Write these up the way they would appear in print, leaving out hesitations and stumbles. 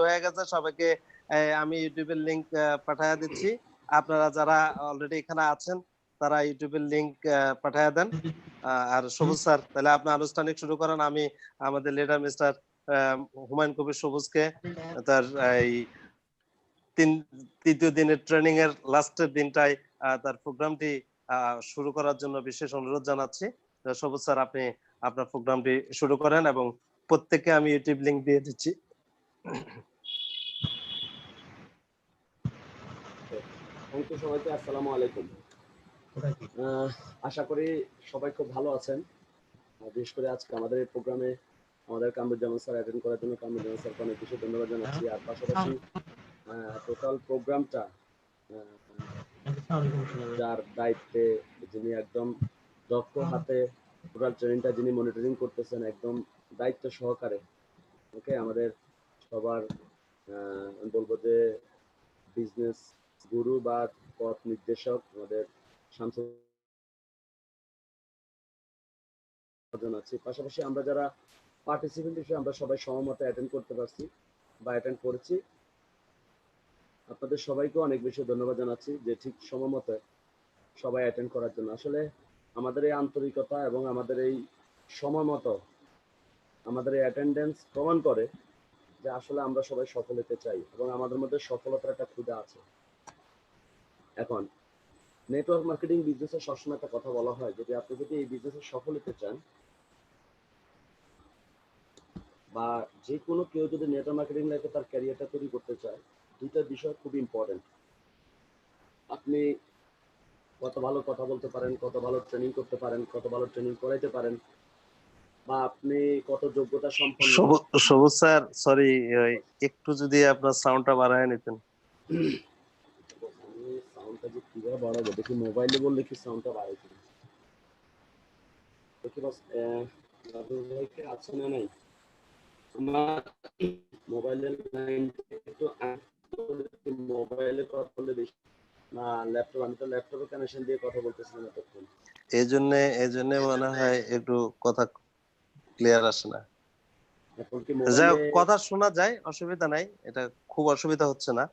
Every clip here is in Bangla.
হয়ে গেছে সবাইকে আমি ইউটিউবের লিংক পাঠিয়ে দিচ্ছি। আপনারা যারা অলরেডি এখানে আছেন তারা ইউটিউবের লিংক পাঠিয়ে দেন। আর সবুজ স্যার তাহলে আপনি আনুষ্ঠানিক শুরু করেন। আমি আমাদের লিডার মিস্টার হুমায়ুন কবির সবুজকে তার এই তৃতীয় দিনের ট্রেনিং এর লাস্টের দিনটায় তার প্রোগ্রামটি শুরু করার জন্য বিশেষ অনুরোধ জানাচ্ছি। সবুজ স্যার আপনি আপনার প্রোগ্রামটি শুরু করেন এবং প্রত্যেককে আমি ইউটিউব লিংক দিয়ে দিচ্ছি। থ্যাংক ইউ সবাইকে। আসসালামু আলাইকুম। আশা করি সবাই খুব ভালো আছেন। বিশেষ করে আজকে আমাদের এই প্রোগ্রামে আমাদের কামরুজ্জামান স্যার অ্যাটেন্ড করার জন্য কামরুজ্জামান স্যারকে অনেক বেশি ধন্যবাদ জানাচ্ছি। আর পাশাপাশি টোটাল প্রোগ্রামটা যার দায়িত্বে, যিনি একদম দক্ষ হাতে টোটাল ট্রেনিংটা যিনি মনিটরিং করতেছেন একদম দায়িত্ব সহকারে, ওকে আমাদের সবার আমি বলবো যে বিজনেস গুরু বা পথ নির্দেশক আমাদের শামসুজ্জামান আছি। পাশাপাশি আমরা যারা পার্টিসিপেন্ট হিসেবে আমরা সবাই সমমতে অ্যাটেন্ড করতে পারছি বা অ্যাটেন্ড করেছি, আপনাদের সবাইকেও অনেক বেশি ধন্যবাদ জানাচ্ছি যে ঠিক সময়মতে সবাই অ্যাটেন্ড করার জন্য। আসলে আমাদের এই আন্তরিকতা এবং আমাদের এই সময় মতো আমাদের এই অ্যাটেন্ডেন্স প্রমাণ করে যে আসলে আমরা সবাই সফল হতে চাই এবং আমাদের মধ্যে সফলতার একটা ক্ষুধা আছে। এখন নেটওয়ার্ক মার্কেটিং বিজনেসে সবসময় একটা কথা বলা হয়, যদি আপনি যদি এই বিজনেসে সফল হতে চান বা যে কোনো কেউ যদি নেটওয়ার্ক মার্কেটিং লাইফে তার ক্যারিয়ারটা তৈরি করতে চায়, দুইটা বিষয় খুব ইম্পর্টেন্ট। আপনি কত ভালো কথা বলতে পারেন, কত ভালো ট্রেনিং করতে পারেন, কত ভালো ট্রেনিং করাইতে পারেন, বা আপনি কত যোগ্যতা সম্পন্ন। সবুজ স্যার সরি, একটু যদি আপনার সাউন্ডটা বাড়ায় নিতেন। আমি সাউন্ডটা যে কিভাবে বাড়াবো দেখি, মোবাইলে বললে কি সাউন্ডটা বাড়াই কিনা দেখি। বাস ভাইকে আছে না নাই আমার মোবাইলের লাইন একটু মোবাইলে কথা বললে বেশি না ল্যাপটপ, আমি তো ল্যাপটপে কানেকশন দিয়ে কথা বলতেছিলাম এতক্ষণ। এই জন্য মনে হয় একটু কথা ক্লিয়ার আসে না। এখন কি যা মোবাইলে কথা শোনা যায়, অসুবিধা নাই, এটা খুব অসুবিধা হচ্ছে না।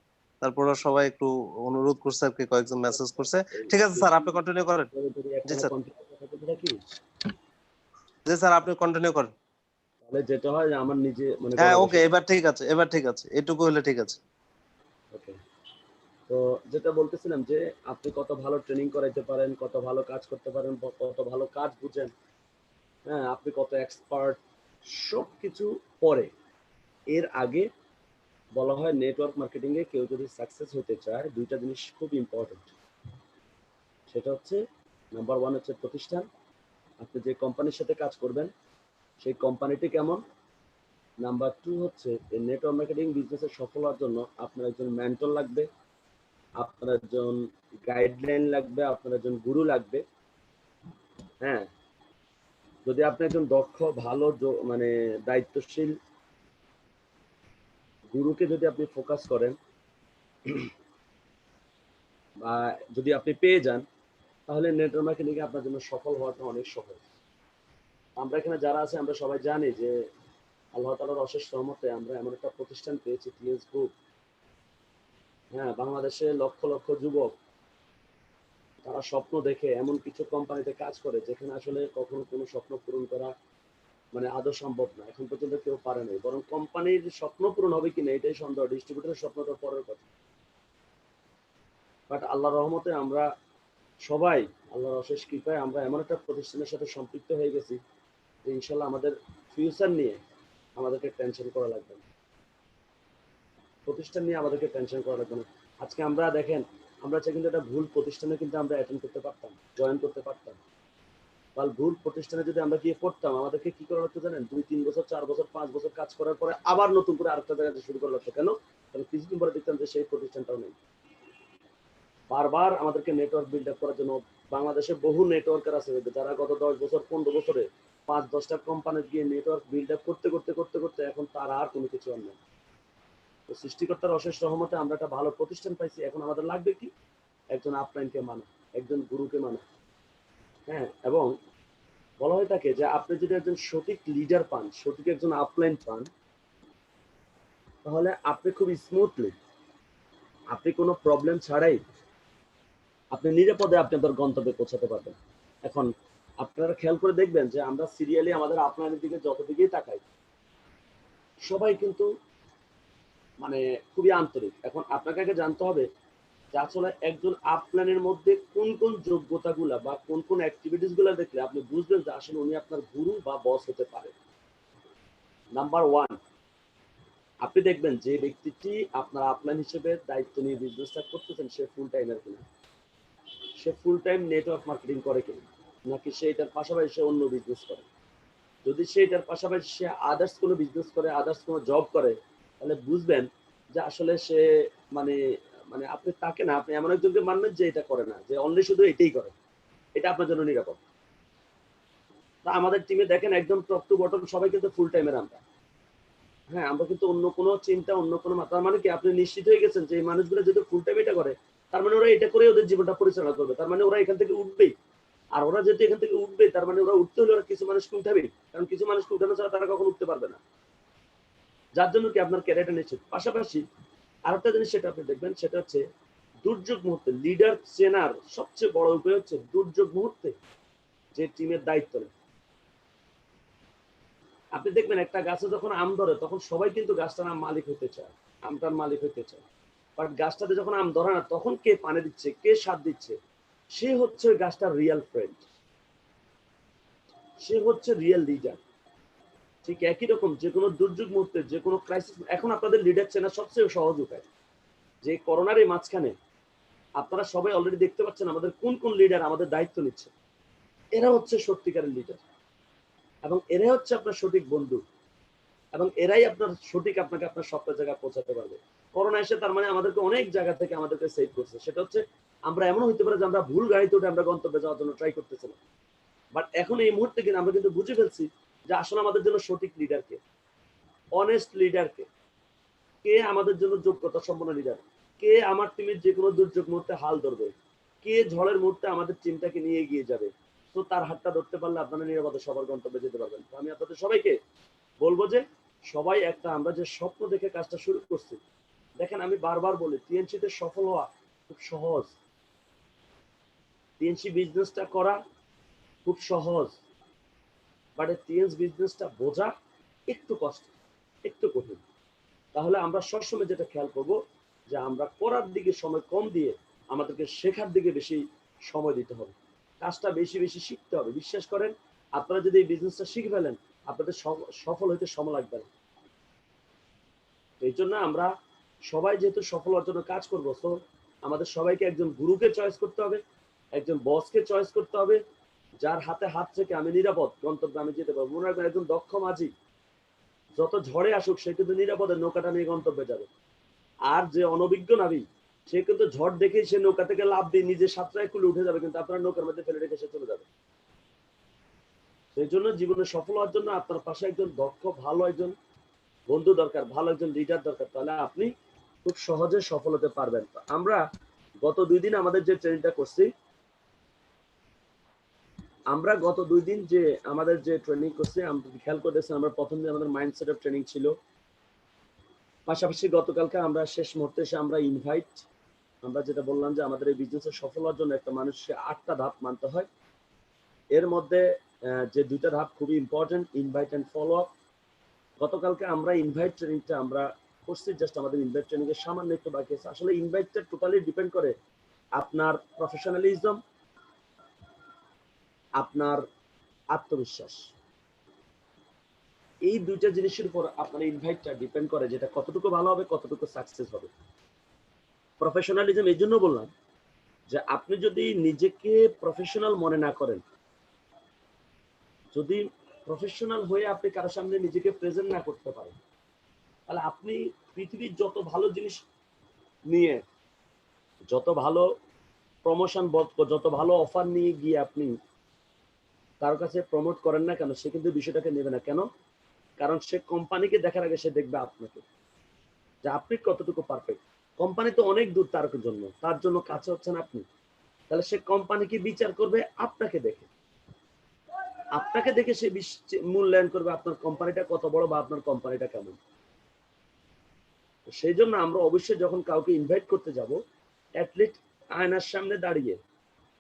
তারপরে সবাই একটু অনুরোধ করছে আর কি, কয়েকজন মেসেজ করছে। ঠিক আছে স্যার, আপনি কন্টিনিউ করেন। জি স্যার, জি স্যার, আপনি কন্টিনিউ করেন। তাহলে যেটা হয় যে আমার নিজে মনে হ্যাঁ, গলা ওকে, বসে। এবার ঠিক আছে, এবার ঠিক আছে, এটুকু হলে ঠিক আছে। ওকে, তো যেটা বলতেছিলাম যে আপনি কত ভালো ট্রেনিং করাইতে পারেন, কত ভালো কাজ করতে পারেন, কত ভালো কাজ বুঝেন, হ্যাঁ আপনি কত এক্সপার্ট, সব কিছু পরে। এর আগে বলা হয় নেটওয়ার্ক মার্কেটিং এ কেউ যদি সাকসেস হতে চায় দুইটা জিনিস খুব ইম্পর্টেন্ট। সেটা হচ্ছে নাম্বার ওয়ান হচ্ছে প্রতিষ্ঠান, আপনি যে কোম্পানির সাথে কাজ করবেন সেই কোম্পানিটি কেমন। নাম্বার টু হচ্ছে এই নেটওয়ার্ক মার্কেটিং বিজনেসে সফল হওয়ার জন্য আপনার একজন মেন্টর লাগবে, আপনার একজন গাইডলাইন লাগবে, আপনার একজন গুরু লাগবে। হ্যাঁ, যদি আপনি একজন দক্ষ ভালো মানে দায়িত্বশীল গুরুকে যদি আপনি ফোকাস করেন বা যদি আপনি পেয়ে যান, তাহলে নেটওয়ার্ক মার্কেটিং এ আপনার জন্য সফল হওয়াটা অনেক সহজ। আমরা এখানে যারা আছে আমরা সবাই জানি যে আল্লাহ তাআলার অশেষ রহমতে আমরা এমন একটা প্রতিষ্ঠান পেয়েছি, টিএস গ্রুপ। হ্যাঁ, বাংলাদেশে লক্ষ লক্ষ যুবক তারা স্বপ্ন দেখে এমন কিছু কোম্পানিতে কাজ করে যেখানে আসলে কখনো কোনো স্বপ্ন পূরণ করা মানে আদৌ সম্ভব না, এখন পর্যন্ত কেউ পারে নাই। বরং কোম্পানির স্বপ্ন পূরণ হবে কিনা এটাই সন্দেহ, ডিস্ট্রিবিউটরের স্বপ্ন তো পরের কথা। বাট আল্লাহর রহমতে আমরা সবাই, আল্লাহর অশেষ কৃপায় আমরা এমন একটা প্রতিষ্ঠানের সাথে সম্পৃক্ত হয়ে গেছি যে ইনশাল্লাহ আমাদের ফিউচার নিয়ে আমাদেরকে টেনশন করা লাগবে না, প্রতিষ্ঠান নিয়ে আমাদেরকে টেনশন করা লাগবে না। আজকে আমরা দেখেন, আমরা চাই কিন্তু একটা ভুল প্রতিষ্ঠানে কিন্তু আমরা অ্যাটেন্ড করতে পারতাম, জয়েন করতে পারতাম। বা ভুল প্রতিষ্ঠানে যদি আমরা গিয়ে পড়তাম, আমাদেরকে কি করা লাগতো জানেন? 2-3 বছর 4 বছর 5 বছর কাজ করার পরে আবার নতুন করে আরেকটা জায়গাতে শুরু করা লাগতো। কেন? কারণ কিছুদিন পরে দেখতাম যে সেই প্রতিষ্ঠানটাও নেই। বারবার আমাদেরকে নেটওয়ার্ক বিল্ড আপ করার জন্য বাংলাদেশে বহু নেটওয়ার্কার আছে যারা গত 10 বছর 15 বছরে 5-10টা কোম্পানি গিয়ে নেটওয়ার্ক বিল্ড আপ করতে করতে করতে করতে এখন তার আর কোনো কিছু আর নেই। তো সৃষ্টিকর্তার অশেষ রহমতে আমরা একটা ভালো প্রতিষ্ঠান পাইছি। এখন আমাদের লাগবে কি? একজন আপলাইনকে মানা, একজন গুরুকে মানা। হ্যাঁ, এবং বলা হয়ে থাকে যে আপনি যদি একজন সঠিক লিডার পান, সঠিক একজন আপলাইন পান, তাহলে আপনি খুব স্মুথলি, আপনি কোনো প্রবলেম ছাড়াই আপনি নিরাপদে আপনাদের গন্তব্যে পৌঁছাতে পারবেন। এখন আপনারা খেয়াল করে দেখবেন যে আমরা সিরিয়ালি আমাদের আপনাদের দিকে যত দিকেই তাকাই, সবাই কিন্তু মানে খুবই আন্তরিক। এখন আপনাকে আগে জানতে হবে যে আসলে একজন আপলানের মধ্যে কোন কোন যোগ্যতাগুলা বা কোন কোন অ্যাক্টিভিটিস গুলা দেখলে আপনি বুঝবেন যে আসলে উনি আপনার গুরু বা বস হতে পারে। নাম্বার ওয়ান, আপনি দেখবেন যে ব্যক্তিটি আপনার আপলাইন হিসেবে দায়িত্ব নিয়ে বিজনেসটা করতেছেন সে ফুল টাইমের কিনা, সে ফুল টাইম নেটওয়ার্ক মার্কেটিং করে কিনা, নাকি সে এটার পাশাপাশি সে অন্য বিজনেস করে। যদি সে এটার পাশাপাশি সে আদার্স কোনো বিজনেস করে, আদার্স কোনো জব করে, তাহলে বুঝবেন যে আসলে সে মানে মানে আপনি তাকে না, আপনি এমন একজনকে মানবেন যে এটা করে না, যে অনলি শুধু এটাই করে, এটা আপনার জন্য নিরাপদ। তা আমাদের টিমে দেখেন একদম টপ টু বটম সবাই কিন্তু ফুল টাইমের আমরা। হ্যাঁ, আমরা কিন্তু অন্য কোনো চিন্তা, অন্য কোনো তার মানে কি আপনি নিশ্চিত হয়ে গেছেন যে এই মানুষগুলো যদি ফুল টাইম এটা করে, তার মানে ওরা এটা করে ওদের জীবনটা পরিচালনা করবে, তার মানে ওরা এখান থেকে উঠবেই। আর ওরা যেহেতু এখান থেকে উঠবে, তার মানে ওরা উঠতে হলে ওরা কিছু মানুষকে উঠাবেই, কারণ কিছু মানুষকে উঠানো ছাড়া তারা কখনো উঠতে পারবে না। যার জন্য কি আপনার ক্যারিয়ারটা নিশ্চিত। পাশাপাশি আরেকটা জিনিস সেটা আপনি দেখবেন, সেটা হচ্ছে দুর্যোগ মুহূর্তে লিডার চেনার সবচেয়ে বড় উপায় হচ্ছে দুর্যোগ মুহূর্তে যে টিমের দায়িত্ব নেয়। আপনি দেখবেন একটা গাছে যখন আম ধরে তখন সবাই কিন্তু গাছটার মালিক হতে চায়, আমটার মালিক হতে চায়। বাট গাছটাতে যখন আম ধরে না, তখন কে পানি দিচ্ছে, কে সার দিচ্ছে, সে হচ্ছে ওই গাছটার রিয়েল ফ্রেন্ড, সে হচ্ছে রিয়েল লিডার। ঠিক একই রকম যে কোনো দুর্যোগ মুহূর্তে, যে কোনো ক্রাইসিস, এখন আপনাদের লিডার চেনা সবচেয়ে সহজ উপায় যে করোনার এই মাঝখানে আপনারা সবাই অলরেডি দেখতে পাচ্ছেন আমাদের কোন কোন লিডার আমাদের দায়িত্ব নিচ্ছে। এরা হচ্ছে সত্যিকারের লিডার, এবং এরাই হচ্ছে আপনার সঠিক বন্ধু, এবং এরাই আপনার সঠিক আপনাকে আপনার স্বপ্ন জায়গায় পৌঁছাতে পারবে। করোনা এসে তার মানে আমাদেরকে অনেক জায়গা থেকে আমাদেরকে সেভ করছে। সেটা হচ্ছে আমরা এমন হইতে পারে যে আমরা ভুল গাড়িতে উঠে আমরা গন্তব্যে যাওয়ার জন্য ট্রাই করতেছিলাম, বাট এখন এই মুহূর্তে কিন্তু আমরা কিন্তু বুঝে ফেলছি যে আসলে আমাদের জন্য সঠিক লিডারকে, অনেস্ট লিডারকে, কে আমাদের জন্য যোগ্যতা সম্পন্ন লিডার, কে আমার টিমের যে কোনো দুর্যোগ মুহূর্তে হাল ধরবে, কে ঝড়ের মুহূর্তে আমাদের টিমটাকে নিয়ে এগিয়ে যাবে। তো তার হাতটা ধরতে পারলে আপনারা নিরাপদে সবার গন্তব্যে যেতে পারবেন। তো আমি আপনাদের সবাইকে বলবো যে সবাই একটা, আমরা যে স্বপ্ন দেখে কাজটা শুরু করছি, দেখেন আমি বারবার বলি টিএনসি তে সফল হওয়া খুব সহজ, টিএনসি বিজনেসটা করা খুব সহজ, বাট টিএনসি বিজনেসটা বোঝা একটু কষ্ট, একটু কঠিন। তাহলে আমরা সবসময় যেটা খেয়াল করব যে আমরা করার দিকে সময় কম দিয়ে আমাদেরকে শেখার দিকে বেশি সময় দিতে হবে, কাজটা বেশি বেশি শিখতে হবে। বিশ্বাস করেন, আপনারা যদি এই বিজনেসটা শিখে ফেলেন, আপনাদের সফল হইতে সময় লাগবে না। এই জন্য আমরা সবাই যেহেতু সফল হওয়ার জন্য কাজ করবো, তো আমাদের সবাইকে একজন গুরুকে চয়েস করতে হবে, একজন বসকে চয়েস করতে হবে, যার হাতে হাত থেকে আমি নিরাপদ গন্তব্যে আমি যেতে পারবো। মনে রাখবেন একজন দক্ষ মাঝি যত ঝড়ে আসুক সে কিন্তু নিরাপদে নৌকাটা নিয়ে গন্তব্যে যাবে। আর যে অনভিজ্ঞ নাবিক সে কিন্তু ঝড় দেখেই সে নৌকা থেকে লাফ দিয়ে নিজে সাঁতরায় খুলে উঠে যাবে, কিন্তু আপনার নৌকার মধ্যে ফেলে রেখে সে চলে যাবে। সেই জন্য জীবনে সফল হওয়ার জন্য আপনার পাশে একজন দক্ষ ভালো একজন বন্ধু দরকার, ভালো একজন লিডার দরকার, তাহলে আপনি খুব সহজে সফল হতে পারবেন। আমরা গত 2 দিন আমাদের যে ট্রেনিংটা করছি, আমরা গত 2 দিন যে আমাদের যে ট্রেনিং করছি, আমরা খেয়াল করেছি আমরা প্রথম দিন আমাদের মাইন্ডসেট অফ ট্রেনিং ছিল, পাশাপাশি গতকালকে আমরা শেষ মুহূর্তে এসে আমরা ইনভাইট, আমরা যেটা বললাম যে আমাদের এই বিজনেসে সফল হওয়ার জন্য একটা মানুষকে 8টা ধাপ মানতে হয়। এর মধ্যে যে 2টা ধাপ খুবই important, invite and follow up. গতকালকে আমরা ইনভাইট ট্রেনিংটা আমরা করছি, জাস্ট আমাদের ইনভাইট ট্রেনিং এর সামান্য একটু বাকি আছে। আসলে ইনভাইটটা টোটালি ডিপেন্ড করে আপনার প্রফেশনালিজম, আপনার আত্মবিশ্বাস, এই 2টা জিনিসের উপর আপনার ইনভাইটটা ডিপেন্ড করে, যেটা কতটুকু ভালো হবে, কতটুকু সাকসেস হবে। প্রফেশনালিজম এই জন্য বললাম যে আপনি যদি নিজেকে প্রফেশনাল মনে না করেন, যদি প্রফেশনাল হয়ে আপনি কারো সামনে নিজেকে প্রেজেন্ট না করতে পারেন, তাহলে আপনি পৃথিবীর যত ভালো জিনিস নিয়ে, যত ভালো প্রমোশন, যত ভালো অফার নিয়ে গিয়ে আপনি তার কাছে প্রমোট করেন না কেন, সে কিন্তু বিষয়টাকে নেবে না। কেন? কারণ সে কোম্পানিকে দেখার আগে সে দেখবে আপনাকে, যে আপনি কতটুকু পারফেক্ট। কোম্পানি তো অনেক দূর তার জন্য, তার জন্য কাছে হচ্ছেন আপনি। তাহলে সে কোম্পানিকে বিচার করবে আপনাকে দেখে, আপনাকে দেখে সে মূল্যায়ন করবে আপনার কোম্পানিটা কত বড় বা আপনার কোম্পানিটা কেমন। সেই জন্য আমরা অবশ্যই যখন কাউকে ইনভাইট করতে যাব, অ্যাটলিস্ট আয়নার সামনে দাঁড়িয়ে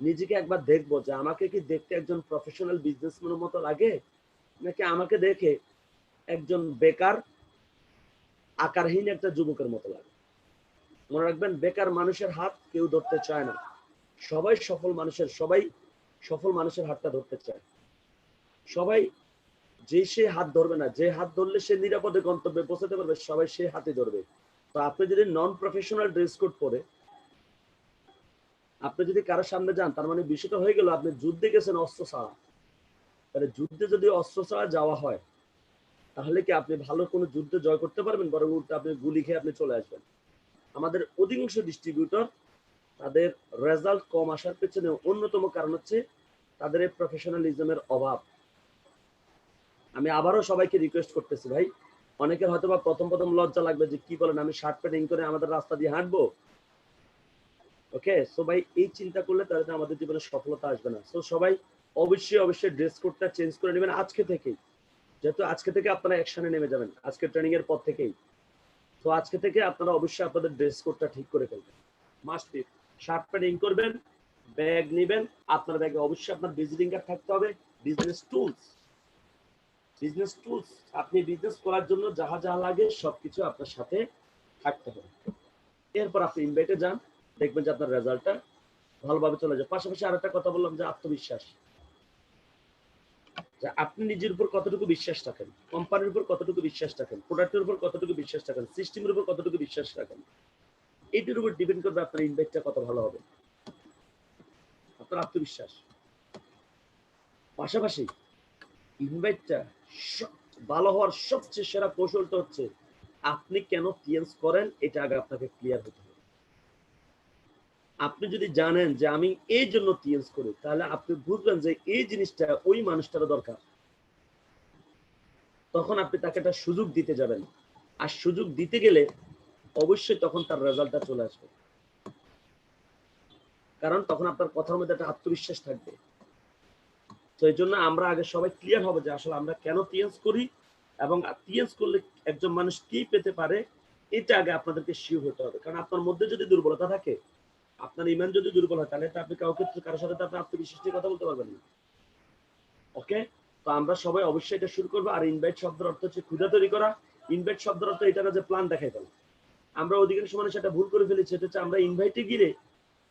নিজেকে একবার দেখবো যে আমাকে কি দেখতে একজন প্রফেশনাল বিজনেসম্যানের মতো লাগে, নাকি আমাকে দেখে একজন বেকার আকারহীন একটা যুবকের মতো লাগে। মনে রাখবেন, বেকার মানুষের হাত কেউ ধরতে চায় না, সবাই সফল মানুষের হাতটা ধরতে চায়। সবাই সে হাত ধরবে না, যে হাত ধরলে সে নিরাপদে গন্তব্যে পৌঁছাতে পারবে, সবাই সে হাতে ধরবে। তো আপনি যদি নন প্রফেশনাল ড্রেস কোড পরে আপনি যদি কারোর সামনে যান, তার মানে বিষয়টা হয়ে গেল আপনি যুদ্ধে গেছেন অস্ত্র ছাড়া। তাহলে যুদ্ধে যদি অস্ত্র ছাড়া যাওয়া হয়, তাহলে কি আপনি ভালো কোনো যুদ্ধে জয় করতে পারবেন? বরং উল্টো আপনি গুলি খেয়ে আপনি চলে আসবেন। আমাদের অধিকাংশ ডিস্ট্রিবিউটর তাদের রেজাল্ট কম আসার পেছনে অন্যতম কারণ হচ্ছে তাদের এই প্রফেশনালিজমের অভাব। আমি আবারও সবাইকে রিকোয়েস্ট করতেছি, ভাই, অনেকের হয়তো বা প্রথম লজ্জা লাগবে যে কি বলেন, আমি শার্ট প্যান্ট করে আমাদের রাস্তা দিয়ে হাঁটবো। ওকে, সো ভাই এই চিন্তা করলে তাহলে আমাদের জীবনে সফলতা আসবে না। সো সবাই অবশ্যই ড্রেস কোডটা চেঞ্জ করে নেবেন আজকে থেকেই, যেহেতু আজকে থেকে আপনারা অ্যাকশনে নেমে যাবেন, আজকে ট্রেনিং এর পর থেকেই। তো আজকে থেকে আপনারা অবশ্যই আপনাদের ড্রেস কোডটা ঠিক করে ফেলবেন। মাস্ট বি শার্ট প্যান্ট করবেন, ব্যাগ নেবেন, আপনার ব্যাগে অবশ্যই আপনার ভিজিটিং কার্ড থাকতে হবে, বিজনেস টুলস আপনি বিজনেস করার জন্য যাহা যাহা লাগে সবকিছু আপনার সাথে থাকতে হবে। এরপর আপনি ইনভাইটে যান, দেখবেন যে আপনার রেজাল্টটা ভালোভাবে চলে যায়। পাশাপাশি আরেকটা কথা বললাম যে আত্মবিশ্বাস, যে আপনি নিজের উপর কতটুকু বিশ্বাস রাখেন, কোম্পানির উপর কতটুকু বিশ্বাস রাখেন, প্রোডাক্টের উপর কতটুকু বিশ্বাস রাখেন, সিস্টেমের উপর কতটুকু বিশ্বাস রাখেন, এটির উপর ডিপেন্ড করবে আপনার ইনভাইটটা কত ভালো হবে, আপনার আত্মবিশ্বাস। পাশাপাশি ইনভাইটটা ভালো হওয়ার সবচেয়ে সেরা কৌশলটা হচ্ছে আপনি কেন টিএনস করেন, এটা আগে আপনাকে ক্লিয়ার হতে হবে। আপনি যদি জানেন যে আমি এই জন্য টিএনস করি, তাহলে আপনি বুঝবেন যে এই জিনিসটা ওই মানুষটারও দরকার। তখন আপনি তাকে একটা সুযোগ দিতে যাবেন, আর সুযোগ দিতে গেলে অবশ্যই তখন তার রেজাল্টটা চলে আসবে, কারণ তখন আপনার কথার মধ্যে একটা আত্মবিশ্বাস থাকবে। তো এই জন্য আমরা আগে সবাই ক্লিয়ার হবে যে আসলে আমরা কেন টিএনস করি এবং টিএনস করলে একজন মানুষ কি পেতে পারে, এটা আগে আপনাদেরকে শিওর হতে হবে। কারণ আপনার মধ্যে যদি দুর্বলতা থাকে, আপনার ইমান যদি দুর্বল হয়, তাহলে আপনি কারোর সাথে আপনি আত্মবিশ্বাস নিয়ে কথা বলতে পারবেন না। ওকে, তো আমরা সবাই অবশ্যই এটা শুরু করবো। আর ইনভাইট শব্দের অর্থ হচ্ছে ক্ষুধা তৈরি করা। ইনভাইট শব্দের অর্থ এটা না যে প্ল্যান দেখাই ফেলা। আমরা অধিকাংশ মানুষ এটা ভুল করে ফেলেছি, এটা হচ্ছে আমরা ইনভাইটে গিয়ে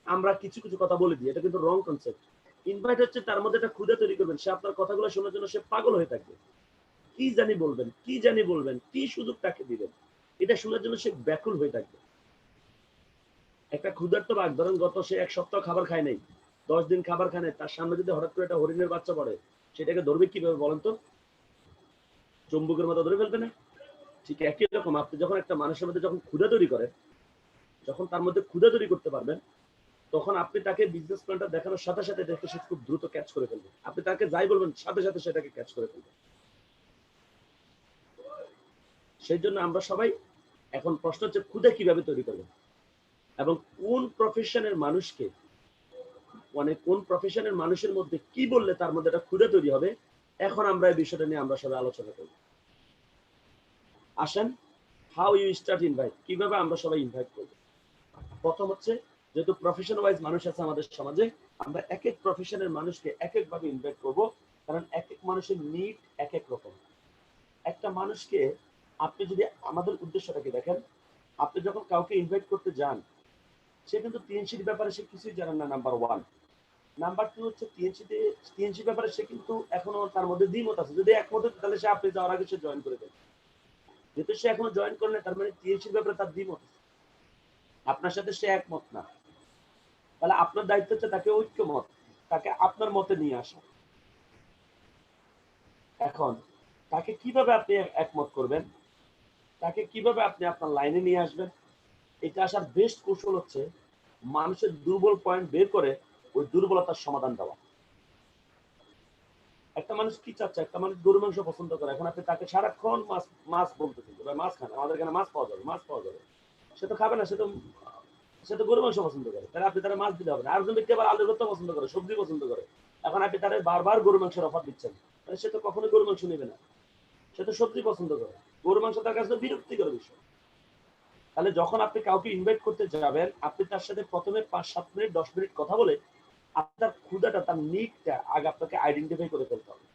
আমরা কিছু কথা বলে দিই, এটা কিন্তু রং কনসেপ্ট। ইনভাইট হচ্ছে তার মধ্যে একটা ক্ষুধা তৈরি করবেন, সে আপনার কথাগুলো শোনার জন্য সে পাগল হয়ে থাকবে, কি জানি বলবেন, কি সুযোগ তাকে দিবেন, এটা শোনার জন্য সে ব্যাকুল হয়ে থাকবে। একটা ক্ষুধার্ত বাঘ, ধরেন গত সে 1 সপ্তাহ খাবার খায় নাই, 10 দিন খাবার খায় নাই, তার সামনে যদি হঠাৎ করে একটা হরিণের বাচ্চা পড়ে, সেটাকে ধরবে কিভাবে বলেন তো? চুম্বকের মতো ধরে ফেলবে না? ঠিক একই রকম আপনি যখন একটা মানুষের মধ্যে যখন ক্ষুধা তৈরি করেন, যখন তার মধ্যে ক্ষুধা তৈরি করতে পারবেন, তখন আপনি তাকে বিজনেস প্ল্যানটা দেখানোর সাথে সাথে দেখে সে খুব দ্রুত ক্যাচ করে ফেলবে। আপনি তাকে যাই বলবেন সাথে সাথে সেটাকে ক্যাচ করে ফেলবে। সেই জন্য আমরা সবাই এখন প্রশ্ন হচ্ছে ক্ষুধা কিভাবে তৈরি করবেন এবং কোন প্রফেশনের মানুষকে, মানে কোন প্রফেশনের মানুষের মধ্যে কি বললে তার মধ্যে একটা ক্ষুধা তৈরি হবে। এখন আমরা এই বিষয়টা নিয়ে আমরা সবাই আলোচনা করব। আসেন, হাউ ইউ স্টার্ট ইনভাইট, কিভাবে আমরা সবাই ইনভাইট করব। প্রথম হচ্ছে, যেহেতু প্রফেশন ওয়াইজ মানুষ আছে আমাদের সমাজে, আমরা এক এক প্রফেশনের মানুষকে এক এক ভাবে ইনভাইট করব, কারণ এক এক মানুষের নিড এক এক রকম। একটা মানুষকে আপনি যদি আমাদের উদ্দেশ্যটাকে দেখেন, আপনি যখন কাউকে ইনভাইট করতে যান, সে কিন্তু টিএনসির ব্যাপারে সে কিছুই জানেন না, নাম্বার 1। নাম্বার 2 হচ্ছে টিএনসি ব্যাপারে সে কিন্তু এখনো তার মধ্যে দ্বিমত আছে। যদি একমত হতো তাহলে সে আপনি যাওয়ার আগে সে জয়েন করে দেবে। যেহেতু সে এখনো জয়েন করে না, তার মানে টিএনসির ব্যাপারে তার দ্বিমত, আপনার সাথে সে একমত না। তাহলে আপনার দায়িত্ব হচ্ছে তাকে ঐক্যমত, তাকে আপনার মতে নিয়ে আসা। এখন তাকে কিভাবে আপনি একমত করবেন, তাকে কিভাবে আপনি আপনার লাইনে নিয়ে আসবেন, এটা আসার বেস্ট কৌশল হচ্ছে মানুষের দুর্বল পয়েন্ট বের করে ওই দুর্বলতার সমাধান দেওয়া। একটা মানুষ কি চাচ্ছে, একটা মানুষ গরু মাংস পছন্দ করে, এখন আপনি তাকে সারাক্ষণ মাছ মাছ বলতেছেন, মাছ খান, আমাদের এখানে মাছ পাওয়া যাবে, সে তো খাবে না, সে তো গরু মাংস পছন্দ করে, তাহলে আপনি তারা মাছ দিতে হবে না। আরেকজন ব্যক্তি আবার আলু ভর্তা পছন্দ করে, সবজি পছন্দ করে, এখন আপনি তারা বারবার গরু মাংসের অফার দিচ্ছেন, তাহলে সে তো কখনোই গরু মাংস নেবে না, সে তো সবজি পছন্দ করে। গরু মাংস তার কাছে বিরক্তিকর বিষয়। তাহলে যখন আপনি কাউকে ইনভাইট করতে যাবেন, আপনি তার সাথে প্রথমে 5-7 মিনিট 10 মিনিট কথা বলে আপনার ক্ষুধাটা, তার নিডটা আগে আপনাকে আইডেন্টিফাই করে ফেলতে হবে।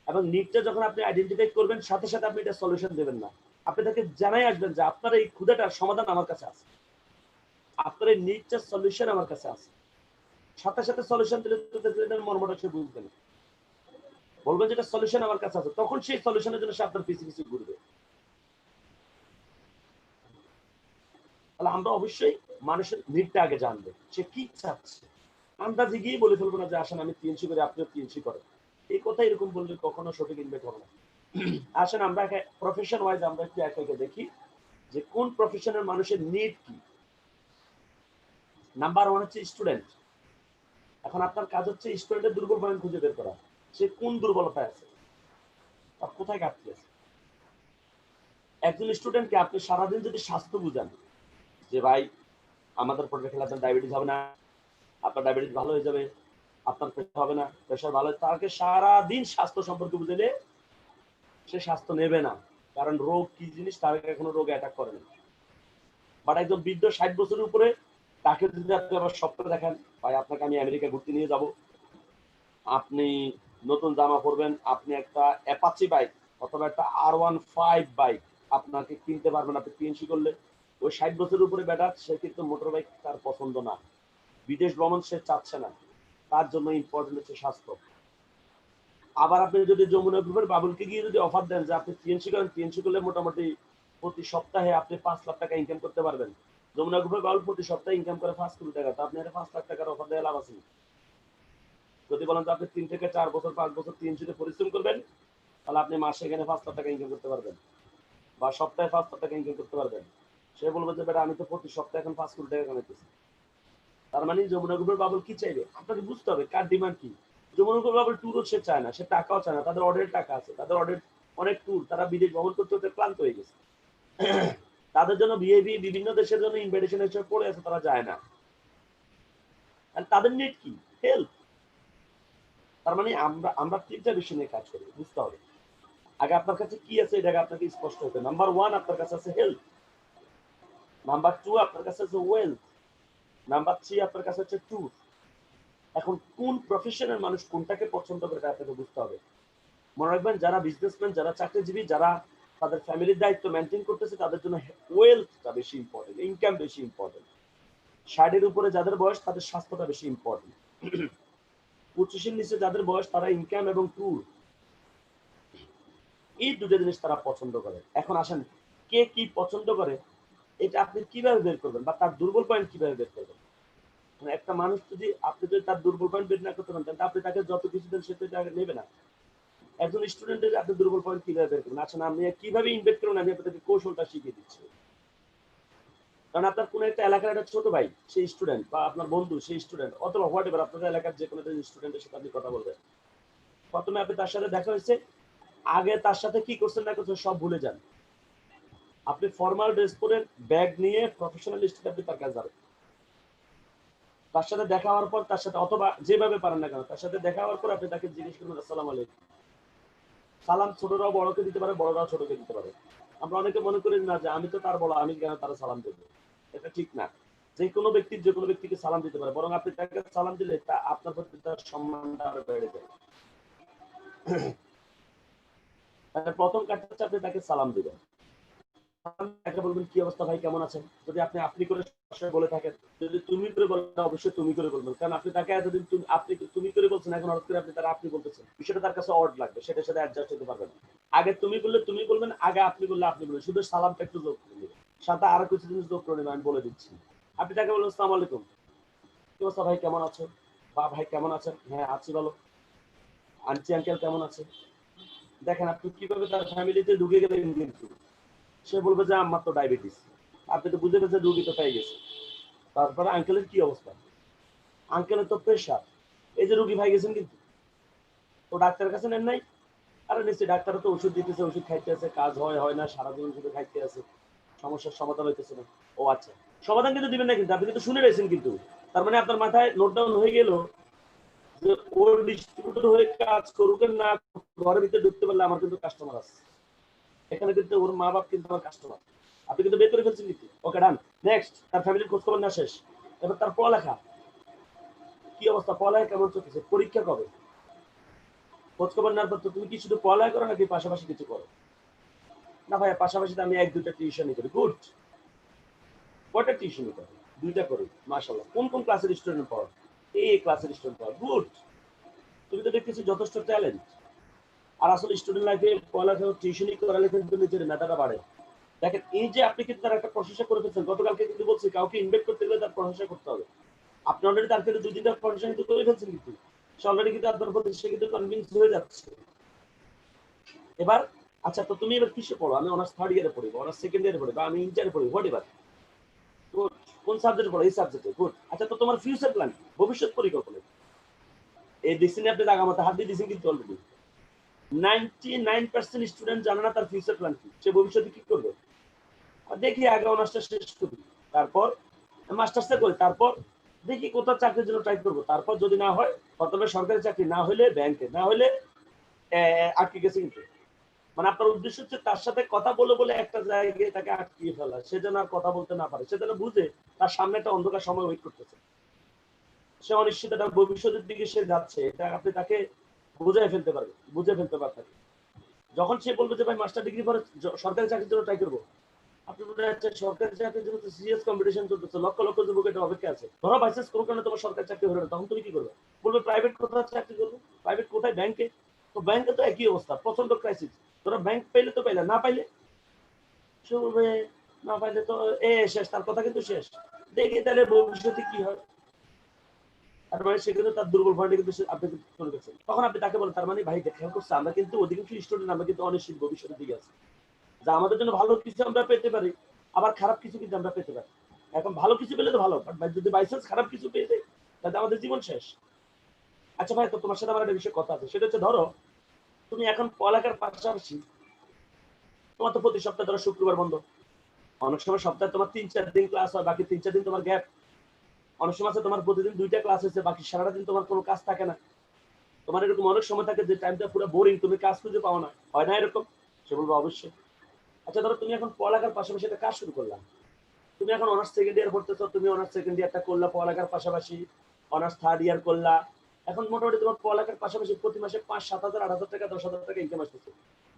এবং নিডটা যখন আপনি আইডেন্টিফাই করবেন, সাথে সাথে আপনি এটা সলিউশন দেবেন না। আপনি তাকে জানাই আসবেন যে আপনার এই ক্ষুধাটার সমাধান আমার কাছে আছে, আপনার এই নিডটার সলিউশন আমার কাছে আছে। সাথে সাথে সলিউশন দিলে তো এটার মর্মটা সে বুঝবে না, বলবেন যেটা সলিউশন আমার কাছে আছে, তখন সেই সলিউশনের জন্য সে আপনার পিছু পিছু ঘুরবে। তাহলে আমরা অবশ্যই মানুষের নিডটা আগে জানবো, সে কি চাচ্ছে। আন্দাজে গিয়ে বলে ফেলবো না যে আসেন আমি টিএনসি করি, আপনিও টিএনসি করেন। এই কথা এরকম বললে কখনো সঠিক ইনভাইট হবে না। আসেন আমরা প্রফেশন ওয়াইজ আমরা একটু একে একে দেখি যে কোন প্রফেশনের মানুষের নিড কি। নাম্বার 1 হচ্ছে স্টুডেন্ট। এখন আপনার কাজ হচ্ছে স্টুডেন্টের দুর্বল পয়েন্ট খুঁজে বের করা, সে কোন দুর্বলতায় আছে, তার কোথায় ঘাটতি আছে। একজন স্টুডেন্টকে আপনি সারাদিন যদি স্বাস্থ্য বুঝান যে ভাই আমাদের পরে খেলে আপনার ডায়াবেটিস হবে না, আপনার ডায়াবেটিস ভালো হয়ে যাবে, আপনার প্রেশার হবে না, প্রেশার ভালো, তাকে সারাদিন স্বাস্থ্য সম্পর্কে বুঝালে সে স্বাস্থ্য নেবে না, কারণ রোগ কি জিনিস তাকে এখনো রোগ অ্যাটাক করে না। বাট একজন বৃদ্ধ 60 বছরের উপরে, তাকে যদি আপনি আবার স্বপ্ন দেখেন ভাই আপনাকে আমি আমেরিকা ঘুরতে নিয়ে যাব, আপনি নতুন জামা পরবেন, আপনি একটা অ্যাপাচি বাইক অথবা একটা R15 বাইক আপনাকে কিনতে পারবেন আপনি টিএনসি করলে, ওই 60 বছরের উপরে বেটা সে কিন্তু মোটর বাইক তার পছন্দ না, বিদেশ ভ্রমণ সে চাচ্ছে না, তার জন্য ইম্পর্টেন্ট হচ্ছে স্বাস্থ্য। আবার আপনি যদি যমুনা গ্রুপের বাবুলকে গিয়ে যদি অফার দেন যে আপনি টিএনসি করেন, টিএনসি করলে মোটামুটি প্রতি সপ্তাহে আপনি 5 লাখ টাকা ইনকাম করতে পারবেন। যমুনা গ্রুপের বাবুল প্রতি সপ্তাহে ইনকাম করে 5 কোটি টাকা, তো আপনি 5 লাখ টাকার অফার দেওয়া লাভ আছে। যদি বলেন যে আপনি 3 থেকে 4 বছর 5 বছর টিএনসিতে পরিশ্রম করবেন, তাহলে আপনি মাসে এখানে 5 লাখ টাকা ইনকাম করতে পারবেন বা সপ্তাহে 5 লাখ টাকা ইনকাম করতে পারবেন। সে বলবে যে বেটা আমি তো প্রতি সপ্তাহে এখন 5 কোটি টাকা কামাইতেছি। তার মানে যমুনা গ্রুপের বাবুল কি চাইবে আপনাকে বুঝতে হবে, কার ডিমান্ড কি। যমুনা গ্রুপের বাবুল ট্যুরও সে চায় না, সে টাকাও চায় না, তাদের অর্ডারের টাকা আছে, তাদের অর্ডার অনেক ট্যুর, তারা বিদেশ ভ্রমণ করতে করতে ক্লান্ত হয়ে গেছে। তাদের জন্য ভিআইপি বিভিন্ন দেশের জন্য ইনভাইটেশন এসে পড়ে আছে, তারা যায় না। আর তাদের নিড কি? হেল্প। তার মানে আমরা আমরা তিনটা বিষয় নিয়ে কাজ করি, বুঝতে হবে। আগে আপনার কাছে কি আছে এটাকে আপনাকে স্পষ্ট হতে। নাম্বার 1 আপনার কাছে আছে হেল্প, নাম্বার 2 আপনার কাছে আছে ওয়েলথ, নাম্বার 3 আপনার কাছে হচ্ছে ট্যুর। এখন কোন প্রফেশনের মানুষ কোনটাকে পছন্দ করে এটা আপনাকে বুঝতে হবে। মনে রাখবেন যারা বিজনেসম্যান, যারা চাকরিজীবী, যারা তাদের ফ্যামিলির দায়িত্ব মেনটেন করতেছে, তাদের জন্য ওয়েলথটা বেশি ইম্পর্টেন্ট, ইনকাম বেশি ইম্পর্টেন্ট। 60 এর উপরে যাদের বয়স তাদের স্বাস্থ্যটা বেশি ইম্পর্টেন্ট। 25 এর নিচে যাদের বয়স তারা ইনকাম এবং ট্যুর, এই দুটো জিনিস তারা পছন্দ করে। এখন আসেন কে কি পছন্দ করে এটা আপনি কিভাবে বের করবেন বা তার দুর্বল পয়েন্ট কিভাবে বের করবেন। মানে একটা মানুষ যদি আপনি যদি তার দুর্বল পয়েন্ট বের না করতে পারেন, তাহলে আপনি তাকে যত কিছু দেন সে তো এটা নেবে না। একজন স্টুডেন্টের আপনি দুর্বল পয়েন্ট কিভাবে বের করবেন, আচ্ছা আপনি কিভাবে ইনভেস্ট করবেন আমি আপনাকে কৌশলটা শিখিয়ে দিচ্ছি। কারণ আপনার কোন একটা এলাকার একটা ছোট ভাই সেই স্টুডেন্ট, বা আপনার বন্ধু সেই স্টুডেন্ট, অথবা হোয়াট এভার আপনাদের এলাকার যে কোনো স্টুডেন্টের সাথে আপনি কথা বলবেন, প্রথমে আপনি তার সাথে দেখা হয়েছে, আগে তার সাথে কি করছেন না করছেন সব ভুলে যান। আপনি ফর্মাল ড্রেস পরে ব্যাগ নিয়ে প্রফেশনাল স্টাইলে আপনি তার কাছে যাবেন। তার সাথে দেখা হওয়ার পর তার সাথে, অথবা যেভাবে পারেন না কেন, তার সাথে দেখা হওয়ার পর আপনি তাকে জিজ্ঞেস করবেন আসসালামু আলাইকুম। সালাম ছোটরাও বড়কে দিতে পারে, বড়রাও ছোটকে দিতে পারে। আমরা অনেকে মনে করি না যে আমি তো তার বড়, আমি কেন তারা সালাম দেবো, এটা ঠিক না। যে কোনো ব্যক্তি যে কোনো ব্যক্তিকে সালাম দিতে পারে, বরং আপনি তাকে সালাম দিলে তা আপনার প্রতি তার সম্মানটা আরো বেড়ে যায়। প্রথম কাজটা হচ্ছে আপনি তাকে সালাম দিবেন, তাকে বলবেন কি অবস্থা ভাই কেমন আছেন। যদি আপনি আপনি করে বলে থাকেন, যদি তুমি করে বলেন অবশ্যই তুমি করে বলবেন, কারণ আপনি তাকে এতদিন আপনি তুমি করে বলছেন, এখন হঠাৎ করে আপনি তারা আপনি বলতেছেন, বিষয়টা তার কাছে অড লাগবে, সেটার সাথে অ্যাডজাস্ট হতে পারবেন। আগে তুমি বললে তুমি বলবেন, আগে আপনি বললে আপনি বলবেন, শুধু সালামটা একটু যোগ করে নেবেন, সাথে আরো কিছু জিনিস যোগ করে নেবেন, আমি বলে দিচ্ছি। আপনি তাকে বলবেন আসসালামু আলাইকুম, কি অবস্থা ভাই কেমন আছো, বা ভাই কেমন আছেন, হ্যাঁ আছি ভালো, আন্টি আঙ্কেল কেমন আছে। দেখেন আপনি কিভাবে তার ফ্যামিলিতে ঢুকে গেলেন, কিন্তু সে বলবে যে আমার তো ডায়াবেটিস, আপনি তো বুঝে পেয়েছেন রুগী তো পেয়ে গেছে। তারপরে আঙ্কেলের কি অবস্থা, আঙ্কেলের তো প্রেশার, এই যে রুগী ভাই গেছেন, কিন্তু তো ডাক্তারের কাছে নেন নাই, আরে নিশ্চয়ই ডাক্তার তো ওষুধ দিতেছে, ওষুধ খাইতে আছে, কাজ হয় হয় না, সারাদিন শুধু খাইতে আছে, সমস্যার সমাধান হইতেছে না। ও আচ্ছা, সমাধান কিন্তু দিবেন না, কিন্তু আপনি কিন্তু শুনে রয়েছেন, কিন্তু তার মানে আপনার মাথায় নোট ডাউন হয়ে গেল যে ওর ডিস্ট্রিবিউটর হয়ে কাজ করুক না, ঘরের ভিতরে ঢুকতে পারলে আমার কিন্তু কাস্টমার আছে, এখানে কিন্তু ওর মা বাপ কিন্তু আমার কাস্টমার। আপনি কিন্তু বের করে ফেলছেন কিন্তু। ওকে ডান। নেক্সট, তার ফ্যামিলির খোঁজ খবর না শেষ। এবার তার পড়ালেখা কি অবস্থা, পড়ালেখা কেমন চলতেছে, পরীক্ষা কবে, খোঁজ খবর নেওয়ার পর তুমি কি শুধু পড়ালেখা করো নাকি পাশাপাশি কিছু করো? না ভাই পাশাপাশি আমি 1-2টা টিউশনই করি। গুড। কয়টা টিউশনই করো? 2টা করি। মাশাআল্লাহ। কোন কোন ক্লাসের স্টুডেন্ট পড়ো? এই ক্লাসের স্টুডেন্ট পড়ো। গুড। তুমি তো দেখতেছি যথেষ্ট ট্যালেন্ট। আর আসলে স্টুডেন্ট লাইফে পড়ালেখা টিউশনি করালে কিন্তু নিজের মেধাটা বাড়ে। দেখেন এই যে আপনি কিন্তু তার একটা প্রশংসা করে ফেলছেন, গতকালকে কিন্তু বলছি কাউকে ইনভাইট করতে গেলে তার প্রশংসা করতে হবে। আপনি অলরেডি তার কিন্তু 2-3টা প্রশংসা কিন্তু করে ফেলছেন কিন্তু। সে অলরেডি কিন্তু আপনার প্রতি সে কিন্তু কনভিন্স হয়ে যাচ্ছে। এবার আচ্ছা তো তুমি এবার কিসে পড়ো? আমি অনার্স 3rd ইয়ারে পড়ি, অনার্স 2nd ইয়ারে পড়ি, বা আমি ইন্টারে পড়ি, হোয়াট এভার। গুড। কোন সাবজেক্টে পড়ো? এই সাবজেক্টে। গুড। আচ্ছা তো তোমার ফিউচার প্ল্যান, ভবিষ্যৎ পরিকল্পনা, এই ডিসিশনে আপনি জায়গা মতো হাত দিয়ে দিয়েছেন কিন্তু অলরেডি। 99% স্টুডেন্ট জানে না তার ফিউচার প্ল্যান কি, সে ভবিষ্যতে কি করবে। দেখি আগে অনার্সটা শেষ করি, তারপর মাস্টার্সটা করি, তারপর দেখি কোথাও চাকরির জন্য ট্রাই করবো, তারপর যদি না হয় প্রথমে সরকারি চাকরি, না হলে ব্যাংকে, না হলে আটকে গেছে কিন্তু। মানে আপনার উদ্দেশ্য হচ্ছে তার সাথে কথা বলে বলে একটা জায়গায় তাকে আটকিয়ে ফেলা, সে যেন আর কথা বলতে না পারে, সে যেন বুঝে তার সামনে একটা অন্ধকার সময় ওয়েট করতেছে, সে অনিশ্চিত একটা ভবিষ্যতের দিকে সে যাচ্ছে, এটা আপনি তাকে বুঝে ফেলতে পারবেন। যখন সে বলবে যে ভাই মাস্টার ডিগ্রি পরে সরকারি চাকরির জন্য ট্রাই করবো, আপনি মনে হচ্ছে সরকারি চাকরির জন্য তো সিরিয়াস কম্পিটিশন চলতেছে, লক্ষ লক্ষ যুবক এটা অপেক্ষা আছে। ধরো বাইচান্স কোনো কারণে তোমার সরকারি চাকরি হলো না, তখন তুমি কি করবে? বলবে প্রাইভেট কোথায় চাকরি করবো, প্রাইভেট কোথায়, ব্যাংকে। তো ব্যাংকে তো একই অবস্থা, প্রচন্ড ক্রাইসিস। ধরো ব্যাংক পাইলে তো পাইলে, না পাইলে সে বলবে না পাইলে তো শেষ, তার কথা কিন্তু শেষ। দেখি তাহলে ভবিষ্যতে কি হয়। তার মানে সে কিন্তু তার দুর্বল পয়েন্টে কিন্তু আপনি করে দিচ্ছেন। তখন আপনি তাকে বলেন তার মানে ভাই খেয়াল করছে আমরা কিন্তু অধিকাংশ স্টুডেন্ট আমরা কিন্তু অনিশ্চিত ভবিষ্যতের দিকে আছি, যা আমাদের জন্য ভালো কিছু আমরা পেতে পারি, আবার খারাপ কিছু কিন্তু আমরা পেতে পারি। এখন ভালো কিছু পেলে তো ভালো, বাট যদি বাইচান্স খারাপ কিছু পেয়ে যাই তাহলে আমাদের জীবন শেষ। আচ্ছা ভাই, তো তোমার সাথে আমার একটা বিষয় কথা আছে, সেটা হচ্ছে ধরো তুমি এখন পড়ালেখার পাশাপাশি তোমার তো প্রতি সপ্তাহে ধরো শুক্রবার বন্ধ, অনেক সময় সপ্তাহে তোমার 3-4 দিন ক্লাস হয়, বাকি 3-4 দিন তোমার গ্যাপ। অনেক সময় আছে তোমার প্রতিদিন 2টা ক্লাস হচ্ছে, বাকি সারাটা দিন তোমার কোনো কাজ থাকে না। তোমার এরকম অনেক সময় থাকে যে টাইমটা পুরো বোরিং, তুমি কাজ খুঁজে পাও না, হয় না এরকম? সে বলবো অবশ্যই। আচ্ছা ধরো তুমি এখন পড়ালেখার পাশাপাশি একটা কাজ শুরু করলাম, তুমি এখন অনার্স 2nd ইয়ার পড়তেছো, তুমি অনার্স 2nd ইয়ারটা করলা পড়ালেখার পাশাপাশি, অনার্স 3rd ইয়ার করলা, এখন মোটামুটি তোমার পড়ালেখার পাশাপাশি প্রতি মাসে 5-7 হাজার, 8 হাজার টাকা, 10 হাজার টাকা ইনকাম আসতেছে।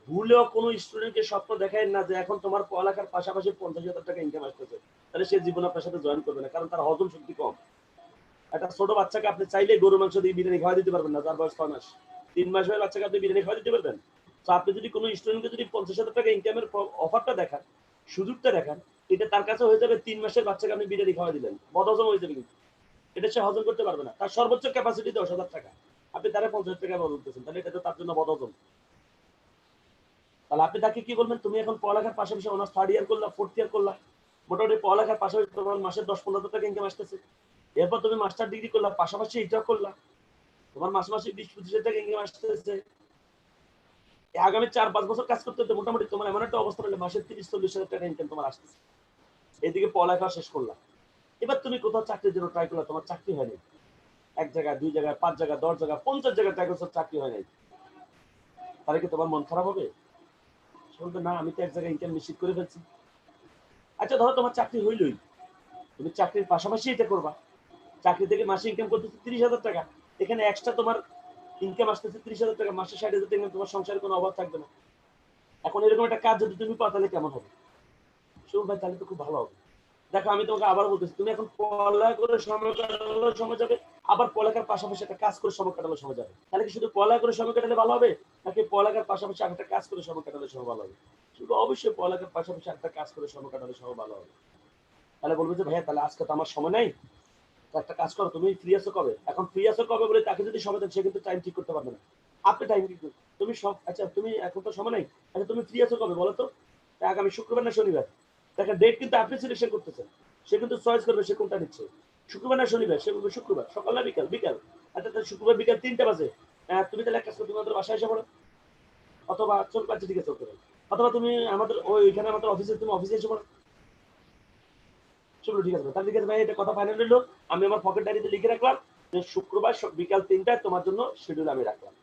ভুলেও কোনো স্টুডেন্টকে স্বপ্ন দেখায় না যে এখন তোমার পড়ালেখার পাশাপাশি 50,000 টাকা ইনকাম আসতেছে, তাহলে সে জীবন আপনার সাথে জয়েন করবে না, কারণ তার হজম শক্তি কম। একটা ছোট বাচ্চাকে আপনি চাইলে গরু মাংস দিয়ে বিরিয়ানি খাওয়া দিতে পারবেন না, যার বয়স 6 মাস। 3 মাস বয়সের বাচ্চাকে আপনি বিরিয়ানি খাওয়া দিতে পারবেন? তো আপনি যদি কোনো স্টুডেন্টকে যদি 50,000 টাকা ইনকামের অফারটা দেখান, সুযোগটা দেখান, এটা তার কাছে হয়ে যাবে 3 মাসের বাচ্চাকে আপনি বিরিয়ানি খাওয়া দিলেন, বদহজম হয়ে যাবে কিন্তু। এটা সে হজম করতে পারবে না, তার সর্বোচ্চ ক্যাপাসিটি 10,000 টাকা, আপনি তারা 50,000 টাকা বলতেছেন, তাহলে এটা তো তার জন্য বদহজম। তাহলে আপনি তাকে কি বলবেন, তুমি এখন পড়ালেখার পাশাপাশি অনার্স 3rd ইয়ার করলা, 4th ইয়ার করলা, মোটামুটি পড়ালেখার পাশাপাশি তোমার মাসে 10-15 টাকা ইনকাম আসতেছে। এরপর তুমি মাস্টার ডিগ্রি করলা, পাশাপাশি এটাও করলা, তোমার মাসে মাসে 20-25 টাকা ইনকাম আসতেছে। আগামী 4-5 বছর কাজ করতে করতে মোটামুটি তোমার এমন একটা অবস্থা হলে মাসে 30-40 হাজার টাকা ইনকাম তোমার আসতেছে। এদিকে পড়ালেখা শেষ করলা, এবার তুমি কোথাও চাকরির জন্য ট্রাই করলা, তোমার চাকরি হয়নি, 1 জায়গায় 2 জায়গায় 5 জায়গায় 10 জায়গায় 50 জায়গায় ট্রাই করছো, চাকরি হয় নাই, তাহলে কি তোমার মন খারাপ হবে? বলবে না আমি তো এক জায়গায় ইনকাম নিশ্চিত করে ফেলছি। আচ্ছা ধরো তোমার চাকরি হইলই, তুমি চাকরির পাশাপাশি এটা করবা, চাকরি থেকে মাসে ইনকাম করতেছে 30,000 টাকা, এখানে এক্সট্রা তোমার ইনকাম আসতেছে 30,000 টাকা, মাসে 60,000 টাকা, তোমার সংসারে কোনো অভাব থাকবে না। এখন এরকম একটা কাজ যদি তুমি পাও তাহলে কেমন হবে? শুনুন ভাই, তাহলে তো খুব ভালো হবে। দেখো আমি তোমাকে আবার বলতেছি, তুমি এখন পড়ালেখা করে সময় কাটালে সময় যাবে, আবার পড়ালেখার পাশাপাশি একটা কাজ করে সময় কাটালে সময় যাবে, তাহলে কি শুধু পড়ালেখা করে সময় কাটালে ভালো হবে, নাকি পড়ালেখার পাশাপাশি একটা কাজ করে সময় কাটালে সময় ভালো হবে? শুধু অবশ্যই পড়ালেখার পাশাপাশি একটা কাজ করে সময় কাটালে সময় ভালো হবে। তাহলে বলবে যে ভাইয়া তাহলে আজকে তো আমার সময় নেই, তো একটা কাজ করো, তুমি ফ্রি আছো কবে, এখন ফ্রি আছো কবে বলে তাকে যদি সময় দেন, সে কিন্তু টাইম ঠিক করতে পারবে না। আপনি টাইম ঠিক তুমি সব, আচ্ছা তুমি এখন তো সময় নেই, আচ্ছা তুমি ফ্রি আছো কবে বলো তো, আগামী শুক্রবার না শনিবার, দেখেন ডেট কিন্তু আপনি সিলেকশন করতেছেন, সে কিন্তু চয়েস করবে সে কোনটা নিচ্ছে, শুক্রবার না শনিবার, সে বলবে শুক্রবার সকাল না বিকাল, বিকাল। আচ্ছা তাহলে শুক্রবার বিকাল 3টা বাজে, তুমি তাহলে এক কাজ করো, তুমি আমাদের বাসায় এসে পড়ো, অথবা চল পাচ্ছি ঠিক আছে, অথবা তুমি আমাদের ওইখানে আমাদের অফিসে, তুমি অফিসে এসে পড়ো। চলো ঠিক আছে তাহলে, ঠিক আছে ভাই, এটা কথা ফাইনাল হলো। আমি আমার পকেট ডায়েরিতে লিখে রাখলাম যে শুক্রবার বিকাল 3টায় তোমার জন্য শিডিউল আমি রাখলাম।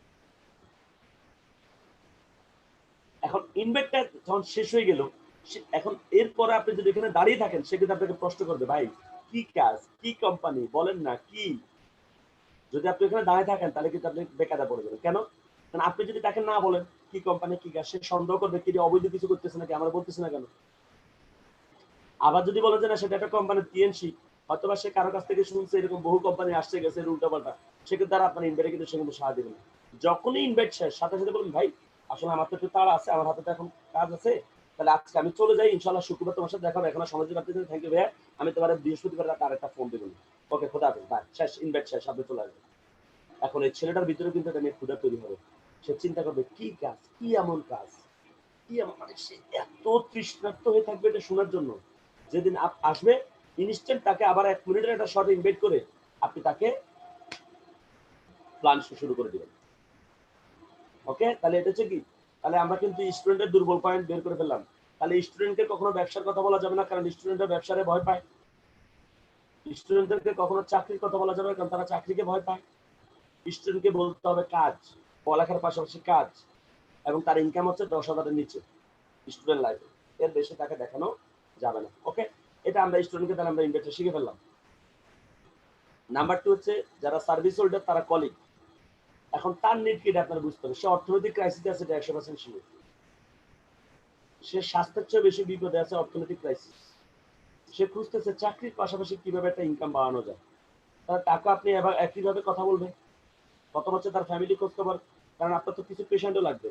এখন ইনভাইটটা যখন শেষ হয়ে গেল, এখন এরপরে আপনি যদি এখানে দাঁড়িয়ে থাকেন, সে কিন্তু আপনাকে প্রশ্ন করবে, ভাই কি কাজ, কি কোম্পানি, বলেন না কি। যদি আপনি এখানে দাঁড়িয়ে থাকেন তাহলে কিন্তু আপনি বেকায়দা পড়ে যাবেন। কেন? কারণ আপনি যদি তাকে না বলেন কি কোম্পানি, কি কাজ, সে সন্দেহ করবে কি অবৈধ কিছু করতেছে নাকি, আমরা বলতেছি না কেন। আবার যদি বলেন যে না সেটা একটা কোম্পানির টিএনসি, অথবা সে কারো কাছ থেকে শুনছে এরকম বহু কোম্পানি আসছে গেছে উল্টাপাল্টা, সেক্ষেত্রে তারা আপনার ইনভাইটে কিন্তু সে কিন্তু সাড়া দেবে না। যখনই ইনভাইট শেষ সাথে সাথে বলুন, ভাই আসলে আমার তো একটু তাড়া আছে, আমার হাতে তো এখন কাজ আছে, তাহলে আজকে আমি চলে যাই, ইনশাল্লাহ শুক্রবার তোমার সাথে দেখা হবে, এখন আর সময় দিতে পারতেছি না, থ্যাংক ইউ ভাইয়া, আমি তোমার বৃহস্পতিবার রাতে আরেকটা ফোন দেবেন। ওকে, খোদা হাফেজ, বাই, শেষ, ইনভাইট শেষ, আপনি চলে আসবেন। এখন এই ছেলেটার ভিতরে কিন্তু এটা নিয়ে ক্ষুধা তৈরি হবে। সে চিন্তা করবে কি কাজ, কি এমন কাজ, কি এমন, মানে সে এত তৃষ্ণার্ত হয়ে থাকবে এটা শোনার জন্য। যেদিন আসবে ইনস্ট্যান্ট তাকে আবার 1 মিনিটের একটা শর্ট ইনভাইট করে আপনি তাকে প্ল্যান শুরু করে দিবেন। ওকে, তাহলে এটা হচ্ছে কি, তাহলে আমরা কিন্তু স্টুডেন্টের দুর্বল পয়েন্ট বের করে ফেললাম। তাহলে স্টুডেন্টকে কখনো ব্যবসার কথা বলা যাবে না, কারণ স্টুডেন্টরা ব্যবসারে ভয় পায়। স্টুডেন্টদেরকে কখনো চাকরির কথা বলা যাবে না, কারণ তারা চাকরিকে ভয় পায়। স্টুডেন্টকে বলতে হবে কাজ, পড়ালেখার পাশাপাশি কাজ, এবং তার ইনকাম হচ্ছে 10,000-এর নিচে স্টুডেন্ট লাইফে, এর বেশি তাকে দেখানো যাবে না। ওকে, এটা আমরা স্টুডেন্টকে তাহলে আমরা ইনভাইটে শিখে ফেললাম। নাম্বার 2 হচ্ছে যারা সার্ভিস হোল্ডার তারা কলিগ। এখন তার নিড কি আপনার বুঝতে হবে। সে অর্থনৈতিক ক্রাইসিসে আছে, এটা 100% শিওর। সে স্বাস্থ্যের চেয়ে বেশি বিপদে আছে, অর্থনৈতিক ক্রাইসিস। সে খুঁজতেছে চাকরির পাশাপাশি কিভাবে একটা ইনকাম বাড়ানো যায়। তার টাকা আপনি এবার একইভাবে কথা বলবেন, প্রথম হচ্ছে তার ফ্যামিলি খোঁজ খবর, কারণ আপনার তো কিছু পেশেন্টও লাগবে।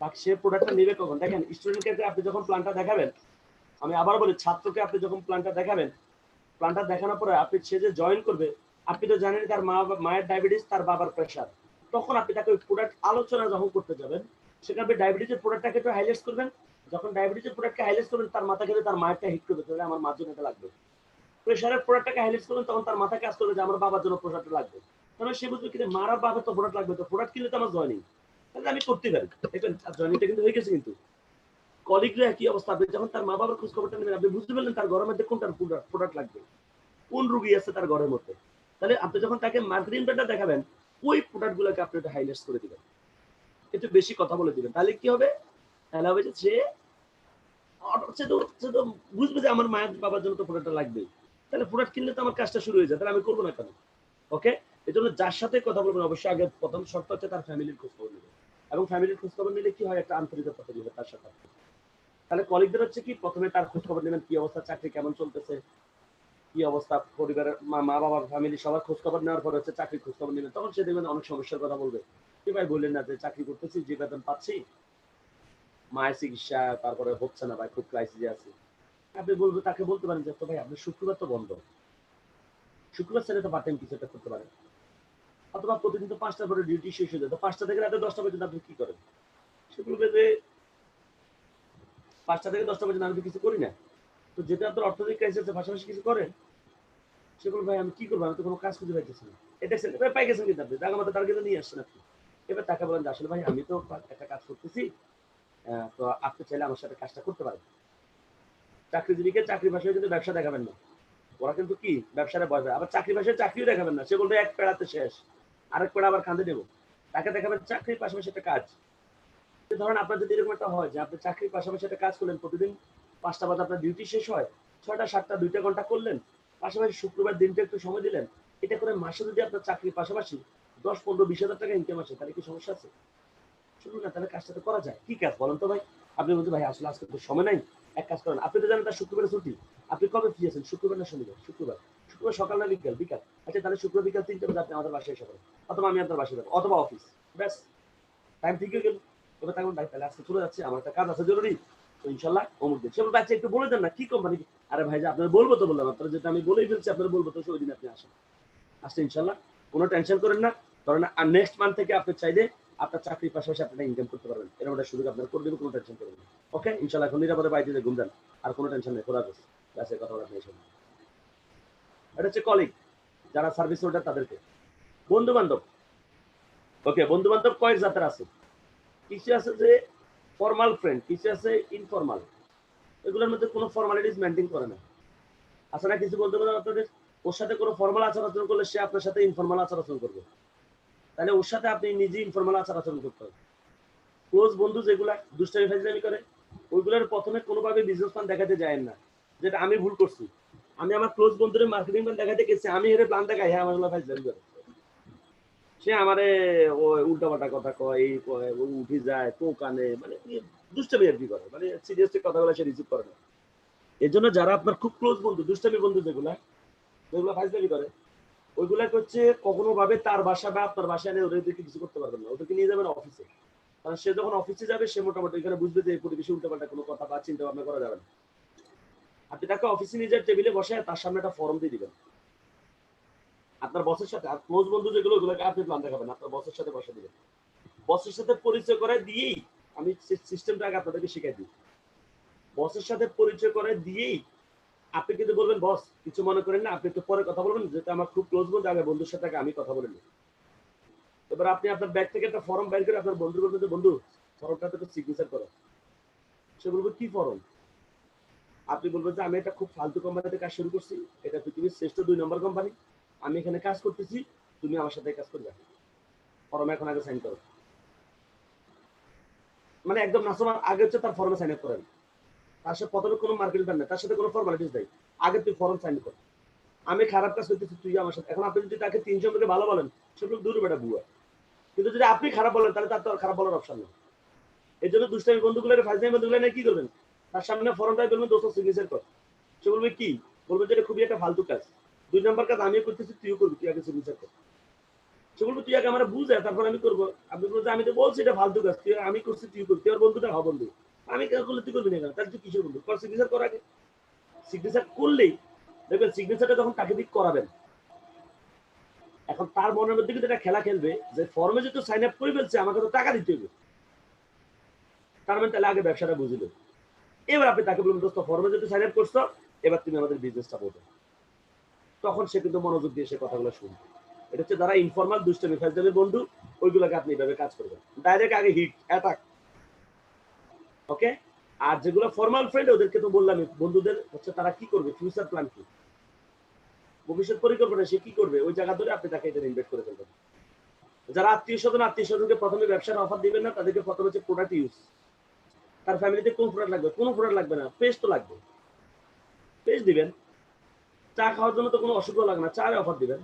তাকে সে প্রোডাক্টটা নেবে কখন, দেখেন স্টুডেন্টকে আপনি যখন প্ল্যানটা দেখাবেন, আমি আবার বলি ছাত্রকে আপনি যখন প্ল্যানটা দেখাবেন, প্ল্যানটা দেখানোর পরে আপনি সে যে জয়েন করবে, আপনি তো জানেন তার মায়ের ডায়াবেটিস, তার বাবার প্রেশার, তখন আপনি তাকে ওই প্রোডাক্ট আলোচনা যখন করতে যাবেন, সেখানে আপনি ডায়াবেটিসের প্রোডাক্টটাকে একটু হাইলাইট করবেন। যখন ডায়াবেটিসের প্রোডাক্টকে হাইলাইট করবেন, তার মাথা কিন্তু তার মায়েরটা হিট করবে, তাহলে আমার মার জন্য এটা লাগবে। প্রেশারের প্রোডাক্টটাকে হাইলাইট করবেন, তখন তার মাথা কাজ করবে যে আমার বাবার জন্য প্রোডাক্টটা লাগবে। তাহলে সে বুঝবে কিন্তু মার আর বাবার তো প্রোডাক্ট লাগবে, তো প্রোডাক্ট কিনলে তো আমার জয়নিং, তাহলে আমি করতে পারি। দেখবেন জয়নিংটা কিন্তু হয়ে গেছে। কিন্তু কলিগরা একই অবস্থা, আপনি যখন তার মা বাবার খোঁজ খবরটা নেবেন, আপনি বুঝতে পারলেন তার ঘরের মধ্যে কোনটার প্রোডাক্ট লাগবে, কোন রোগী আছে তার ঘরের মধ্যে। তাহলে আপনি যখন তাকে মার্কেটিং প্ল্যানটা দেখাবেন, ওই প্রোডাক্ট গুলোকে আপনি একটু হাইলাইট করে দিবেন, একটু বেশি কথা বলে দিবেন। তাহলে কি হবে, তাহলে হবে যে সে তো বুঝবে যে আমার মায়ের বাবার জন্য তো প্রোডাক্টটা লাগবেই, তাহলে প্রোডাক্ট কিনলে তো আমার কাজটা শুরু হয়ে যায়, তাহলে আমি করবো না কেন। ওকে, এই জন্য যার সাথে কথা বলবেন অবশ্যই আগে প্রথম শর্ত হচ্ছে তার ফ্যামিলির খোঁজ খবর নেবেন, এবং ফ্যামিলির খোঁজ খবর নিলে কি হয়, একটা আন্তরিকতা তৈরি হয় তার সাথে। তাহলে কলিগদের হচ্ছে কি, প্রথমে তার খোঁজ খবর নেবেন, কি অবস্থা, চাকরি কেমন চলতেছে, কি অবস্থা পরিবারের, মা বাবার ফ্যামিলি সবার খোঁজ খবর নেওয়ার পর হচ্ছে চাকরির খোঁজ খবর নেবেন। তখন সে দেখবেন অনেক সমস্যার কথা বলবে, কি ভাই বললেন না যে চাকরি করতেছি, যে বেতন পাচ্ছি, মায়ের চিকিৎসা তারপরে হচ্ছে না ভাই, খুব ক্রাইসিসে আছি। আপনি বলবো, তাকে বলতে পারেন যে তো ভাই আপনার শুক্রবার তো বন্ধ, শুক্রবার ছেড়ে তো পার্ট টাইম কিছু একটা করতে পারেন, অথবা প্রতিদিন তো 5টার পরে ডিউটি শেষ হয়ে যায়, তো 5টা থেকে রাতে 10টা পর্যন্ত আপনি কি করেন। সে বলবে যে 5টা থেকে 10টা পর্যন্ত আমি তো কিছু করি না, তো যেটা আপনার অর্থনৈতিক ক্রাইসিস আছে পাশাপাশি কিছু করেন। সে বলবে ভাই আমি কি করবো, আমি তো কোনো কাজ খুঁজে পাইতেছি না। এটা এবার পাই গেছেন কিন্তু আপনি জায়গা মতো টার্গেট নিয়ে আসছেন আপনি। এবার তাকে বলেন যে আসলে ভাই আমি তো একটা কাজ করতেছি, তো আপনি চাইলে আমার সাথে কাজটা করতে পারেন। চাকরিজীবীকে চাকরি ভাষায় কিন্তু ব্যবসা দেখাবেন না, ওরা কিন্তু কি ব্যবসাটা ভয় পায়। আবার চাকরি ভাষায় চাকরিও দেখাবেন না, সে বলবে এক পেড়াতে শেষ, আরেক পেড়া আবার কাঁদে দেবো। তাকে দেখাবেন চাকরির পাশাপাশি একটা কাজ। ধরেন আপনার যদি এরকম একটা হয় যে আপনি চাকরির পাশাপাশি একটা কাজ করলেন, প্রতিদিন 5টা বাজে আপনার ডিউটি শেষ হয়, 6টা 7টা 2টা ঘন্টা করলেন, পাশাপাশি শুক্রবার দিনটা একটু সময় দিলেন, এটা করে মাসে যদি আপনার চাকরির পাশাপাশি 10, 15, 20 হাজার টাকা ইনকাম আসে, তাহলে কি সমস্যা আছে? শুনুন না, তাহলে কাজটা তো করা যায়। কি কাজ বলেন তো ভাই? আপনি বলতে ভাই আসলে আজকে তো সময় নাই, এক কাজ করেন, আপনি তো জানেন তার শুক্রবারে ছুটি, আপনি কবে ফ্রি আছেন, শুক্রবার না শনিবার? শুক্রবার। শুক্রবার সকাল না বিকাল? বিকাল। আচ্ছা তাহলে শুক্রবার বিকাল 3টা বাজে আপনি আমাদের বাসায় এসে পড়েন, অথবা আমি আপনার বাসায় যাবো, অথবা অফিস, ব্যাস টাইম ঠিক হয়ে গেল। এবার তখন ভাই তাহলে আজকে চলে যাচ্ছে, আমার একটা কাজ আছে জরুরি, তো ইনশাল্লাহ অমুক দিন। সে বলবে আচ্ছা একটু বলে দেন না কি কোম্পানি। আরে ভাই যে আপনার বলবো তো বললাম, আপনারা যেটা আমি বলেই ফেলছি আপনারা বলবো, তো ওই দিন আপনি আসেন, আসলে ইনশাল্লাহ কোনো টেনশন করেন না। ধরেন আর নেক্সট মান্থ থেকে আপনি চাইলে আপনার চাকরির পাশাপাশি আপনারা ইনকাম করতে পারবেন, এরকম একটা সুযোগ আপনার করে দেবেন, কোনো টেনশন করবেন না। ওকে, ইনশাল্লাহ এখন নিরাপদে বাড়িতে ঘুম দেন, আর কোনো টেনশন নেই, খোলা আছে ব্যাসের কথা বলা আপনি। এটা হচ্ছে কলিগ, যারা সার্ভিস হোল্ডার তাদেরকে। বন্ধু বান্ধব, ওকে, বন্ধু বান্ধব কয়েক জাতের আছে। কিছু আছে যে ফর্মাল ফ্রেন্ড, কিছু আছে ইনফর্মাল, এগুলোর মধ্যে কোনো ফর্মালিটিস মেনটেন করে না। আছে না কিছু বলতে পারেন আপনাদের, ওর সাথে কোনো ফর্মাল আচার আচরণ করলে সে আপনার সাথে ইনফর্মাল আচার আচরণ করবে, তাহলে ওর সাথে আপনি নিজে ইনফর্মাল আচার আচরণ করতে হবে। ক্লোজ বন্ধু যেগুলা দুষ্টামি ফাজলামি করে, ওইগুলোর প্রথমে কোনোভাবে বিজনেস প্ল্যান দেখাতে যায় না, যেটা আমি ভুল করছি। আমি আমার ক্লোজ বন্ধুদের মার্কেটিং প্ল্যান দেখাতে গেছি, আমি এর প্ল্যান দেখাই, হ্যাঁ আমার ভাই জানি করে সে আমারে ও উল্টাপাল্টা কথা কয়, এই কয়, ও উঠে যায় তো কানে, মানে দুষ্টামি আর কি করে, মানে সিরিয়াসলি কথাগুলো সে রিসিভ করে না। এর জন্য যারা আপনার খুব ক্লোজ বন্ধু, দুষ্টামি বন্ধু যেগুলা যেগুলো ফাইজলামি করে, ওইগুলাকে হচ্ছে কখনো ভাবে তার বাসা বা আপনার বাসায় নিয়ে ওদেরকে কিছু করতে পারবেন না, ওদেরকে নিয়ে যাবেন অফিসে। কারণ সে যখন অফিসে যাবে সে মোটামুটি এখানে বুঝবে যে এই পরিবেশে উল্টাপাল্টা কোনো কথা বা চিন্তা ভাবনা করা যাবে না। আপনি তাকে অফিসে নিজের টেবিলে বসে তার সামনে একটা ফর্ম দিয়ে দিবেন আপনার বসের সাথে। আর ক্লোজ বন্ধু যেগুলো, ওগুলোকে আপনি প্ল্যান দেখাবেন, আপনার বসের সাথে বসে দিবেন। বসের সাথে পরিচয় করে দিয়েই আমি সিস্টেমটা আগে আপনাদেরকে শিখাই দিই। বসের সাথে পরিচয় করে দিয়েই আপনি কিন্তু বলবেন, বস কিছু মনে করেন না, আপনি একটু পরে কথা বলবেন, যেটা আমার খুব ক্লোজ বন্ধু, আগে বন্ধুর সাথে আমি কথা বলে নিই। এবার আপনি আপনার ব্যাগ থেকে একটা ফর্ম বের করে আপনার বন্ধু বলবেন যে, বন্ধু ফর্মটাতে একটু সিগনেচার করো। সে বলবে কি ফর্ম? আপনি বলবেন যে আমি একটা খুব ফালতু কোম্পানিতে কাজ শুরু করছি, এটা পৃথিবীর শ্রেষ্ঠ 2 নম্বর কোম্পানি, আমি এখানে কাজ করতেছি, তুমি আমার সাথে কাজ করবে, ফর্ম এখন আগে সাইন করো। মানে একদম নাসমার আগে হচ্ছে তার ফর্মে সাইন আপ করেন। তার সাথে প্রথমে কোনো মার্কেটিং প্ল্যান নেই, তার সাথে কোনো ফর্মালিটিস নেই, আগে তুই ফর্ম সাইন কর। আমি খারাপ কাজ করতেছি, তুই আমার সাথে। এখন আপনি যদি তাকে 3 জনকে ভালো বলেন, সেগুলো দূর বেটা বুয়া। কিন্তু যদি আপনি খারাপ বলেন, তাহলে তার তো আর খারাপ বলার অপশন নেই। এই জন্য দুষ্টামি বন্ধুগুলো, ফাইজলামি বন্ধুগুলো কি করবেন, তার সামনে ফর্মটা বলবেন দোস্ত সিগনেচার কর। সে বলবে কি? বলবে যে এটা খুবই একটা ফালতু কাজ, 2 নম্বর কাজ আমিও করতেছি, তুইও করবি, তুই আগে সিগনেচার কর। সে বলবে তুই আগে আমার বুঝে তারপর আমি করবো। আপনি বলবেন আমি তো বলছি এটা ফালতু কাজ, তুই আমি করছি তুই করবি, তুই আর বন্ধুটা হ বন্ধু, আমি কেন করলে তুই করবি না কেন, তাহলে তুই কিসের বন্ধু? কর সিগনেচার কর আগে। সিগনেচার করলেই দেখবেন সিগনেচারটা যখন তাকে দিক করাবেন, এখন তার মনের মধ্যে কিন্তু একটা খেলা খেলবে যে ফর্মে যেহেতু সাইন আপ করে ফেলছে, আমাকে তো টাকা দিতে হবে। তার মানে তাহলে আগে ব্যবসাটা বুঝলো। এবার আপনি তাকে বলবেন দোস্ত ফর্মে যেহেতু সাইন আপ করছো, এবার তুমি আমাদের বিজনেসটা বলবে। তখন সে কিন্তু মনোযোগ দিয়ে সে কথাগুলো শুনবে। এটা হচ্ছে যারা ইনফর্মাল দুষ্টামি ফাজলামি বন্ধু, ওইগুলোকে আপনি এইভাবে কাজ করবেন, ডাইরেক্ট আগে হিট অ্যাটাক। ওকে। আর যেগুলো ফর্মাল ফ্রেন্ড, ওদেরকে তো বললাম বন্ধুদের হচ্ছে তারা কি করবে, ফিউচার প্ল্যান কি, ভবিষ্যৎ পরিকল্পনা সে কি করবে, ওই জায়গা ধরে আপনি তাকে এটা ইনভেস্ট করে ফেলবেন। যারা আত্মীয় স্বজনকে প্রথমে ব্যবসার অফার দিবেন না, তাদেরকে প্রথমে হচ্ছে প্রোডাক্ট ইউজ। তার ফ্যামিলিতে কোন প্রোডাক্ট লাগবে? কোনো প্রোডাক্ট লাগবে না, পেস্ট তো লাগবে, পেস্ট দিবেন। চা খাওয়ার জন্য তো কোনো অসুবিধা লাগে না, চায়ের অফার দিবেন,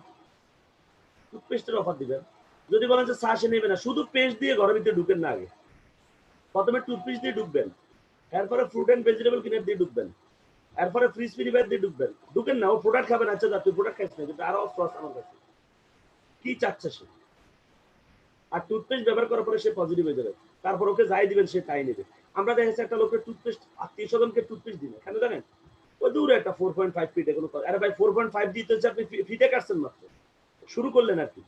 টুথপেস্টের অফার দিবেন। যদি বলেন যে চা সে নেবে না, শুধু পেস্ট দিয়ে ঘরের ভিতরে ঢুকেন না, আগে প্রথমে টুথপেস্ট দিয়ে ঢুকবেন, এরপরে ফ্রুট এন্ড ভেজিটেবল কিনে দিয়ে ঢুকবেন, এরপরে ফ্রিজ ফ্রিবার দিয়ে ঢুকবেন। ঢুকেন না, ও প্রোডাক্ট খাবেন, আচ্ছা যা তুই প্রোডাক্ট খাইস না, কিন্তু আরো অফার আমার কাছে কি চাচ্ছে সে। আর টুথপেস্ট ব্যবহার করার পরে সে পজিটিভ হয়ে যাবে, তারপর ওকে যাই দিবেন সে তাই নেবে। আমরা দেখেছি একটা লোকের টুথপেস্ট, আত্মীয় স্বজনকে টুথপেস্ট দিবে, কেন জানেন? ওই দূরে একটা 4.5 ফিট, এগুলো আরে ভাই 4.5 দিতে হচ্ছে, আপনি ফিটে কাটছেন মাত্র, শুরু করলেন আর কি।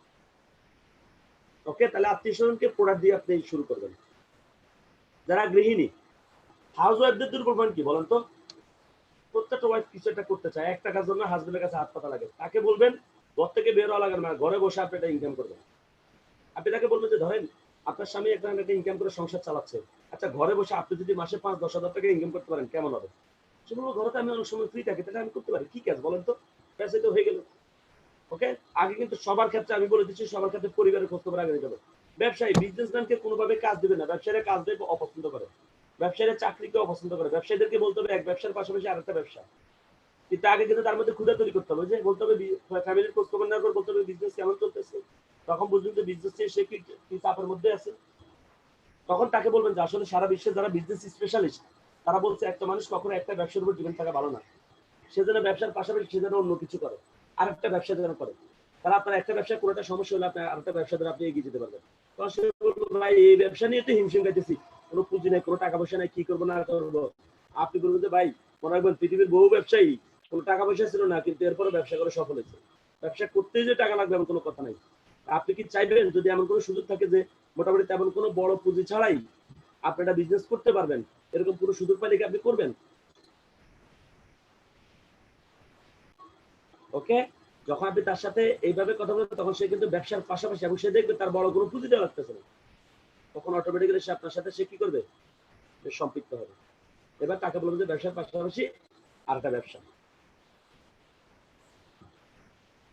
ওকে, তাহলে আত্মীয় স্বজনকে প্রোডাক্ট দিয়ে আপনি শুরু করবেন। যারা গৃহিণী, হাউস ওয়াইফদের দুর্বল পয়েন্ট কি বলেন তো? প্রত্যেকটা ওয়াইফ কিছু একটা করতে চায়, এক টাকার জন্য হাজবেন্ডের কাছে হাত পাতা লাগে। তাকে বলবেন ঘর থেকে বের হওয়া লাগে না, ঘরে বসে আপনি এটা ইনকাম করবেন। আপনি তাকে বলবেন যে ধরেন আপনার স্বামী একটা ইনকাম করে সংসার চালাচ্ছে, আচ্ছা ঘরে বসে আপনি যদি মাসে 5-10 হাজার টাকা ইনকাম করতে পারেন কেমন হবে? সে বলবো ঘরে তো আমি অনেক সময় ফ্রি থাকি, তাহলে আমি করতে পারি, কি কাজ বলেন তো? ব্যাস, এই তো হয়ে গেল। ওকে। আগে কিন্তু সবার ক্ষেত্রে আমি বলে দিচ্ছি, সবার ক্ষেত্রে পরিবারের খোঁজ খবর আগে নিতে হবে। ব্যবসায়ী বিজনেসম্যানকে কোনোভাবে কাজ দেবে না, ব্যবসায়ীরা কাজ দেবে অপছন্দ করে, ব্যবসায়ীরা চাকরিকে অপছন্দ করে। ব্যবসায়ীদেরকে বলতে হবে এক ব্যবসার পাশাপাশি আরেকটা ব্যবসা, কিন্তু আগে কিন্তু তার মধ্যে ক্ষুধা তৈরি করতে হবে, যে বলতে হবে ফ্যামিলির খোঁজ খবর নেওয়ার পর বলতে হবে বিজনেস কেমন চলতেছে, তখন বুঝবেন যে বিজনেস সে কি চাপের মধ্যে আছে। তখন তাকে বলবেন যে আসলে সারা বিশ্বে যারা বিজনেস স্পেশালিস্ট, তারা বলছে একটা মানুষ কখনো একটা ব্যবসার উপর ডিপেন্ড থাকা ভালো না, সে যেন ব্যবসার পাশাপাশি সে যেন অন্য কিছু করে, আরেকটা ব্যবসা যেন করে। তাহলে আপনার একটা ব্যবসা কোনোটা সমস্যা হলে আপনার আরেকটা ব্যবসা দ্বারা আপনি এগিয়ে যেতে পারবেন। তখন সে বলবো ভাই এই ব্যবসা নিয়ে তো হিমশিম খাইতেছি, কোনো পুঁজি নেই, কোনো টাকা পয়সা নেই, কি করবো না করবো। আপনি বলবেন যে ভাই মনে রাখবেন পৃথিবীর বহু ব্যবসায়ী কোনো টাকা পয়সা ছিল না, কিন্তু এরপরে ব্যবসা করে সফল হয়েছে। ব্যবসা করতেই যে টাকা লাগবে এমন কোনো কথা নাই। আপনি কি চাইবেন যদি এমন কোনো সুযোগ থাকে যে মোটামুটি তেমন কোনো বড় পুঁজি ছাড়াই আপনি একটা বিজনেস করতে পারবেন, এরকম পুরো সুযোগ পাইলে কি আপনি করবেন? ওকে। যখন আপনি তার সাথে এইভাবে কথা বলবেন, তখন সে কিন্তু ব্যবসার পাশাপাশি, এবং সে দেখবে তার বড় কোনো পুঁজি দেওয়া লাগতেছে না, তখন অটোমেটিক্যালি সে আপনার সাথে সে কি করবে, সম্পৃক্ত হবে। এবার তাকে বলবেন যে ব্যবসার পাশাপাশি আরেকটা ব্যবসা।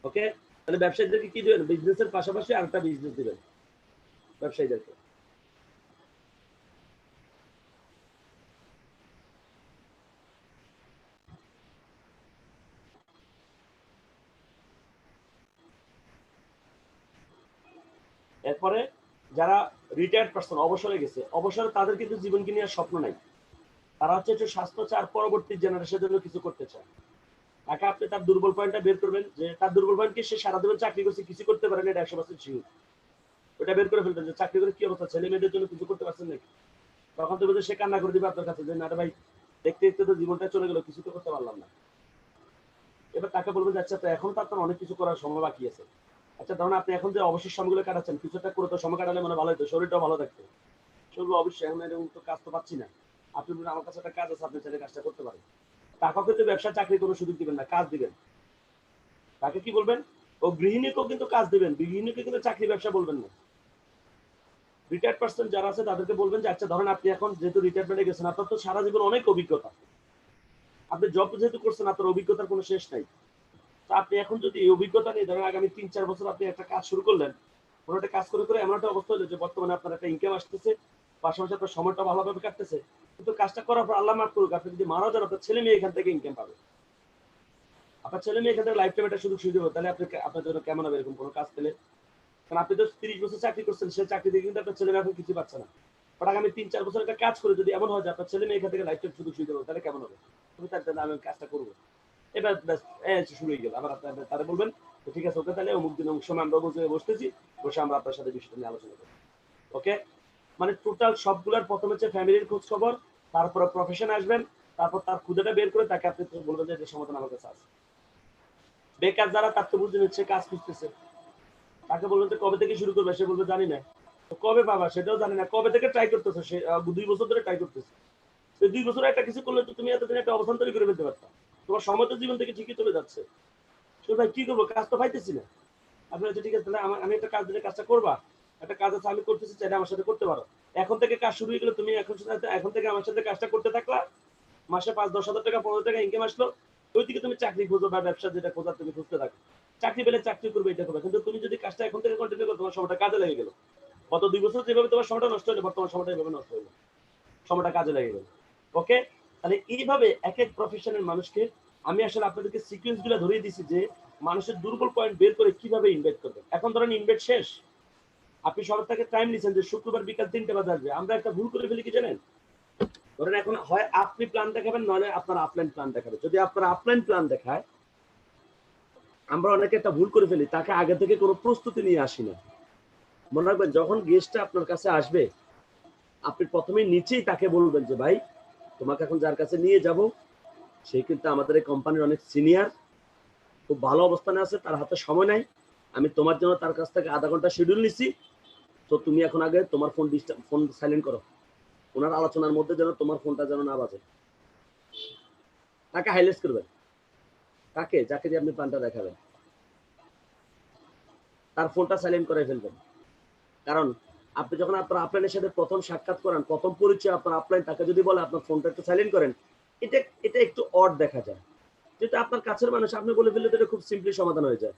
ওকে। তাহলে ব্যবসায়ীদেরকে কি দিবেন? বিজনেসের পাশাপাশি আরেকটা বিজনেস দিবেন ব্যবসায়ীদেরকে। এরপরে যারা রিটায়ার্ড পার্সন, অবসরে গেছে, অবসরে তাদের কিন্তু জীবনকে নিয়ে স্বপ্ন নাই, তারা হচ্ছে একটু স্বাস্থ্য চায় আর পরবর্তী জেনারেশনের জন্য কিছু করতে চায়। তাকে আপনি তার দুর্বল পয়েন্টটা বের করবেন, যে তার দুর্বল পয়েন্ট কি, সে সারা জীবন চাকরি করছে কিছু করতে পারে না, এটা 100% শিওর। ওটা বের করে ফেলবেন যে চাকরি করে কি অবস্থা, ছেলে মেয়েদের জন্য কিছু করতে পারছেন নাকি। তখন তো বোধহয় সে কান্না করে দিবে আপনার কাছে যে না রে ভাই, দেখতে দেখতে তো জীবনটা চলে গেল, কিছু তো করতে পারলাম না। এবার তাকে বলবেন যে আচ্ছা, তো এখন তো আপনার অনেক কিছু করার সময় বাকি আছে। আচ্ছা ধরুন আপনি এখন যে অবসর সময়গুলো কাটাচ্ছেন, কিছু একটা করে তো সময় কাটালে মানে ভালো হতো, শরীরটাও ভালো থাকতো। শরীর অবশ্যই, এখন এরকম তো কাজ তো পাচ্ছি না, আপনি বলবেন আমার কাছে একটা কাজ আছে, আপনি চাইলে কাজটা করতে পারেন। টাকা কিন্তু ব্যবসা চাকরি কোনো সুযোগ দিবেন না, কাজ দিবেন। তাকে কি বলবেন, ও গৃহিণীকেও কিন্তু কাজ দিবেন, গৃহিণীকে কিন্তু চাকরি ব্যবসা বলবেন না। রিটায়ার্ড পার্সন যারা আছে তাদেরকে বলবেন যে আচ্ছা ধরেন আপনি এখন যেহেতু রিটায়ারমেন্টে গেছেন, আপনার তো সারা জীবন অনেক অভিজ্ঞতা, আপনি জব যেহেতু করছেন, আপনার অভিজ্ঞতার কোনো শেষ নাই। তো আপনি এখন যদি এই অভিজ্ঞতা নিয়ে ধরেন আগামী 3-4 বছর আপনি একটা কাজ শুরু করলেন, কোনো একটা কাজ করে করে এমন একটা অবস্থা হলো যে বর্তমানে আপনার একটা ইনকাম আসতেছে, পাশাপাশি আপনার সময়টা ভালোভাবে কাটতেছে, কিন্তু কাজটা করার পর আল্লাহ মাফ করুক, আপনি যদি মারা যান, আপনার ছেলে মেয়ে এখান থেকে ইনকাম পাবে, আপনার ছেলে মেয়ে এখান থেকে লাইফ টাইম একটা সুযোগ সুবিধা হবে, তাহলে আপনি আপনার জন্য কেমন হবে এরকম কোনো কাজ পেলে। কারণ আপনি তো 30 বছর চাকরি করছেন, সে চাকরি দিয়ে কিন্তু আপনার ছেলে মেয়ে এখন কিছু পাচ্ছে না। বাট আগামী 3-4 বছর একটা কাজ করে যদি এমন হয় যে আপনার ছেলে মেয়ে এখান থেকে লাইফ টাইম সুযোগ সুবিধা হবে, তাহলে কেমন হবে। তুমি তার জন্য আমি কাজটা করবো, এবার ব্যাস শুরু হয়ে গেল। আবার আপনার তারা বলবেন ঠিক আছে ওকে, তাহলে অমুক দিন অমুক সময় আমরা বসতেছি, বসে আমরা আপনার সাথে বিষয়টা নিয়ে আলোচনা করবো। ওকে, মানে টোটাল সবগুলোর প্রথমে হচ্ছে ফ্যামিলির খোঁজ খবর, তারপরে প্রফেশন আসবেন, তারপর তার খুদেটা বের করে তাকে আপনি বলবেন যে এটা সমাধান আমার কাছে আছে। বেকার যারা, তার তো বুঝতে হচ্ছে কাজ খুঁজতেছে, তাকে বলবেন যে কবে থেকে শুরু করবে, সে বলবে জানি না। তো কবে পাবা সেটাও জানি না, কবে থেকে ট্রাই করতেছে, সে 2 বছর ধরে ট্রাই করতেছে। তো 2 বছরে একটা কিছু করলে তো তুমি এতদিন একটা অবস্থান তৈরি করে ফেলতে পারতা, তোমার সময় তো জীবন থেকে ঠিকই চলে যাচ্ছে। তো ভাই কি করবো, কাজ তো পাইতেছি না। আপনি হচ্ছে ঠিক আছে, তাহলে আমি একটা কাজ দিলে কাজটা করবা, একটা কাজ আছে আমি করতেছি, চাইলে আমার সাথে করতে পারো। এখন থেকে কাজ শুরু হয়ে গেলে তুমি এখন থেকে আমার সাথে কাজটা করতে থাকলা, মাসে 5-10 হাজার টাকা 15 টাকা ইনকাম আসলো, ওই দিকে তুমি চাকরি খুঁজো বা ব্যবসা যেটা খোঁজার তুমি খুঁজতে থাকো। চাকরি পেলে চাকরি করবে, এটা করবে, কিন্তু তুমি যদি কাজটা এখন থেকে কন্টিনিউ করো, তোমার সময়টা কাজে লেগে গেল। গত 2 বছর যেভাবে তোমার সময়টা নষ্ট হলো, বর্তমান সময়টা এভাবে নষ্ট হলো, সময়টা কাজে লেগে গেল। ওকে, তাহলে এইভাবে এক এক প্রফেশনের মানুষকে আমি আসলে আপনাদেরকে সিকোয়েন্স গুলো ধরিয়ে দিছি যে মানুষের দুর্বল পয়েন্ট বের করে কিভাবে ইনভেস্ট করবে। এখন ধরেন ইনভেস্ট শেষ, আপনি সবার থেকে টাইম নিছেন যে শুক্রবার বিকাল 3টা বাজে আসবে, আমরা একটা ভুল করে ফেলি কি জানেন, ধরেন এখন হয় আপনি প্ল্যান দেখাবেন, নয় আপনার আপলাইন প্ল্যান দেখাবে। যদি আপনার আপলাইন প্ল্যান দেখায়, আমরা অনেকে একটা ভুল করে ফেলি, তাকে আগে থেকে কোনো প্রস্তুতি নিয়ে আসি না। মনে রাখবেন যখন গেস্টটা আপনার কাছে আসবে, আপনি প্রথমেই নিচেই তাকে বলবেন যে ভাই তোমাকে এখন যার কাছে নিয়ে যাব, সে কিন্তু আমাদের এই কোম্পানির অনেক সিনিয়র, খুব ভালো অবস্থানে আছে, তার হাতে সময় নাই, আমি তোমার জন্য তার কাছ থেকে আধা ঘন্টা শিডিউল নিছি, তো তুমি এখন আগে তোমার ফোন সাইলেন্ট করো, ওনার আলোচনার মধ্যে যেন তোমার ফোনটা যেন না বাজে। তাকে হাইলাইট করবেন, তাকে যাকে দিয়ে আপনি প্ল্যানটা দেখাবেন তার ফোনটা সাইলেন্ট করে ফেলবেন। কারণ আপনি যখন আপনার আপলাইনের সাথে প্রথম সাক্ষাৎ করেন, প্রথম পরিচয় আপনার আপলাইন তাকে যদি বলে আপনার ফোনটা একটু সাইলেন্ট করেন, এটা এটা একটু অড দেখা যায়। যেটা আপনার কাছের মানুষ, আপনি বলে ফেললে তো এটা খুব সিম্পলি সমাধান হয়ে যায়।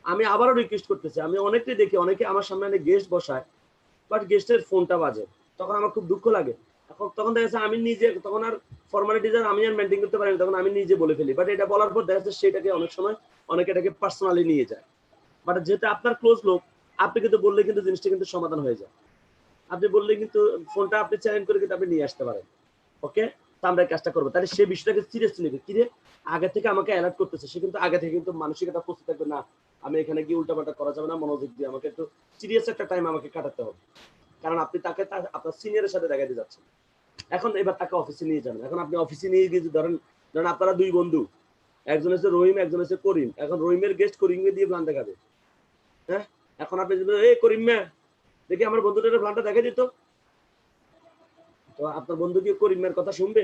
আমি আবারও রিকোয়েস্ট করতেছি, আমি অনেকটাই দেখি অনেকে আমার সামনে অনেক গেস্ট বসায়, বাট গেস্টের ফোনটা বাজে, তখন আমার খুব দুঃখ লাগে। এখন তখন দেখা যাচ্ছে আমি নিজে তখন আর ফর্মালিটিজ আমি আর মেনটেন করতে পারি, তখন আমি নিজে বলে ফেলি, বাট এটা বলার পর দেখা যাচ্ছে সেটাকে অনেক সময় অনেকে এটাকে পার্সোনালি নিয়ে যায়। বাট যেটা আপনার ক্লোজ লোক, আপনি কিন্তু বললে কিন্তু জিনিসটা কিন্তু সমাধান হয়ে যায়। আপনি বললে কিন্তু ফোনটা আপনি চ্যালেঞ্জ করে কিন্তু আপনি নিয়ে আসতে পারেন। ওকে, তো আমরা এই কাজটা করবো, তাহলে সে বিষয়টাকে সিরিয়াসলি নেবে, কি রে আগে থেকে আমাকে অ্যালার্ট করতেছে, সে কিন্তু আগে থেকে কিন্তু মানসিক একটা প্রস্তুত থাকবে, না আমি এখানে গিয়ে উল্টাপাল্টা করা যাবে না, মনোযোগ দিয়ে আমাকে একটু সিরিয়াস একটা টাইম আমাকে কাটাতে হবে। কারণ আপনি তাকে আপনার সিনিয়রের সাথে দেখাতে যাচ্ছেন। এখন এবার তাকে অফিসে নিয়ে যাবেন, এখন আপনি অফিসে নিয়ে গিয়ে ধরেন ধরেন আপনারা 2 বন্ধু, একজন হচ্ছে রহিম, একজন হচ্ছে করিম, এখন রহিমের গেস্ট করিমকে দিয়ে প্ল্যান দেখাবে। হ্যাঁ, এখন আপনি যদি এই করিম মে দেখি আমার বন্ধুটার প্ল্যানটা দেখা দিত, তো আপনার বন্ধু কি করিমের কথা শুনবে?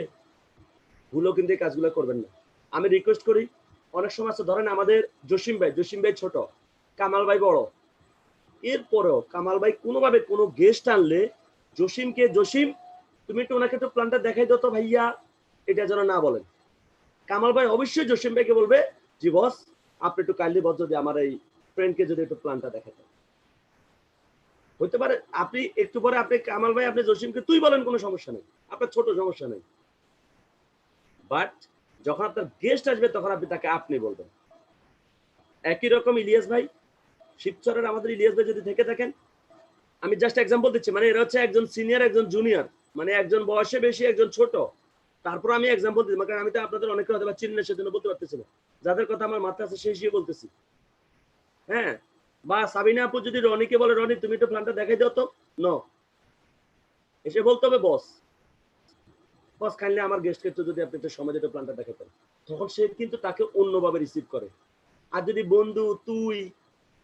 ভুলও কিন্তু এই কাজগুলো করবেন না। আমি রিকোয়েস্ট করি, অনেক সময় আছে ধরেন আমাদের জসিম ভাই ছোট, কামাল ভাই বড়, এরপরেও কামাল ভাই কোনোভাবে কোনো গেস্ট আনলে জসিম তুমি একটু ওনাকে একটু প্ল্যানটা দেখাই দাও তো ভাইয়া, এটা যেন না বলেন। কামাল ভাই অবশ্যই জসিম ভাইকে বলবে জি বস, আপনি একটু কাইন্ডলি বস যদি আমার এই ফ্রেন্ডকে যদি একটু প্ল্যানটা দেখাতেন। হইতে পারে আপনি একটু পরে আপনি কামাল ভাই আপনি জসিমকে তুই বলেন, কোনো সমস্যা নেই, আপনার ছোট সমস্যা নেই, বাট যখন আপনার গেস্ট আসবে তখন আপনি তাকে আপনি বলবেন। একই রকম ইলিয়াস ভাই, শিবচরের আমাদের ইলিয়াস ভাই যদি থেকে থাকেন, আমি জাস্ট এক্সাম্পল দিচ্ছি, মানে এরা হচ্ছে একজন সিনিয়র একজন জুনিয়র, মানে একজন বয়সে বেশি একজন ছোট, তারপর আমি এক্সাম্পল দিচ্ছি, কারণ আমি তো আপনাদের অনেকে হয়তো চিনি না, সেজন্য বলতে পারতেছি না, যাদের কথা আমার মাথায় আছে সেই হিসেবে বলতেছি। হ্যাঁ, বা সাবিনা আপু যদি রনিকে বলে, রনি তুমি একটু প্ল্যানটা দেখাই দাও তো, নো, এসে বলতে হবে বস, বস কাইন্ডলি আমার গেস্টকে একটু যদি আপনি একটু সময় দিতে প্ল্যানটা দেখাতেন, তখন সে কিন্তু তাকে অন্যভাবে রিসিভ করে। আর যদি বন্ধু, তুই,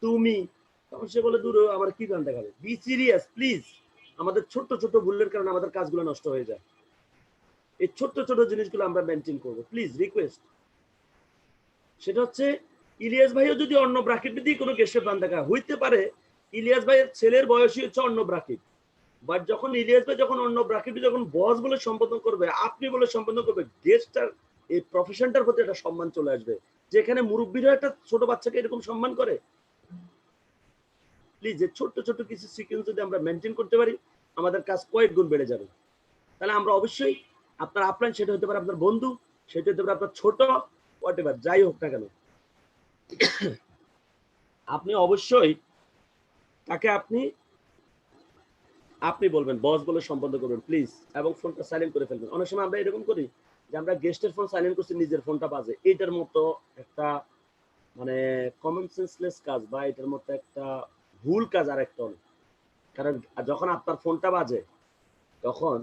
তুমি, তখন সে বলে দূর আমার কি প্ল্যান দেখাবে। Be serious please. আমাদের ছোট্ট ছোট্ট ভুলের কারণে আমাদের কাজগুলো নষ্ট হয়ে যায়। এই ছোট্ট ছোট জিনিসগুলো আমরা মেনটেন করবো, প্লিজ রিকোয়েস্ট। সেটা হচ্ছে ইলিয়াস ভাইও যদি অর্ণব রাকিব দিয়ে কোনো গেস্টের প্ল্যান দেখা হইতে পারে, ইলিয়াস ভাইয়ের ছেলের বয়সই হচ্ছে অর্ণব রাকিব, বাট যখন ইলিয়াস ভাই যখন অর্ণব রাকিব যখন বস বলে সম্বোধন করবে, আপনি বলে সম্বোধন করবে, গেস্টটার এই প্রফেশনটার প্রতি একটা সম্মান চলে আসবে, যেখানে মুরব্বীরা একটা ছোট বাচ্চাকে এরকম সম্মান করে। প্লিজ এই ছোট্ট ছোট্ট কিছু সিকোয়েন্স যদি আমরা মেনটেন করতে পারি, আমাদের কাজ কয়েক গুণ বেড়ে যাবে। তাহলে আমরা অবশ্যই আপনার আপলাইন, সেটা হতে পারে আপনার বন্ধু, সেটা হতে পারে আপনার ছোট, হোয়াট এভার যাই হোক না কেন, আপনি অবশ্যই তাকে আপনি আপনি বলবেন, বস বলে সম্বোধন করবেন প্লিজ, এবং ফোনটা সাইলেন্ট করে ফেলবেন। অনেক সময় আমরা এরকম করি যে আমরা গেস্টের ফোন সাইলেন্ট করছি, নিজের ফোনটা বাজে। এইটার মতো একটা মানে কমন সেন্সলেস কাজ, বা এটার মতো একটা ভুল কাজ আর একটা অনেক। কারণ যখন আপনার ফোনটা বাজে, তখন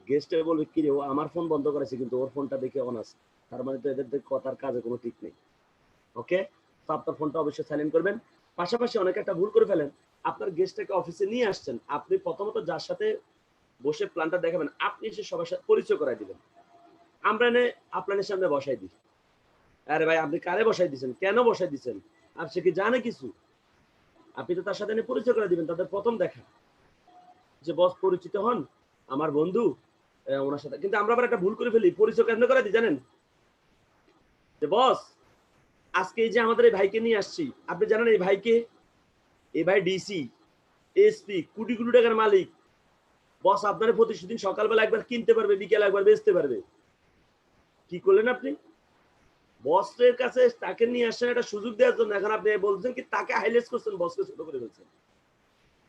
গেস্টে বলবে কি রে, ও আমার ফোন বন্ধ করেছে কিন্তু ওর ফোনটা দেখে অন আছে, তার মানে তো এদের কথার কাজে কোনো ঠিক নেই। ওকে, তো আপনার ফোনটা অবশ্যই সাইলেন্ট করবেন। পাশাপাশি অনেকে একটা ভুল করে ফেলেন, আপনার গেস্টটাকে অফিসে নিয়ে আসছেন, আপনি প্রথমত যার সাথে বসে প্ল্যানটা দেখাবেন, আপনি এসে সবার সাথে পরিচয় করাই দিবেন। আমরা এনে আপনার সামনে বসাই দিই, আরে ভাই আপনি কারে বসাই দিচ্ছেন, কেন বসাই দিচ্ছেন, আর সে কি জানে কিছু? আপনি তো তার সাথে এনে পরিচয় করে দিবেন, তাদের প্রথম দেখা, যে বস পরিচিত হন, আমার বন্ধু, ওনার সাথে। কিন্তু আমরা আবার একটা ভুল করে ফেলি, পরিচয় কেন করে দিই জানেন? যে বস আজকে এই যে আমাদের এই ভাইকে নিয়ে আসছি, আপনি জানেন এই ভাইকে, এই ভাই ডিসি, এসপি, কোটি কোটি টাকার মালিক। বস আপনার প্রতিদিন সকালবেলা একবার কিনতে পারবে, বিকেলে একবার বেচতে পারবে। কি করলেন আপনি? বসের কাছে তাকে নিয়ে আসছেন একটা সুযোগ দেওয়ার জন্য, এখন আপনি বলছেন কি তাকে হাইলাইট করছেন, বসকে ছোট করে ফেলছেন।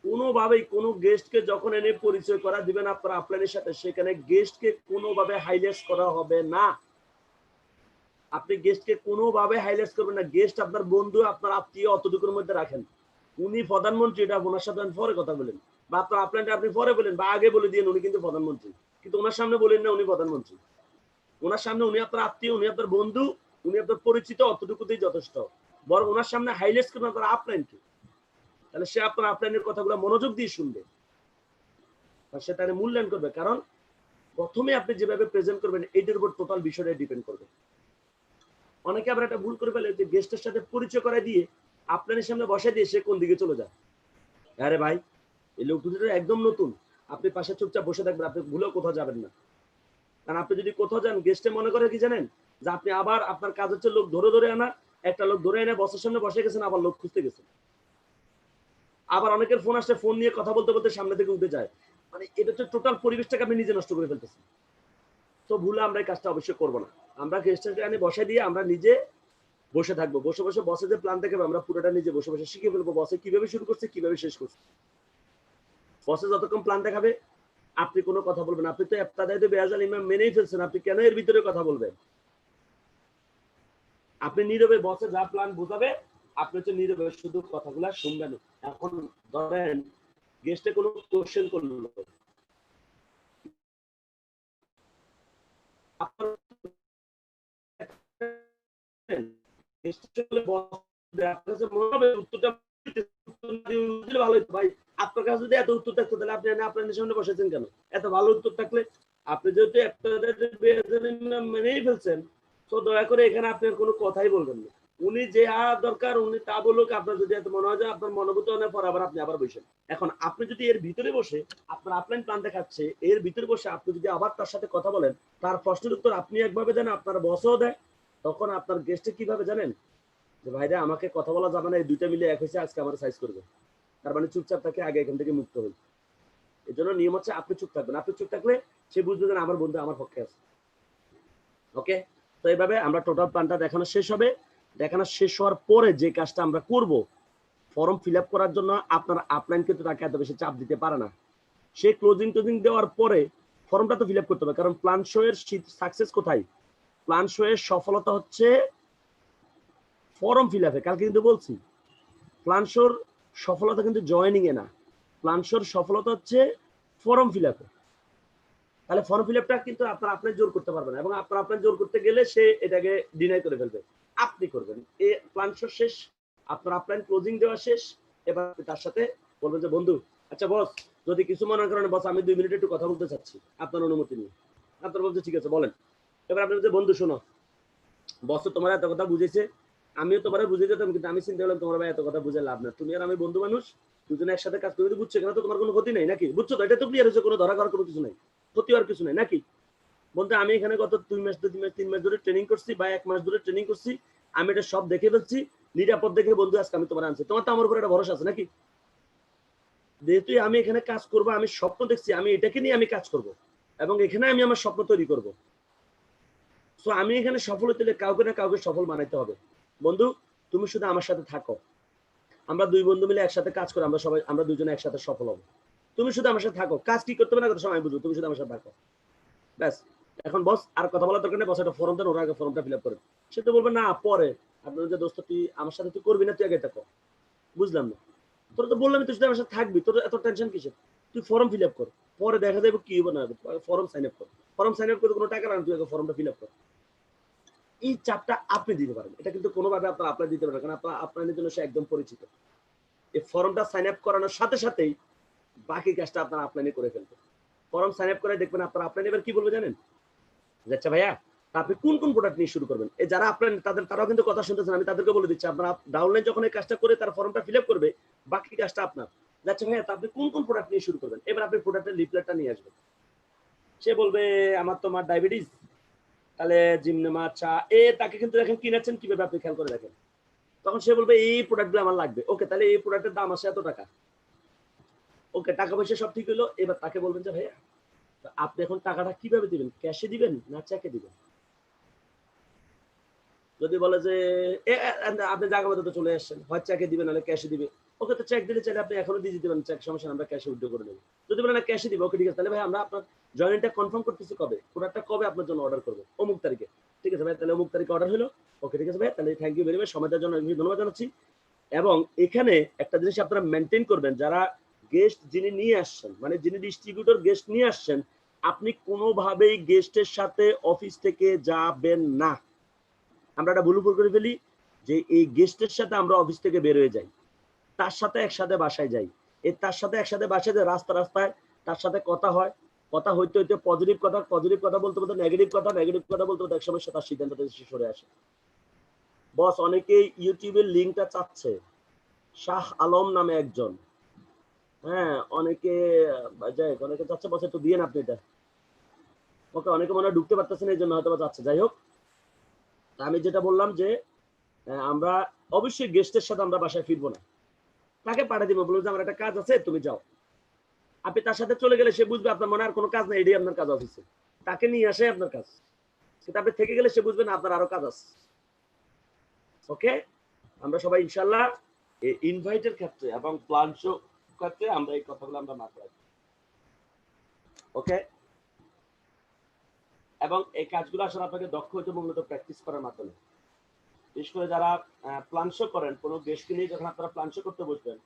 কোনোভাবেই কোনো গেস্টকে যখন এনে পরিচয় করা দিবেন আপনার আপলাইনের সাথে, সেখানে গেস্টকে কোনোভাবে হাইলাইট করা হবে না। আপনি গেস্টকে কোনোভাবে হাইলাইট করবেন না। গেস্ট আপনার বন্ধু, আপনার আত্মীয়, অতটুকুর মধ্যে রাখেন। উনি প্রধানমন্ত্রী, এটা ওনার সাথে পরে কথা বলেন, বা আপনার আপলাইনটা আপনি পরে বলেন, বা আগে বলে দিন উনি কিন্তু প্রধানমন্ত্রী, কিন্তু ওনার সামনে বলেন না উনি প্রধানমন্ত্রী। ওনার সামনে উনি আপনার আত্মীয়, উনি আপনার বন্ধু, উনি আপনার পরিচিত, অতটুকুতেই যথেষ্ট। বরং ওনার সামনে হাইলাইট করবেন আপনার আপলাইনকে, তাহলে সে আপনার আপলাইনের কথাগুলো মনোযোগ দিয়ে শুনবে, সে তার মূল্যায়ন করবে। কারণ প্রথমে আপনি যেভাবে প্রেজেন্ট করবেন এইটার উপর টোটাল বিষয়টা ডিপেন্ড করবে। অনেকে আবার একটা ভুল করে ফেলে, যে গেস্টের সাথে পরিচয় করাই দিয়ে আপনার সামনে বসাই দিয়ে সে কোন দিকে চলে যায়। আরে ভাই এই লোকটা একদম নতুন, আপনি পাশে চুপচাপ বসে থাকবেন, আপনি ভুলেও কোথাও যাবেন না। কারণ আপনি যদি কোথাও যান, গেস্টে মনে করে কি জানেন, যে আপনি আবার আপনার কাজ হচ্ছে লোক ধরে ধরে আনা, একটা লোক ধরে এনে বসের সামনে বসে গেছেন, আবার লোক খুঁজতে গেছেন। আবার অনেকের ফোন আসছে, ফোন নিয়ে কথা বলতে বলতে সামনে থেকে উঠে যায়, মানে এটা হচ্ছে টোটাল পরিবেশটাকে আপনি নিজে নষ্ট করে ফেলতেছেন। তো ভুলে আমরা এই কাজটা অবশ্যই করবো না। আমরা গেস্টটাকে আনি বসাই দিয়ে আমরা নিজে বসে থাকবো, বসে বসে বসে যে প্ল্যান দেখাবে আমরা পুরোটা নিজে বসে বসে শিখে ফেলবো, বসে কিভাবে শুরু করছে কিভাবে শেষ করছে। বসে যতক্ষণ প্ল্যান দেখাবে আপনি কোনো কথা বলবেন, আপনি তো ইবতিদাইতে বেয়াজাল ইমাম মেনেই ফেলছেন, আপনি কেন এর ভিতরে কথা বলবেন? আপনি নীরবে বসে যা প্ল্যান বোঝাবে, আপনি হচ্ছে নীরবে শুধু কথাগুলা শুনবেন। এখন ধরেন গেস্টে কোনো কোশ্চেন করলো, আপনার আপনার কাছে যদি এত উত্তর থাকতো তাহলে আপনি আপনার সামনে বসেছেন কেন? এত ভালো উত্তর থাকলে আপনি যেহেতু একটা মেনেই ফেলছেন, তো দয়া করে এখানে আপনার কোনো কথাই বলবেন না। উনি যে দরকার উনি তা বলুক, আপনার যদি এত মনে হয় যে আপনার মনোভূত অনেক পর আবার আপনি আবার বসেন। এখন আপনি যদি এর ভিতরে বসে আপনার আপলাইন প্ল্যান দেখাচ্ছে, এর ভিতরে বসে আপনি যদি আবার তার সাথে কথা বলেন, তার প্রশ্নের উত্তর আপনি একভাবে দেন, আপনার বসও দেয়, তখন আপনার গেস্টে কিভাবে জানেন, যে ভাইরা আমাকে কথা বলা যাবে না, এই দুইটা মিলে এক হয়েছে, আজকে আমার সাইজ করবে। তার মানে চুপচাপ থাকে, আগে এখান থেকে মুক্ত হন। এই জন্য নিয়ম হচ্ছে আপনি চুপ থাকবেন, আপনি চুপ থাকলে সে বুঝবে যে আমার বন্ধু আমার পক্ষে আছে। ওকে, তো এইভাবে আমরা টোটাল প্ল্যানটা দেখানো শেষ হবে। দেখানো শেষ হওয়ার পরে যে কাজটা আমরা করব, ফর্ম ফিল আপ করার জন্য আপনার আপলাইন কিন্তু তাকে এত বেশি চাপ দিতে পারে না। সে ক্লোজিং টোজিং দেওয়ার পরে ফর্মটা তো ফিল আপ করতে হবে, কারণ প্ল্যান শো এর সাকসেস কোথায়? প্ল্যান শো এর সফলতা হচ্ছে ফর্ম ফিল আপে। কালকে কিন্তু বলছি প্ল্যান শোর সফলতা কিন্তু জয়েনিং এ না, প্ল্যান শোর সফলতা হচ্ছে ফর্ম ফিল আপে। তাহলে ফর্ম ফিল আপটা কিন্তু আপনার আপনি জোর করতে পারবেন না, এবং আপনার আপনি জোর করতে গেলে সে এটাকে ডিনাই করে ফেলবে। আপনি করবেন এই প্ল্যান শো শেষ, আপনার আপলাইন ক্লোজিং দেওয়া শেষ, এবার তার সাথে বলবেন যে বন্ধু আচ্ছা বস, যদি কিছু মনে করেন বস আমি 2 মিনিট একটু কথা বলতে চাচ্ছি আপনার অনুমতি নিয়ে। আপনার বলছে ঠিক আছে বলেন। এবার আপনি বলছে বন্ধু শোনো, বস তো তোমার এত কথা বুঝেছে, আমিও তোমার বুঝে যেতাম, কিন্তু আমি চিন্তা করলাম তোমার ভাই এত কথা বুঝে লাভ না, তুমি আর আমি বন্ধু মানুষ, দুজনে একসাথে কাজ করে বুঝছো কেন, তো তোমার কোনো ক্ষতি নেই নাকি? বুঝছো তো? এটা তো ক্লিয়ার হয়েছে, কোনো ধরা করার কোনো কিছু নাই, ক্ষতি হওয়ার কিছু নাই নাকি? বলতে আমি এখানে গত 2 মাস 2 মাস 3 মাস ধরে ট্রেনিং করছি বা 1 মাস ধরে ট্রেনিং করছি, আমি এটা সব দেখে ফেলছি, নিরাপদ দেখে বন্ধু আজকে আমি তোমার আনছি, তোমার তো আমার উপর একটা ভরসা আছে নাকি? যেহেতু আমি এখানে কাজ করব, আমি স্বপ্ন দেখছি, আমি এটাকে নিয়ে আমি কাজ করব এবং এখানে আমি আমার স্বপ্ন তৈরি করব। সো আমি এখানে সফল হতে হলে কাউকে না কাউকে সফল বানাইতে হবে। বন্ধু তুমি শুধু আমার সাথে থাকো, আমরা 2 বন্ধু মিলে একসাথে কাজ করে আমরা দুজনে একসাথে সফল হব। তুমি শুধু আমার সাথে থাকো, কাজ কি করতে হবে না করতে সময় বুঝো, তুমি শুধু আমার সাথে থাকো ব্যাস। এখন বস আর কথা বলার দরকার নেই, বস একটা ফর্ম দেন, ওরা আগে ফর্মটা ফিল আপ করেন। সে তো বলবে না পরে। আপনার যে দোস্ত তুই আমার সাথে তুই করবি না, তুই আগে এটা কর। বুঝলাম না, তোর তো বললাম তুই শুধু আমার সাথে থাকবি, তোর এত টেনশন কিসের? তুই ফর্ম ফিল আপ কর, পরে দেখা যাবে কি হবে না হবে। ফর্ম সাইন আপ কর, ফর্ম সাইন আপ করতে কোনো টাকা লাগে না, তুই আগে ফর্মটা ফিল আপ কর। এই চাপটা আপনি দিতে পারেন, এটা কিন্তু কোনোভাবে আপনার আপনার দিতে পারেন, কারণ আপনার জন্য সে একদম পরিচিত। এই ফর্মটা সাইন আপ করানোর সাথে সাথেই বাকি কাজটা আপনার আপলাইনে করে ফেলবে। ফর্ম সাইন আপ করে দেখবেন আপনার আপলাইনে এবার কি বলবে জানেন? আচ্ছা ভাইয়া আপনি কোন কোন প্রোডাক্ট নিয়ে শুরু করবেন? এই যারা আপনার তারাও কিন্তু কথা শুনতেছেন, আমি তাদেরকে বলে দিচ্ছি, আপনারা ডাউনলাইন যখন এই কাজটা করে তার ফর্মটা ফিল আপ করবে, বাকি কাজটা আপনার। আচ্ছা ভাইয়া আপনি কোন কোন প্রোডাক্ট নিয়ে শুরু করবেন? এবার আপনি প্রোডাক্টের লিফলেটটা নিয়ে আসবেন। সে বলবে আমার তো মার ডায়াবেটিস, তাহলে জিমনেমা চা তাকে কিন্তু দেখেন কিনেছেন কিভাবে, আপনি খেয়াল করে দেখেন। তখন সে বলবে এই প্রোডাক্টগুলো আমার লাগবে, ওকে তাহলে এই প্রোডাক্টের দাম আছে এত টাকা, ওকে টাকা পয়সা সব ঠিক হলো। এবার তাকে বলবেন যে ভাইয়া আপনি এখন টাকাটা কিভাবে দিবেন, ক্যাশে দিবেন না চেকে দিবেন? যদি বলে যে আপনি জায়গা মতো চলে আসছেন, হয় চেকে দিবেন নাহলে ক্যাশে দিবে, ওকে তো চেক দিলে চাইলে আপনি এখনো দিয়ে দিতে পারেন, চেক সমস্যা আমরা ক্যাশে উইথড্র করে নেব। যদি বলে না ক্যাশে দিব, ওকে ঠিক আছে, তাহলে ভাই আমরা আপনার জয়েন্টটা কনফার্ম করতেছি কবে, প্রোডাক্টটা কবে আপনার জন্য অর্ডার করবো, অমুক তারিখে। ঠিক আছে ভাই, তাহলে অমুক তারিখে অর্ডার হলো, ওকে ঠিক আছে ভাই, তাহলে থ্যাংক ইউ ভেরি মাচ, সময় দেওয়ার জন্য ধন্যবাদ জানাচ্ছি। এবং এখানে একটা জিনিস আপনারা মেনটেন করবেন, যারা গেস্ট যিনি নিয়ে আসছেন, মানে যিনি ডিস্ট্রিবিউটর গেস্ট নিয়ে আসছেন, আপনি কোনোভাবেই গেস্টের সাথে অফিস থেকে যাবেন না। আমরা একটা ভুল করে ফেলি যে এই গেস্টের সাথে আমরা অফিস থেকে বের হয়ে যাই, তার সাথে একসাথে বাসায় যাই, তার সাথে একসাথে বাসায় যাই, রাস্তায় তার সাথে কথা হয়, কথা হইতে হইতে পজিটিভ কথা বলতে বলতে নেগেটিভ কথা বলতে বলতে একসময় তার সিদ্ধান্ত থেকে সরে আসে। বস অনেকেই ইউটিউবের লিঙ্কটা চাচ্ছে, শাহ আলম নামে একজন, হ্যাঁ অনেকে যাই অনেকে চাচ্ছে, বস একটু দিয়ে আপনি এটা, ওকে অনেকে মনে হয় ঢুকতে পারতেছেন এই জন্য হয়তো যাচ্ছে। যাই হোক, আমি যেটা বললাম যে আমরা অবশ্যই গেস্টের সাথে আমরা বাসায় ফিরবো না, তাকে পাঠিয়ে দিব, বলবো যে আমার একটা কাজ আছে তুমি যাও। আপনি তার সাথে চলে গেলে সে বুঝবে আপনার মনে আর কোনো কাজ নেই, এটাই আপনার কাজ অফিসে, তাকে নিয়ে আসে আপনার কাজ। কিন্তু আপনি থেকে গেলে সে বুঝবে না আপনার আরো কাজ আছে। ওকে, আমরা সবাই ইনশাল্লাহ ইনভাইটের ক্ষেত্রে এবং প্ল্যান শো ক্ষেত্রে আমরা এই কথাগুলো আমরা মাথায় রাখবো। ওকে, এবং এই কাজগুলো আসলে আপনাকে দক্ষ হতে মূলত প্র্যাকটিস করার মাধ্যমে। বিশেষ করে যারা প্ল্যান শো করেন, কোনো গেস্টকে নিয়ে যখন আপনারা প্ল্যান শো করতে বসবেন,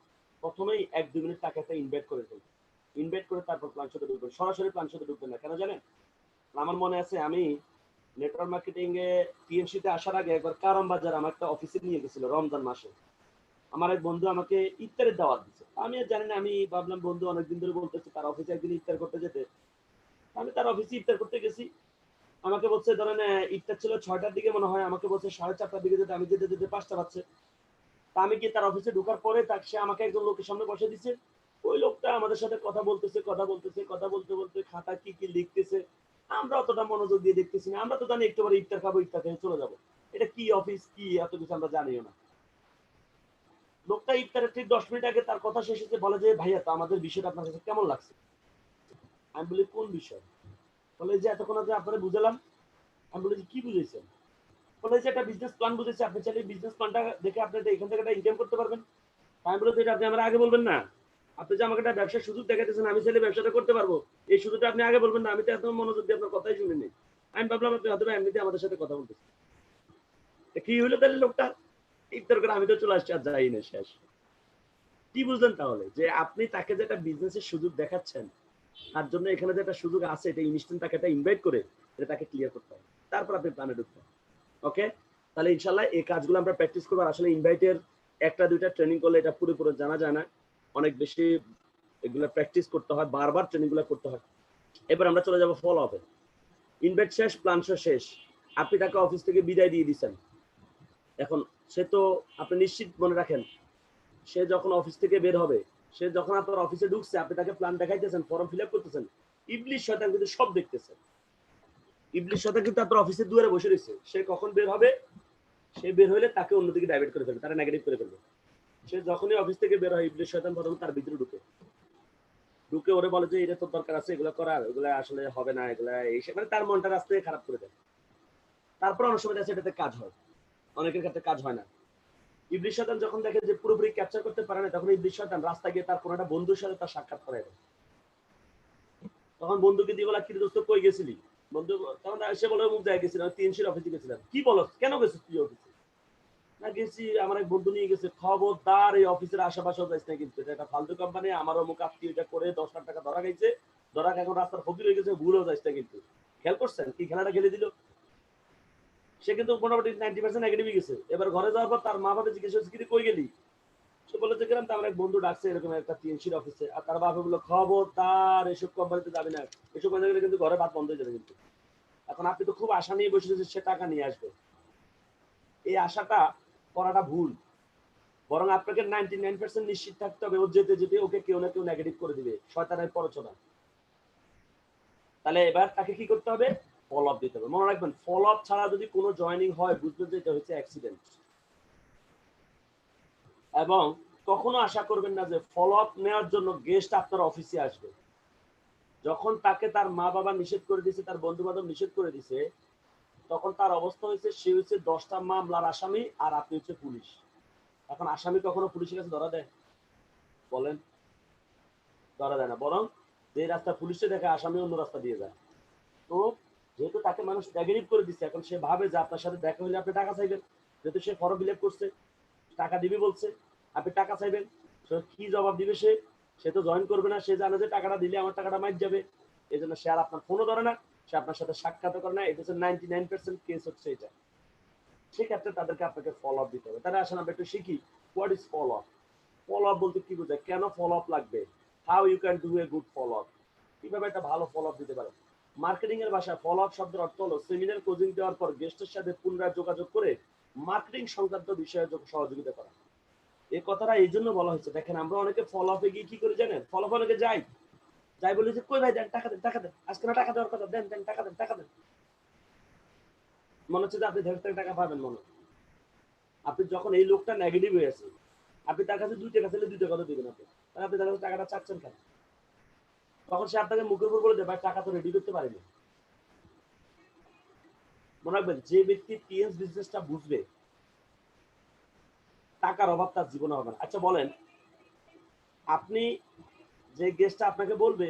প্রথমেই 1-2 মিনিট তাকে একটা ইনভাইট করে ফেলবেন, ইনভাইট করে তারপর প্ল্যান শোতে ঢুকবেন, সরাসরি প্ল্যান শোতে ঢুকবেন না। কেন জানেন? আমার মনে আছে আমি নেটওয়ার্ক মার্কেটিং এ টিএমসি তে আসার আগে একবার কারম বাজার আমার একটা অফিসে নিয়ে গেছিল রমজান মাসে। আমার এক বন্ধু আমাকে ইফতারের দাওয়াত দিচ্ছে, আমি আর জানি না, আমি ভাবলাম বন্ধু অনেকদিন ধরে বলতেছে তার অফিসে একদিন ইফতার করতে যেতে, আমি তার অফিসে ইফতার করতে গেছি। আমাকে বলছে ধরেন ইফতার ছিল 6টার দিকে মনে হয়, আমাকে বলছে 4:30টার দিকে যেতে, আমি যেতে যেতে 5টা বাজছে। তা আমি গিয়ে তার অফিসে ঢোকার পরে তাকে সে আমাকে একজন লোকের সামনে বসে দিচ্ছে। ওই লোকটা আমাদের সাথে কথা বলতেছে, কথা বলতে বলতে খাতা কি কি লিখতেছে, আমরা অতটা মনোযোগ দিয়ে দেখতেছি না, আমরা তো জানি একটু পরে ইফতার খাবো, ইফতার খেয়ে চলে যাবো, এটা কি অফিস কি এত কিছু আমরা জানিও না। লোকটা ইফতারের ঠিক 10 মিনিট আগে তার কথা শেষ হতে বলে যে ভাইয়া তো আমাদের বিষয়টা আপনার কাছে কেমন লাগছে? আমি বলি কোন বিষয়? বলে যে এতক্ষণ আগে আপনারা বুঝালাম। আমি বলি কি বুঝেছেন? বলে যে একটা বিজনেস প্ল্যান বুঝেছে, আপনি চাইলে বিজনেস প্ল্যানটা দেখে আপনি এখান থেকে একটা ইনকাম করতে পারবেন। আমি বললাম এটা আপনি আমার আগে বলবেন না, আপনি যে আমাকে একটা ব্যবসার সুযোগ দেখাইতেছেন, আমি চাইলে ব্যবসাটা করতে পারবো, এই সুযোগটা আপনি আগে বলবেন না, আমি তো এত মনোযোগ দিয়ে আপনার কথাই শুনিনি। আমি ভাবলাম আপনি হয়তো এমনিতে আমাদের সাথে কথা বলতেছেন। কি হইলো তাহলে লোকটা ইফতার করে আমি তো চলে আসছি, আর যাই না, শেষ। কি বুঝলেন তাহলে যে আপনি তাকে যে একটা বিজনেসের সুযোগ দেখাচ্ছেন, তার জন্য এখানে যে একটা সুযোগ আছে, এটা ইনস্ট্যান্ট তাকে একটা ইনভাইট করে এটা তাকে ক্লিয়ার করতে হবে, তারপর আপনি প্ল্যানে ঢুকবেন। ওকে, তাহলে ইনশাল্লাহ এই কাজগুলো আমরা প্র্যাকটিস করবো। আসলে ইনভাইটের একটা দুইটা ট্রেনিং করলে এটা পুরোপুরি জানা যায় না, অনেক বেশি এগুলো প্র্যাকটিস করতে হয়, বারবার ট্রেনিং গুলো করতে হয়। এবার আমরা চলে যাবো ফলো আপে। ইনভাইট শেষ, প্ল্যান শেষ, আপনি তাকে অফিস থেকে বিদায় দিয়ে দিচ্ছেন। এখন সে তো, আপনি নিশ্চিত মনে রাখেন, সে যখন অফিস থেকে বের হবে, সে যখন আপনার অফিসে ঢুকছে, আপনি তাকে প্ল্যান দেখাইতেছেন, ফর্ম ফিল আপ করতেছেন, ইবলিশ শয়তান কিন্তু সব দেখতেছে। ইবলিশ শয়তান কিন্তু আপনার অফিসের দুয়ারে বসে রয়েছে, সে কখন বের হবে, সে বের হলে তাকে অন্যদিকে ডাইভার্ট করে ফেলবে, তারা নেগেটিভ করে ফেলবে। সে যখনই অফিস থেকে বের হয়, ইবলিশ শয়তান প্রথমে তার ভিতরে ঢুকে ওরে বলে যে এটা তোর দরকার আছে, এগুলো করার, এগুলো আসলে হবে না, এগুলা এই মানে তার মনটা রাস্তা থেকে খারাপ করে দেয়। তারপর অনেক সময় আছে এটাতে কাজ হয়, অনেকের ক্ষেত্রে কাজ হয় না। ইবলিশ শয়তান যখন দেখে যে পুরোপুরি ক্যাপচার করতে পারে না, তখন ইবলিশ শয়তান রাস্তায় গিয়ে তার কোনো একটা বন্ধুর সাথে তার সাক্ষাৎ করায় দেয়। তখন বন্ধুকে দিয়ে বলা, কি রে দোস্ত কই গেছিলি? বন্ধু তখন সে বলে মুখ যায় গেছিলাম, তিনশির অফিসে গেছিলাম। কি বলো, কেন গেছিস তুই অফিসে? না গেছি, আমার এক বন্ধু নিয়ে গেছে। খবরদার এই অফিসের আশেপাশেও যাইস না, কিন্তু এটা একটা ফালতু কোম্পানি, আমার অমুক আত্মীয় এটা করে 10 লাখ টাকা ধরা গেছে, ধরা এখন রাস্তার ফকির হয়ে গেছে, ভুলেও যাইস না কিন্তু। খেয়াল করছেন কি খেলাটা খেলে দিল? সে কিন্তু মোটামুটি 90% নেগেটিভই গেছে। এবার ঘরে যাওয়ার পর তার মা বাবা জিজ্ঞেস করছে, কি কই গেলি? সে বলেছে গেলাম তো, আমার এক বন্ধু ডাকছে এরকম একটা টিএনসির অফিসে। আর তার বাবা বললো, খবরদার এসব কোম্পানিতে যাবি না, এসব কোম্পানিতে গেলে কিন্তু ঘরে ভাত বন্ধ হয়ে যাবে কিন্তু। এখন আপনি তো খুব আশা নিয়ে বসে রয়েছেন সে টাকা নিয়ে আসবে, এই আশাটা করাটা ভুল। বরং আপনাকে 99% নিশ্চিত থাকতে হবে, ওর যেতে যেতে ওকে কেউ না কেউ নেগেটিভ করে দিবে, শয়তানের প্ররোচনা। তাহলে এবার তাকে কি করতে হবে? ফলো আপ দিতে হবে। মনে রাখবেন, ফলো আপ ছাড়া যদি কোনো জয়েনিং হয়, বুঝবেন যে এটা হচ্ছে অ্যাক্সিডেন্ট। এবং কখনো আশা করবেন না যে ফলো আপ নেওয়ার জন্য গেস্ট আপনার অফিসে আসবে। যখন তাকে তার মা বাবা নিষেধ করে দিয়েছে, তার বন্ধু বান্ধব নিষেধ করে দিয়েছে, তখন তার অবস্থা হয়েছে সে হচ্ছে 10টা মামলার আসামি, আর আপনি হচ্ছে পুলিশ। এখন আসামি কখনো পুলিশের কাছে ধরা দেয়? বলেন, ধরা দেয় না। বরং যে রাস্তা পুলিশে দেখে, আসামি অন্য রাস্তা দিয়ে যায়। তো যেহেতু তাকে মানুষ নেগেটিভ করে দিচ্ছে, এখন সে ভাবে যে আপনার সাথে দেখা হলে আপনি টাকা চাইবেন, যেহেতু সে ফর্ম ফিল আপ করছে, টাকা দিবে বলছে, আপনি টাকা চাইবেন, কি জবাব দিবে সে? সে তো জয়েন করবে না, সে জানে যে টাকাটা দিলে আমার টাকাটা মাইট যাবে, এই জন্য সে আর আপনার ফোনও ধরে না, সে আপনার সাথে সাক্ষাৎ করে না। এটা হচ্ছে 99% কেস হচ্ছে এটা। সেক্ষেত্রে তাদেরকে আপনাকে ফলো আপ দিতে হবে। তাহলে আসলে আমরা একটু শিখি, what is follow up. Follow up বলতে কি বোঝায়, কেন ফলো আপ লাগবে, how you can do a good follow up, কিভাবে একটা ভালো ফলো আপ দিতে পারে। মার্কেটিং এর ভাষায় ফলো আপ শব্দের অর্থ হলো সেমিনার কোচিং দেওয়ার পর গেস্টের সাথে পুনরায় যোগাযোগ করে মার্কেটিং সংক্রান্ত বিষয়ে সহযোগিতা করা। এই কথাটা এই জন্য বলা হয়েছে, দেখেন আমরা অনেকে ফলো আপে গিয়ে কি করে জানেন, ফলো আপ অনেকে যাই যাই বলি যে, কই ভাই দেন, টাকা দেন, টাকা দেন, আজকে না টাকা দেওয়ার কথা, দেন দেন, টাকা দেন, টাকা দেন। মনে হচ্ছে যে আপনি ধরে টাকা পাবেন মনে। আপনি যখন এই লোকটা নেগেটিভ হয়ে আছে, আপনি তার কাছে 2 টাকা চাইলে 2 টাকা দিবেন আপনি, তাহলে আপনি তার কাছে টাকাটা চাচ্ছেন কেন? তখন সে আপনাকে মুখের উপর বলে দেয়, ভাই টাকা তো রেডি করতে পারিনি। মনে রাখবেন, যে ব্যক্তি টিএস বিজনেসটা বুঝবে, টাকার অভাব তার জীবনে হবে না। আচ্ছা বলেন, আপনি যে গেস্টটা আপনাকে বলবে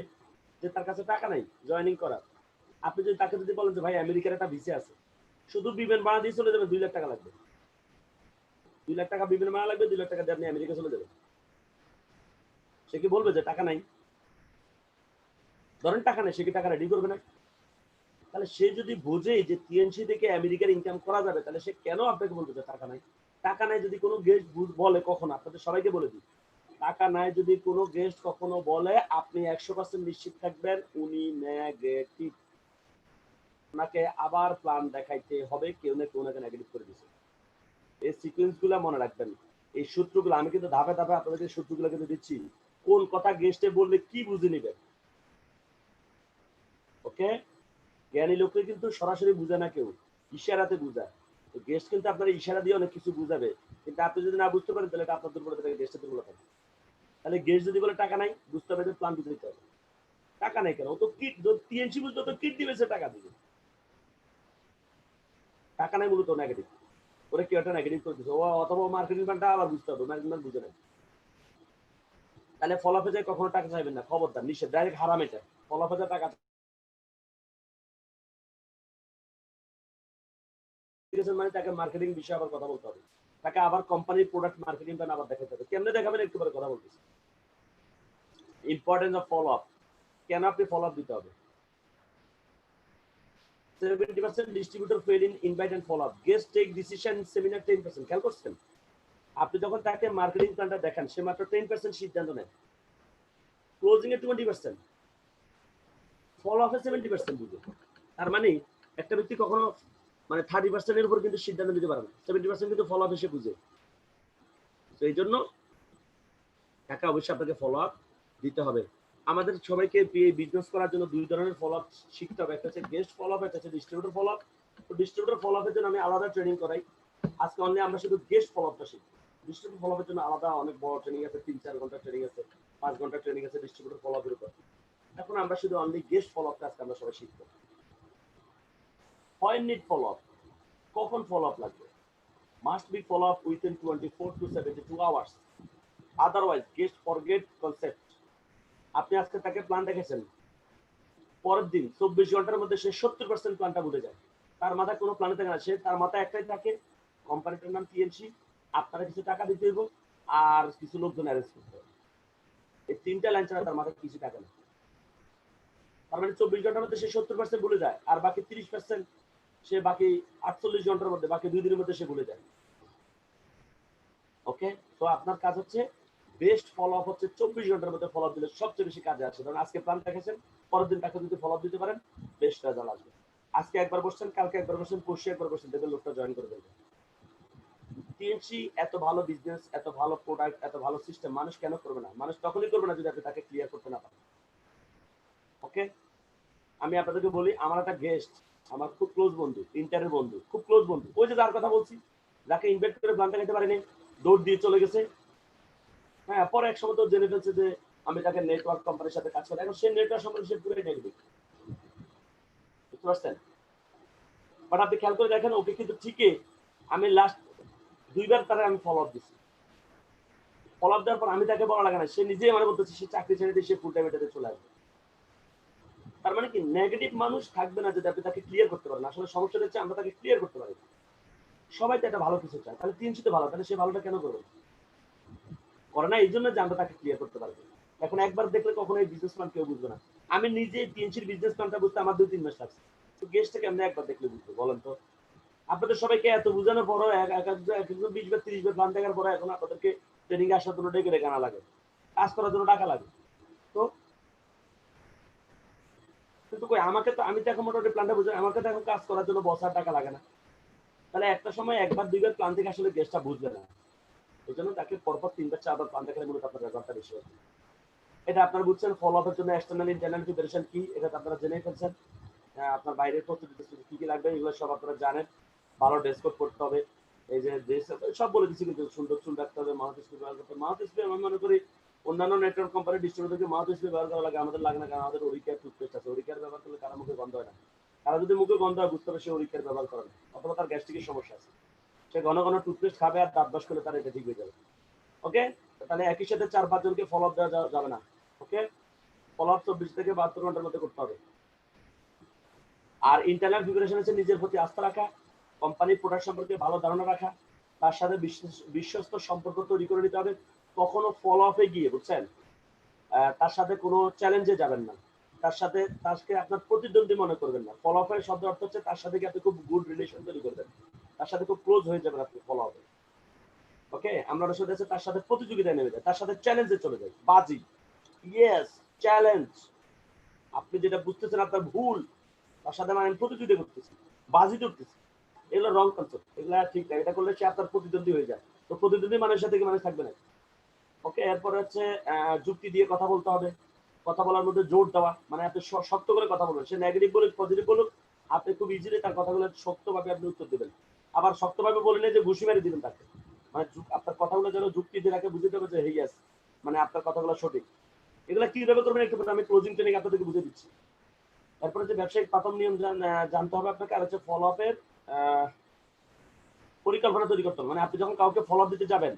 যে তার কাছে টাকা নাই জয়েনিং করার, আপনি যদি তাকে যদি বলেন যে ভাই আমেরিকার একটা ভিসা আছে, শুধু বিমান ভাড়া দিয়ে চলে যাবে 2 লাখ টাকা লাগবে, 2 লাখ টাকা বিমান ভাড়া লাগবে, 2 লাখ টাকা দিয়ে আপনি আমেরিকা চলে যাবেন, সে কি বলবে যে টাকা নাই? ধরেন টাকা নেই, সে কি টাকা রেডি করবে না? তাহলে সে যদি বোঝে যে টিএনসি থেকে আমেরিকার ইনকাম করা যাবে, তাহলে সে কেন আপনাকে বলবে যে টাকা নাই? টাকা নাই যদি কোনো গেস্ট বলে, কখনো আপনাদের সবাইকে বলে দিই, টাকা নাই যদি কোনো গেস্ট কখনো বলে, আপনি 100% নিশ্চিত থাকবেন উনি নেগেটিভ। ওনাকে আবার প্ল্যান দেখাইতে হবে, কেউ না কেউ ওনাকে নেগেটিভ করে দিচ্ছে। এই সিকোয়েন্স গুলো মনে রাখবেন, এই সূত্রগুলো আমি কিন্তু ধাপে ধাপে আপনাদের সূত্রগুলো কিন্তু দিচ্ছি, কোন কথা গেস্টে বললে কি বুঝে নেবেন। ওকে, জ্ঞানী লোককে কিন্তু সরাসরি বুঝে না কেউ, ইশারাতে বুঝায়। তো গেস্ট কিন্তু আপনার ইশারা দিয়ে অনেক কিছু বুঝাবে, কিন্তু আপনি যদি না বুঝতে পারেন তাহলে এটা আপনার দুর্বলতা থেকে গেস্টের দুর্বলতা। তাহলে গেস্ট যদি বলে টাকা নাই, বুঝতে হবে যে প্ল্যান দিতে হবে। টাকা নাই কেন, ও তো কিট টিএনসি বুঝতো, তো কিট দিবে, সে টাকা দিবে। টাকা নাই মূলত নেগেটিভ, ওরা কেউ একটা নেগেটিভ করে দিচ্ছে, ও অথবা মার্কেটিং প্ল্যানটা আবার বুঝতে হবে, মার্কেটিং প্ল্যান বুঝে নাই। তাহলে ফলো আপে যায় কখনো টাকা চাইবেন না, খবরদার, নিষেধ, ডাইরেক্ট হারাম এটা। ফলো আপে যায় টাকা মানে তাকে মার্কেটিং বিষয়ে আবার কথা বলতে হবে, তাকে আবার কোম্পানির প্রোডাক্ট মার্কেটিং প্ল্যান আবার দেখাতে হবে। কেমনে দেখাবেন একটু পরে কথা বলতেছি। ইম্পর্টেন্স অফ ফলো আপ, কেন আপনি ফলো আপ দিতে হবে। 70% distributor fail in invite and follow up, guest take decision, seminar 10%। খেয়াল করছেন, আপনি যখন তাকে মার্কেটিং প্ল্যানটা দেখান সে মাত্র 10% সিদ্ধান্ত নেয়, ক্লোজিং এ 20%, ফলো আপে 70% বুঝে। তার মানে একটা ব্যক্তি কখনো মানে 30% এর উপর কিন্তু সিদ্ধান্ত নিতে পারে না, 70% কিন্তু ফলো আপ এসে বুঝে। তো এই জন্য টাকা অবশ্যই আপনাকে ফলো আপ দিতে হবে। আমাদের সবাইকে বিজনেস করার জন্য দুই ধরনের ফলো আপ শিখতে হবে, একটা হচ্ছে গেস্ট ফলো আপ, একটা হচ্ছে ডিস্ট্রিবিউটর ফলো আপ। তো ডিস্ট্রিবিউটর ফলো আপের জন্য আমি আলাদা ট্রেনিং করাই, আজকে অনলি আমরা শুধু গেস্ট ফলো আপটা শিখবো। ডিস্ট্রিবিউটর ফলো আপের জন্য আলাদা অনেক বড় ট্রেনিং আছে, 3-4 ঘন্টা ট্রেনিং আছে, 5 ঘন্টা ট্রেনিং আছে ডিস্ট্রিবিউটর ফলো আপের উপর। এখন আমরা শুধু অনলি গেস্ট ফলো আপটা আজকে আমরা সবাই শিখবো। হোয়েন নিড ফলো আপ, কখন ফলো আপ লাগবে, must be follow up within 24 to 72 hours, otherwise guest forget concept. আপনি আজকে তাকে প্ল্যান দেখেছেন, পরের দিন 24 ঘন্টার মধ্যে সে 70% প্ল্যানটা ভুলে যায়, তার মাথায় কোনো প্ল্যানে থাকে না, সে তার মাথায় একটাই থাকে, কোম্পানিটার নাম টিএনসি, আপনারা কিছু টাকা দিতে হইব আর কিছু লোকজন অ্যারেঞ্জ করতে হবে, এই তিনটা লাইন ছাড়া তার মাথায় কিছু টাকা নেই। তার মানে 24 ঘন্টার মধ্যে সে 70% ভুলে যায়, আর বাকি 30% সে বাকি 48 ঘন্টার মধ্যে, বাকি 2 দিনের মধ্যে সে ভুলে যায়। ওকে, তো আপনার কাজ হচ্ছে বেস্ট ফলো আপ হচ্ছে 24 ঘন্টার মধ্যে ফলো আপ দিলে সবচেয়ে বেশি কাজে আসে। কারণ আজকে প্ল্যান দেখেছেন, পরের দিন তাকে যদি ফলো আপ দিতে পারেন বেস্ট রেজাল্ট আসবে। আজকে একবার বসছেন, কালকে একবার বসছেন, পরশু একবার বসছেন, দেখবেন লোকটা জয়েন করে দেবে। টিএনসি এত ভালো বিজনেস, এত ভালো প্রোডাক্ট, এত ভালো সিস্টেম মানুষ কেন করবে না? মানুষ তখনই করবে না যদি আপনি তাকে ক্লিয়ার করতে না পারেন। ওকে, আমি আপনাদেরকে বলি, আমার একটা গেস্ট, আমার খুব ক্লোজ বন্ধু, ইন্টারের বন্ধু, খুব ক্লোজ বন্ধু, ওই যে যার কথা বলছি, যাকে ইনভাইট করে প্ল্যানটা খেতে পারেনি, দৌড় দিয়ে চলে গেছে। হ্যাঁ, পরে এক সময় তো জেনে ফেলছে যে আমি তাকে নেটওয়ার্ক কোম্পানির সাথে কাজ করি, এখন সেই নেটওয়ার্ক সম্পর্কে সে পুরোই নেগেটিভ। বুঝতে পারছেন? বাট আপনি খেয়াল করে দেখেন, ওকে কিন্তু ঠিকই আমি লাস্ট 2বার তারা আমি ফলো আপ দিচ্ছি। ফলো আপ দেওয়ার পর আমি তাকে বলা লাগে না, সে নিজেই আমার বলতেছে সে চাকরি ছেড়ে দিয়ে সে ফুল টাইম এটাতে চলে আসবে। তার মানে কি, নেগেটিভ মানুষ থাকবে না যদি আপনি তাকে ক্লিয়ার করতে পারেন। আসলে সমস্যাটা হচ্ছে আমরা তাকে ক্লিয়ার করতে পারি। সবাই তো একটা ভালো কিছু চায়, তাহলে 300 তো ভালো, তাহলে সে ভালোটা কেন করবে? করে না এই জন্য যে আমরা তাকে ক্লিয়ার করতে পারবো। এখন একবার দেখলে কখনো এই বিজনেস প্ল্যান কেউ বুঝবে না। আমি নিজে 300 বিজনেস প্ল্যানটা বুঝতে আমার 2-3 মাস লাগছে, তো গেস্টটাকে আমরা একবার দেখলে বুঝবো বলেন তো? আপনাদের সবাইকে এত বোঝানোর পরও একজন 20 বার 30 বার প্ল্যান দেখার পরে এখন আপনাদেরকে ট্রেনিং এ আসার জন্য ডেকে ডেকে আনা লাগে, কাজ করার জন্য টাকা লাগে। তো কিন্তু কই আমাকে তো, আমি তো এখন মোটামুটি প্ল্যানটা বুঝি, আমাকে তো এখন কাজ করার জন্য বসার টাকা লাগে না। তাহলে একটা সময় একবার 2 বার প্ল্যান থেকে আসলে গেস্টটা বুঝবে না, এই জন্য তাকে পরপর 3 বার 4 বার প্ল্যান দেখালে মূলত আপনার ব্যাপারটা বেশি হবে। এটা আপনারা বুঝছেন। ফলো আপের জন্য এক্সটার্নাল ইন্টারনাল প্রিপারেশন কি, এটা তো আপনারা জেনেই ফেলছেন। আপনার বাইরের প্রস্তুতি কি কি লাগবে এগুলো সব আপনারা জানেন। ভালো ড্রেস কোড করতে হবে, এই যে ড্রেস সব বলে দিচ্ছি, কিন্তু সুন্দর চুল রাখতে হবে, মাউথ স্প্রে ব্যবহার করতে হবে। মাউথ স্প্রে আমি মনে করি অন্যান্য নেটওয়ার্ক কোম্পানি ডিস্ট্রিবিউটরকে মাউথ স্প্রে ব্যবহার করা লাগে, আমাদের লাগে না, কারণ আমাদের ওরিকেয়ার টুথপেস্ট আছে। ওরিকেয়ার ব্যবহার করলে কারো মুখে গন্ধ হয় না, কারো যদি মুখে গন্ধ হয় বুঝতে হবে সে ওরিকেয়ার ব্যবহার করে না, অথবা তার গ্যাস্ট্রিকের সমস্যা আছে। সে ঘন ঘন টুথপেস্ট খাবে আর দাঁত ব্রাশ করলে তার এটা ঠিক হয়ে যাবে। ওকে, তাহলে একই সাথে 4-5 জনকে ফলো আপ দেওয়া যাবে না। ওকে, ফলো আপ 24 থেকে 72 ঘন্টার মধ্যে করতে হবে। আর ইন্টারনাল প্রিপারেশন হচ্ছে নিজের প্রতি আস্থা রাখা, কোম্পানির প্রোডাক্ট সম্পর্কে ভালো ধারণা রাখা, তার সাথে বিশ্বস্ত সম্পর্ক তৈরি করে নিতে হবে। কখনো ফলো আপে গিয়ে বুঝছেন তার সাথে কোনো চ্যালেঞ্জে যাবেন না, তার সাথে তাকে আপনার প্রতিদ্বন্দ্বী মনে করবেন না। ফলো আপের শব্দ অর্থ হচ্ছে তার সাথে কি আপনি খুব গুড রিলেশন তৈরি করবেন, তার সাথে খুব ক্লোজ হয়ে যাবেন আপনি ফলো আপে। ওকে, আমরা আসলে তার সাথে প্রতিযোগিতায় নেমে যাই, তার সাথে চ্যালেঞ্জে চলে যাই, বাজি। Yes, challenge. আপনি যেটা বুঝতেছেন আপনার ভুল, তার সাথে আমি প্রতিযোগিতা করতেছি, বাজি ধরতেছি, এগুলো রং কনসেপ্ট, এগুলো ঠিক না। এটা করলে সে আপনার প্রতিদ্বন্দ্বী হয়ে যায়, তো প্রতিদ্বন্দ্বী মানুষের সাথে কি মানুষ থাকবে না। ওকে, এরপরে হচ্ছে যুক্তি দিয়ে কথা বলতে হবে, কথা বলার মধ্যে জোর দেওয়া, মানে আপনি শক্ত করে কথা বলবেন, সে নেগেটিভ বলুক পজিটিভ বলুক, আপনি খুব ইজিলি তার কথাগুলো শক্তভাবে আপনি উত্তর দেবেন। আবার শক্তভাবে বললে যে ঘুষি মেরে দিবেন তাকে, মানে আপনার কথাগুলো যেন যুক্তি দিয়ে তাকে বুঝতে হবে যে ইয়েস, মানে আপনার কথাগুলো সঠিক। এগুলো কিভাবে করবেন একটু আমি ক্লোজিং ট্রেনিং আপনাদেরকে বুঝে দিচ্ছি। তারপরে যে ব্যবসায়িক প্রাথমিক নিয়ম জানতে হবে আপনাকে, আর হচ্ছে ফলো আপের পরিকল্পনা তৈরি করতে হবে। মানে আপনি যখন কাউকে ফলো আপ দিতে যাবেন,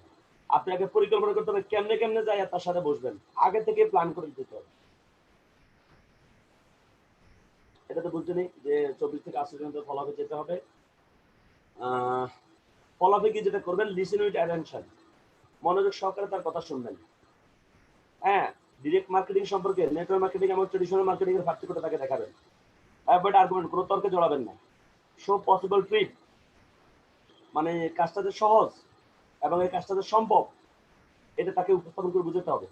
আপনি আগে পরিকল্পনা করতে হবে কেমনে কেমনে যাই তার সাথে বসবেন, আগে থেকে প্ল্যান করে দিতে হবে। এটা তো বুঝছেনই যে 24 থেকে 80 জনের ফলোআপে যেতে হবে। ফলোআপে গিয়ে যেটা করবেন, লিসেন উইথ অ্যাটেনশন, মনোযোগ সহকারে তার কথা শুনবেন। হ্যাঁ, ডিরেক্ট মার্কেটিং সম্পর্কে নেটওয়ার্ক মার্কেটিং এবং ট্রেডিশনাল মার্কেটিং এর পার্থক্যটা তাকে দেখাবেন। অ্যাভয়েড আর্গুমেন্ট, কোনো তর্কে জড়াবেন না। শো পসিবল ট্রিক, মানে কাজটা যে সহজ এবং এই কাজটা যে সম্ভব এটা তাকে উপস্থাপন করে বুঝাতে হবে।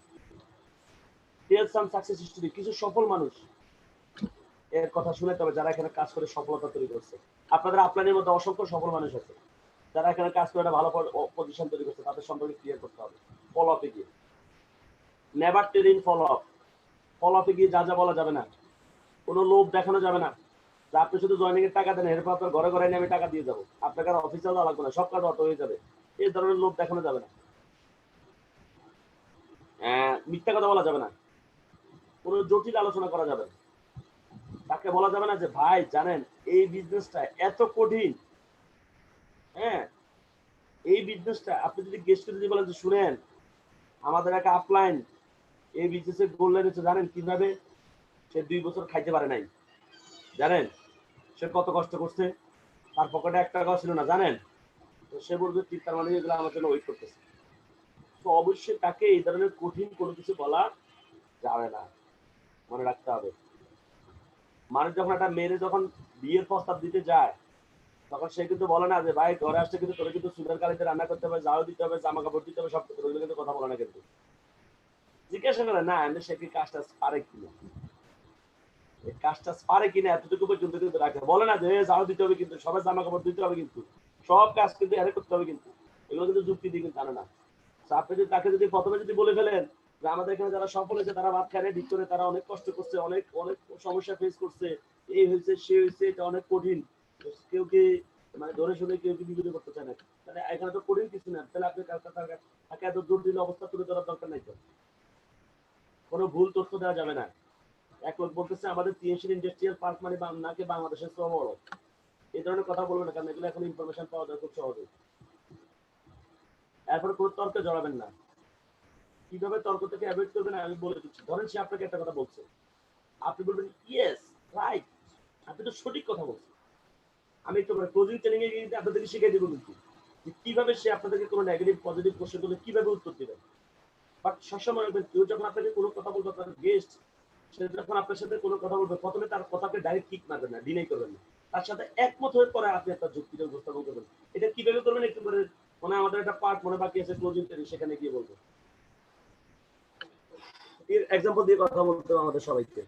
টেল সাম সাকসেস হিস্টোরি, কিছু সফল মানুষ এর কথা শুনাতে হবে যারা এখানে কাজ করে সফলতা তৈরি করছে। আপনাদের আপলাইনের মধ্যে অসংখ্য সফল মানুষ আছে যারা এখানে কাজ করে একটা ভালো পজিশন তৈরি করছে, তাদের সম্পর্কে ক্লিয়ার করতে হবে। ফলো আপে গিয়ে never tell in follow up, follow আপে গিয়ে যা যা বলা যাবে না, কোনো লোভ দেখানো যাবে না যে আপনি শুধু জয়েনিং এর টাকা দেন এরপর আপনার ঘরে ঘরে নিয়ে আমি টাকা দিয়ে যাবো, আপনাকে আর অফিসেও যাওয়া লাগবে না, সব কাজ অটো হয়ে যাবে, এই ধরনের লোভ দেখানো যাবে না। মিথ্যা কথা বলা যাবে না, কোনো জটিল আলোচনা করা যাবে না। তাকে বলা যাবে না যে ভাই জানেন এই বিজনেসটা এত কঠিন, হ্যাঁ এই বিজনেসটা আপনি যদি গেস্ট যদি বলেন যে শুনেন আমাদের একটা আপলাইন এই বিজনেসে গোল লেগেছে, জানেন কিভাবে সে 2 বছর খাইতে পারে নাই, জানেন সে কত কষ্ট করছে, তার পকেটে 1 টাকাও ছিল না, জানেন, তো সে বলবে তার মানে এগুলো আমার জন্য ওয়েট করতেছে। তো অবশ্যই তাকে এই ধরনের কঠিন কোনো কিছু বলা যাবে না, মনে রাখতে হবে। মানুষ যখন একটা মেয়েরে যখন বিয়ের প্রস্তাব দিতে যায় তখন সে কিন্তু বলে না যে ভাই ঘরে আসছে কিন্তু তোরে কিন্তু সুদের কালিতে রান্না করতে হবে, জাল দিতে হবে, জামা কাপড় দিতে হবে, সব করতে হবে, কিন্তু কথা বলে না। কিন্তু জিজ্ঞাসা করে না আমি সে কি কাজটা পারে কিনা, এই কাজটা পারে কিনা এতটুকু পর্যন্ত কিন্তু রাখে, বলে না যে জাল দিতে হবে কিন্তু সবাই জামা কাপড় দিতে হবে কিন্তু সব কাজ কিন্তু এর করতে হবে, কিন্তু এগুলো কিন্তু যুক্তি দিয়ে কিন্তু আনে না। আপনি যদি তাকে যদি প্রথমে যদি বলে ফেলেন যে আমাদের এখানে যারা সফল হয়েছে তারা ভাত খায় ঠিক করে, তারা অনেক কষ্ট করছে, অনেক অনেক সমস্যা ফেস করছে, এই হয়েছে সে হয়েছে, এটা অনেক কঠিন, কেউ কি মানে ধরে শুনে কেউ কি বিপদে করতে চায় না, তাহলে এখানে তো কঠিন কিছু না, তাহলে আপনি তাকে এত জটিল অবস্থা তুলে ধরার দরকার নাই। তো কোনো ভুল তথ্য দেওয়া যাবে না। এক লোক বলতেছে আমাদের টিএসসি ইন্ডাস্ট্রিয়াল পার্ক মানে নাকি বাংলাদেশের সব বড়, এই ধরনের কথা বলবেন না, কারণ এগুলো এখন ইনফরমেশন পাওয়া যায় খুব সহজে। এরপরে কোনো তর্কে জড়াবেন না। কিভাবে তর্ক থেকে অ্যাভয়েড করবেন আমি বলে দিচ্ছি। ধরেন সে আপনাকে একটা কথা বলছে, আপনি বলবেন ইয়েস রাইট, আপনি তো সঠিক কথা বলছেন, আমি একটু ক্লোজিং ট্রেনিং এ গিয়ে আপনাদেরকে শিখিয়ে দেবো কিন্তু যে কিভাবে সে আপনাদেরকে কোনো নেগেটিভ পজিটিভ কোশ্চেন করলে কিভাবে উত্তর দিবেন। বাট সবসময় রাখবেন কেউ যখন আপনাকে কোনো কথা বলবে, আপনার গেস্ট সে যখন আপনার সাথে কোনো কথা বলবে প্রথমে তার কথাকে ডাইরেক্ট কিক মারবেন না, ডিনাই করবেন না, তার সাথে একমত হয়ে পরে আপনি একটা যুক্তিটা উপস্থাপন করবেন। এটা কিভাবে করবেন একটু করে মানে আমাদের একটা পার্ট মনে বাকি আছে ক্লোজিং ট্রেনিং, সেখানে গিয়ে বলবো। এর এক্সাম্পল দিয়ে কথা বলতে হবে আমাদের সবাইকে।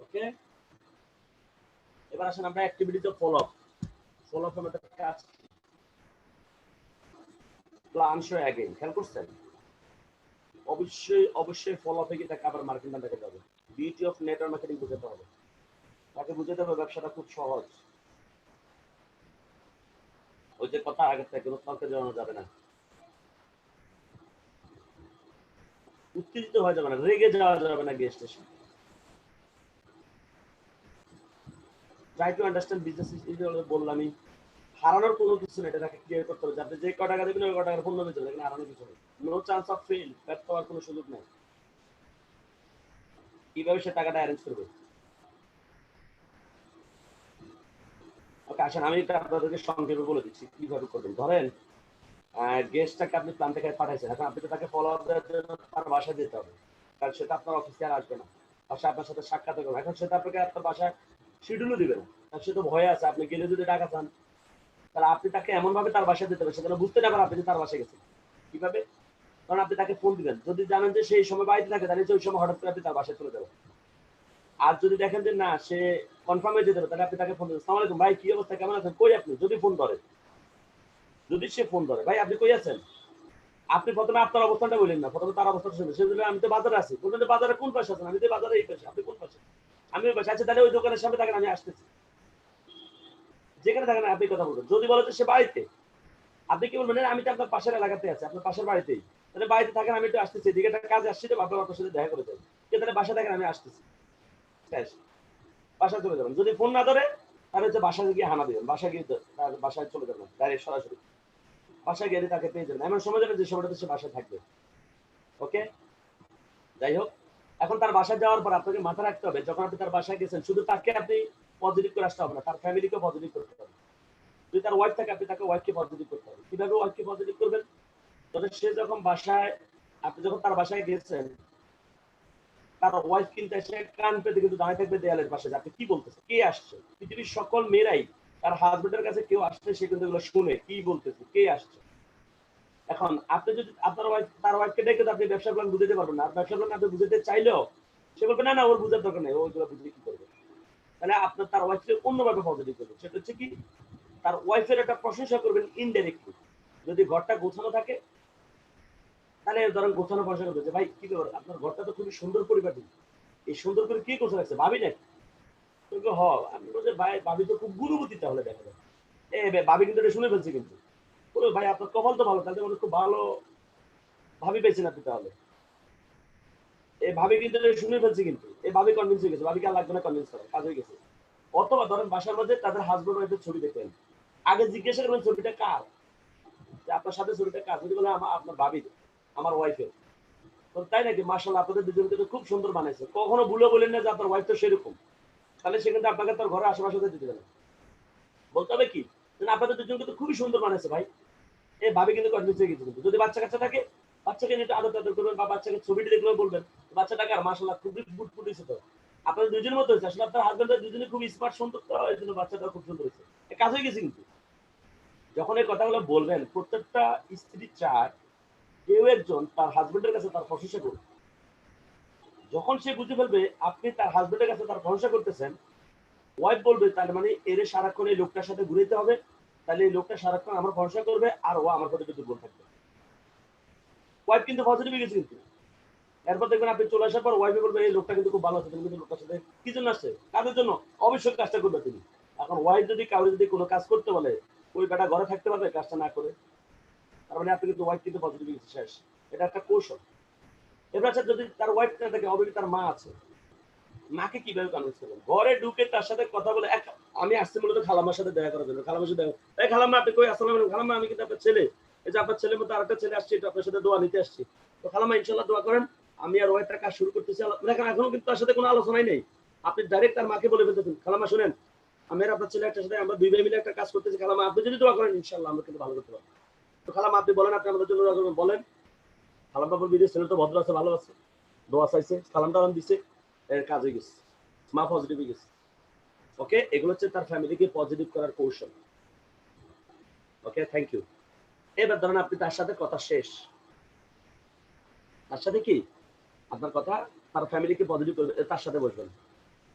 ওকে, এবার আসেন আমরা অ্যাক্টিভিটিতে ফলো আপ। ফলো আপ আমাদের কাজ প্ল্যান শো অ্যাগেইন, খেয়াল করছেন? অবশ্যই অবশ্যই ফলো আপে গিয়ে তাকে আবার মার্কেটিং দেখাতে হবে, বিউটি অফ নেটওয়ার্ক মার্কেটিং বোঝাতে হবে, তাকে বুঝাতে হবে ব্যবসাটা খুব সহজ। ওই যে কথা আগে থেকে কোনো তর্কে জড়ানো যাবে না, উত্তেজিত হয়ে যাবে না, রেগে যাওয়া যাবে না গেস্টের সাথে। ট্রাই টু আন্ডারস্ট্যান্ড বিজনেস বললামই, হারানোর কোনো কিছু নেই, এটা তাকে ক্লিয়ার করতে হবে। আপনি যে ক টাকা দেবেন ওই ক টাকার পণ্য বেচবেন, এখানে হারানোর কিছু নেই, নো চান্স অফ ফেল, ব্যর্থ হওয়ার কোনো সুযোগ নেই। কিভাবে সে টাকাটা অ্যারেঞ্জ করবে? ওকে আসেন আমি এটা আপনাদেরকে সংক্ষেপে বলে দিচ্ছি কিভাবে করবেন। ধরেন গেস্টটাকে আপনি প্ল্যান থেকে পাঠাইছেন, এখন আপনি তো তাকে ফলো আপ দেওয়ার জন্য তার বাসায় যেতে হবে, কারণ সেটা আপনার অফিসে আর আসবে না, বাসায় আপনার সাথে সাক্ষাৎ করবে। এখন সেটা আপনাকে আপনার বাসায় শিডিউলও দিবে না, কারণ সে তো ভয়ে আছে আপনি গেলে যদি টাকা চান, তাহলে আপনি তাকে এমন ভাবে তার বাসায় দিতে হবে সেটা বুঝতে না পারে আপনি তার বাসায় গেছেন। কিভাবে? কারণ আপনি তাকে ফোন দিবেন, যদি জানেন যে সেই সময় বাড়িতে থাকে তাহলে ওই সময় হঠাৎ করে আপনি তার বাসায় চলে যাবেন। আর যদি দেখেন যে না সে কনফার্ম হয়ে যেতে হবে, তাহলে আপনি তাকে ফোন দিবেন, সালাম আলাইকুম ভাই কি অবস্থা, কেমন আছেন, কই আপনি, যদি ফোন ধরে, যদি সে ফোন ধরে ভাই আপনি কই আছেন, আপনি প্রথমে আপনার অবস্থানটা বলেন না, প্রথমে তার অবস্থাটা শুনবেন। সে বলবে আমি তো বাজারে আছি, বলবেন যে বাজারে কোন পাশে আছেন, আমি তো বাজারে এই পাশে, আপনি কোন পাশে, আমি ওই পাশে, আচ্ছা তাহলে ওই দোকানের সামনে থাকেন আমি আসতেছি, যেখানে থাকেন আপনি কথা বলবেন। যদি বলে যে সে বাড়িতে, আপনি কি বলবেন আমি তো আপনার পাশের এলাকাতে আছি, আপনার পাশের বাড়িতেই, তাহলে বাড়িতে থাকেন, আমি একটু আসতেছি, এদিকে একটা কাজে আসছি, তো আপনার আপনার সাথে দেখা করে যাই, তাহলে বাসা থাকেন, আমি আসতেছি, বাসায় চলে যাবেন। যদি ফোন না ধরে তাহলে হচ্ছে বাসায় গিয়ে হানা দিবেন, বাসায় গিয়ে তার বাসায় চলে যাবেন ডাইরেক্ট সরাসরি, বাসায় গেলে তাকে পেয়ে যাবেন, এমন সময় যাবেন যে সময়টাতে সে বাসায় থাকবে। ওকে, যাই হোক, এখন তার বাসায় যাওয়ার পর আপনাকে মাথায় রাখতে হবে, যখন আপনি তার বাসায় গেছেন শুধু তাকে আপনি পজিটিভ করে আসতে হবে না, তার ফ্যামিলিকেও পজিটিভ করতে হবে। যদি তার ওয়াইফ থাকে আপনি তাকে ওয়াইফকে পজিটিভ করতে হবে। কিভাবে ওয়াইফকে পজিটিভ করবেন? তবে সে যখন বাসায়, আপনি যখন তার বাসায় গেছেন, তার ওয়াইফ কিন্তু এসে কান পেতে কিন্তু দাঁড়িয়ে থাকবে দেয়ালের পাশে, যে আপনি কি বলতেছেন, কে আসছে। পৃথিবীর সকল মেয়েরাই তার হাজবেন্ডের কাছে কেউ আসছে সে কিন্তু এগুলো শুনে কি বলতেছে, কে আসছে। এখন আপনি যদি আপনার ওয়াইফ, তার ওয়াইফকে ডেকে আপনি ব্যবসা প্ল্যান বুঝাতে পারবেন না, আর ব্যবসা প্ল্যান আপনি বুঝাতে চাইলেও সে বলবে না না ওর বুঝার দরকার নেই, ওইগুলো বুঝলে কি করবে। তাহলে আপনার তার ওয়াইফকে অন্যভাবে পজিটিভ করবেন, সেটা হচ্ছে কি, তার ওয়াইফের একটা প্রশংসা করবেন ইনডাইরেক্টলি। যদি ঘরটা গোছানো থাকে তাহলে ধরেন গোছানো প্রশংসা করবে যে ভাই কি ব্যাপার, আপনার ঘরটা তো খুবই সুন্দর পরিপাটি, এই সুন্দর করে কে গোছা রাখছে, ভাবি নাকি? তো হ, আমি বলছি ভাই ভাবি তো খুব গুণবতী, তাহলে দেখা যায় ভাবি কিন্তু এটা শুনে ফেলছে কিন্তু, বলে ভাই আপনার কপাল তো ভালো, তাহলে মানে খুব ভালো ভাবি পেয়েছেন আপনি তাহলে। এই ভাবি কিন্তু এটা শুনে ফেলছে কিন্তু, এই ভাবি কনভিন্স হয়ে গেছে, ভাবিকে আর লাগবে না কনভিন্স করা, কাজ হয়ে গেছে। অথবা ধরেন বাসার মধ্যে তাদের হাজবেন্ড ওয়াইফের ছবি দেখলেন, আগে জিজ্ঞাসা করবেন ছবিটা কার, যে আপনার সাথে ছবিটা কার, যদি বলে আপনার ভাবির, আমার ওয়াইফের, তো তাই নাকি, মাশাআল্লাহ আপনাদের দুজনকে তো খুব সুন্দর বানাইছে, কখনো ভুলে বলেন না যে আপনার ওয়াইফ তো সেরকম, তাহলে সে কিন্তু আপনাকে তার ঘরে আশেপাশে দিতে দেবে না। বলতে হবে কি, আপনাদের দুজনকে তো খুবই সুন্দর বানাইছে ভাই, এই ভাবি কিন্তু কনভিন্স হয়ে গেছে কিন্তু। যদি বাচ্চা কাচ্চা থাকে, বাচ্চাকে নিয়ে একটু আদর টাদর করবেন, বা বাচ্চাকে ছবিটি দেখলেও বলবেন বাচ্চাটাকে আর মাশাআল্লাহ খুবই ফুটফুট হয়েছে, তো আপনাদের দুজনের মধ্যে হয়েছে, আসলে আপনার হাজবেন্ড দুজনে খুব স্মার্ট সুন্দর, তো এই জন্য বাচ্চাটা খুব সুন্দর হয়েছে, কাজ হয়ে গেছে কিন্তু। যখন এই কথাগুলো বলবেন, প্রত্যেকটা স্ত্রী চায় কেউ একজন তার হাজবেন্ডের কাছে তার প্রশংসা করবে। যখন সে বুঝে ফেলবে আপনি তার হাজবেন্ডের কাছে তার প্রশংসা করতেছেন, ওয়াইফ বলবে তার মানে এর সারাক্ষণ এই লোকটার সাথে ঘুরাইতে হবে, তাহলে এই লোকটা সারাক্ষণ আমার ভরসা করবে আর ও আমার প্রতি দুর্বল থাকবে। ওয়াইফ কিন্তু পজিটিভ গেছে কিন্তু। এরপর দেখবেন আপনি চলে আসার পর ওয়াইফে বলবে এই লোকটা কিন্তু খুব ভালো আছে, তুমি কিন্তু লোকটার সাথে কি জন্য আসছে, কাজের জন্য, অবশ্যই কাজটা করবে তুমি। এখন ওয়াইফ যদি কাউকে যদি কোনো কাজ করতে বলে, ওই বেটা ঘরে থাকতে পারবে কাজটা না করে, তার মানে আপনি কিন্তু ওয়াইফ কিন্তু পজিটিভ গেছে, শেষ। এটা একটা কৌশল। এবার আচ্ছা, যদি তার ওয়াইফ না থাকে, অবশ্যই তার মা আছে, মাকে কিভাবে কনভিন্স করবেন? ঘরে ঢুকে তার সাথে কথা বলে, আমি আসছি মূলত খালাম্মার সাথে দেখা করার জন্য, খালাম্মার সাথে দেখা, এই খালাম্মা আপনি কই, আসসালামু আলাইকুম খালাম্মা, আমি কিন্তু আপনার ছেলে, এই যে আপনার ছেলের মতো আরেকটা ছেলে আসছে, এটা আপনার সাথে দোয়া নিতে আসছি, তো খালাম্মা ইনশাআল্লাহ দোয়া করেন, আমি আর ওয়াইফটা কাজ শুরু করতেছি। দেখেন এখনো কিন্তু তার সাথে কোনো আলোচনাই নেই, আপনি ডাইরেক্ট তার মাকে বলে ফেলতেছেন, খালাম্মা শুনেন, আমি আর আপনার ছেলে একটা সাথে আমরা দুই ভাই মিলে একটা কাজ করতেছি, খালাম্মা আপনি যদি দোয়া করেন ইনশাআল্লাহ আমরা কিন্তু ভালো করতে পারবো। তো খালাম্মা আপনি বলেন, আপনি আমাদের জন্য দোয়া করবেন, বলেন। খালাম্মা বলবে যে ছেলে তো ভদ্র আছে, ভালো আছে, দোয়া চাইছে, সালাম টালাম দিছে, এর কাজ হয়ে গেছে, মা পজিটিভ হয়ে গেছে। ওকে, এগুলো হচ্ছে তার ফ্যামিলিকে পজিটিভ করার কৌশল। ওকে, থ্যাংক ইউ। এবার ধরেন আপনি তার সাথে কথা শেষ, তার সাথে কি আপনার কথা, তার ফ্যামিলিকে পজিটিভ করবে, তার সাথে বসবেন।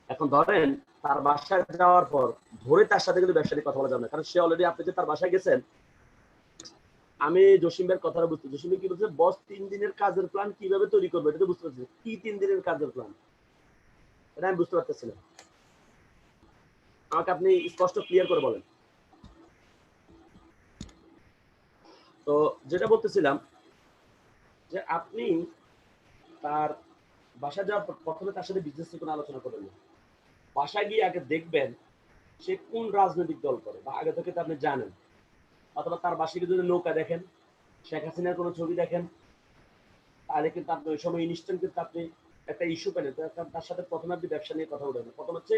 এখন ধরেন তার বাসায় যাওয়ার পর ধরে তার সাথে কিন্তু ব্যবসায়িক কথা বলা যাবে না, কারণ সে অলরেডি, আপনি যে তার বাসায় গেছেন, আমি জসিম ভাইয়ের কথাটা বুঝতে, জসিম ভাই কি বলছে, বস 3 দিনের কাজের প্ল্যান কিভাবে তৈরি করবে, এটা তো বুঝতে পারছি, কি 3 দিনের কাজের প্ল্যান, এটা আমি বুঝতে পারতেছি না, আমাকে আপনি স্পষ্ট ক্লিয়ার করে বলেন। তো যেটা বলতেছিলাম, যে আপনি তার বাসায় যাওয়ার প্রথমে তার সাথে বিজনেস নিয়ে কোনো আলোচনা করবেন না, বাসায় গিয়ে আগে দেখবেন সে কোন রাজনৈতিক দল করে, বা আগে থেকে তো আপনি জানেন, অথবা তার বাসায় যদি নৌকা দেখেন, শেখ হাসিনার কোনো ছবি দেখেন, তাহলে কিন্তু আপনি ওই সময় ইনস্ট্যান্ট কিন্তু আপনি একটা ইস্যু পেলেন। তার সাথে প্রথমে আপনি ব্যবসা নিয়ে কথা বলবেন, প্রথম হচ্ছে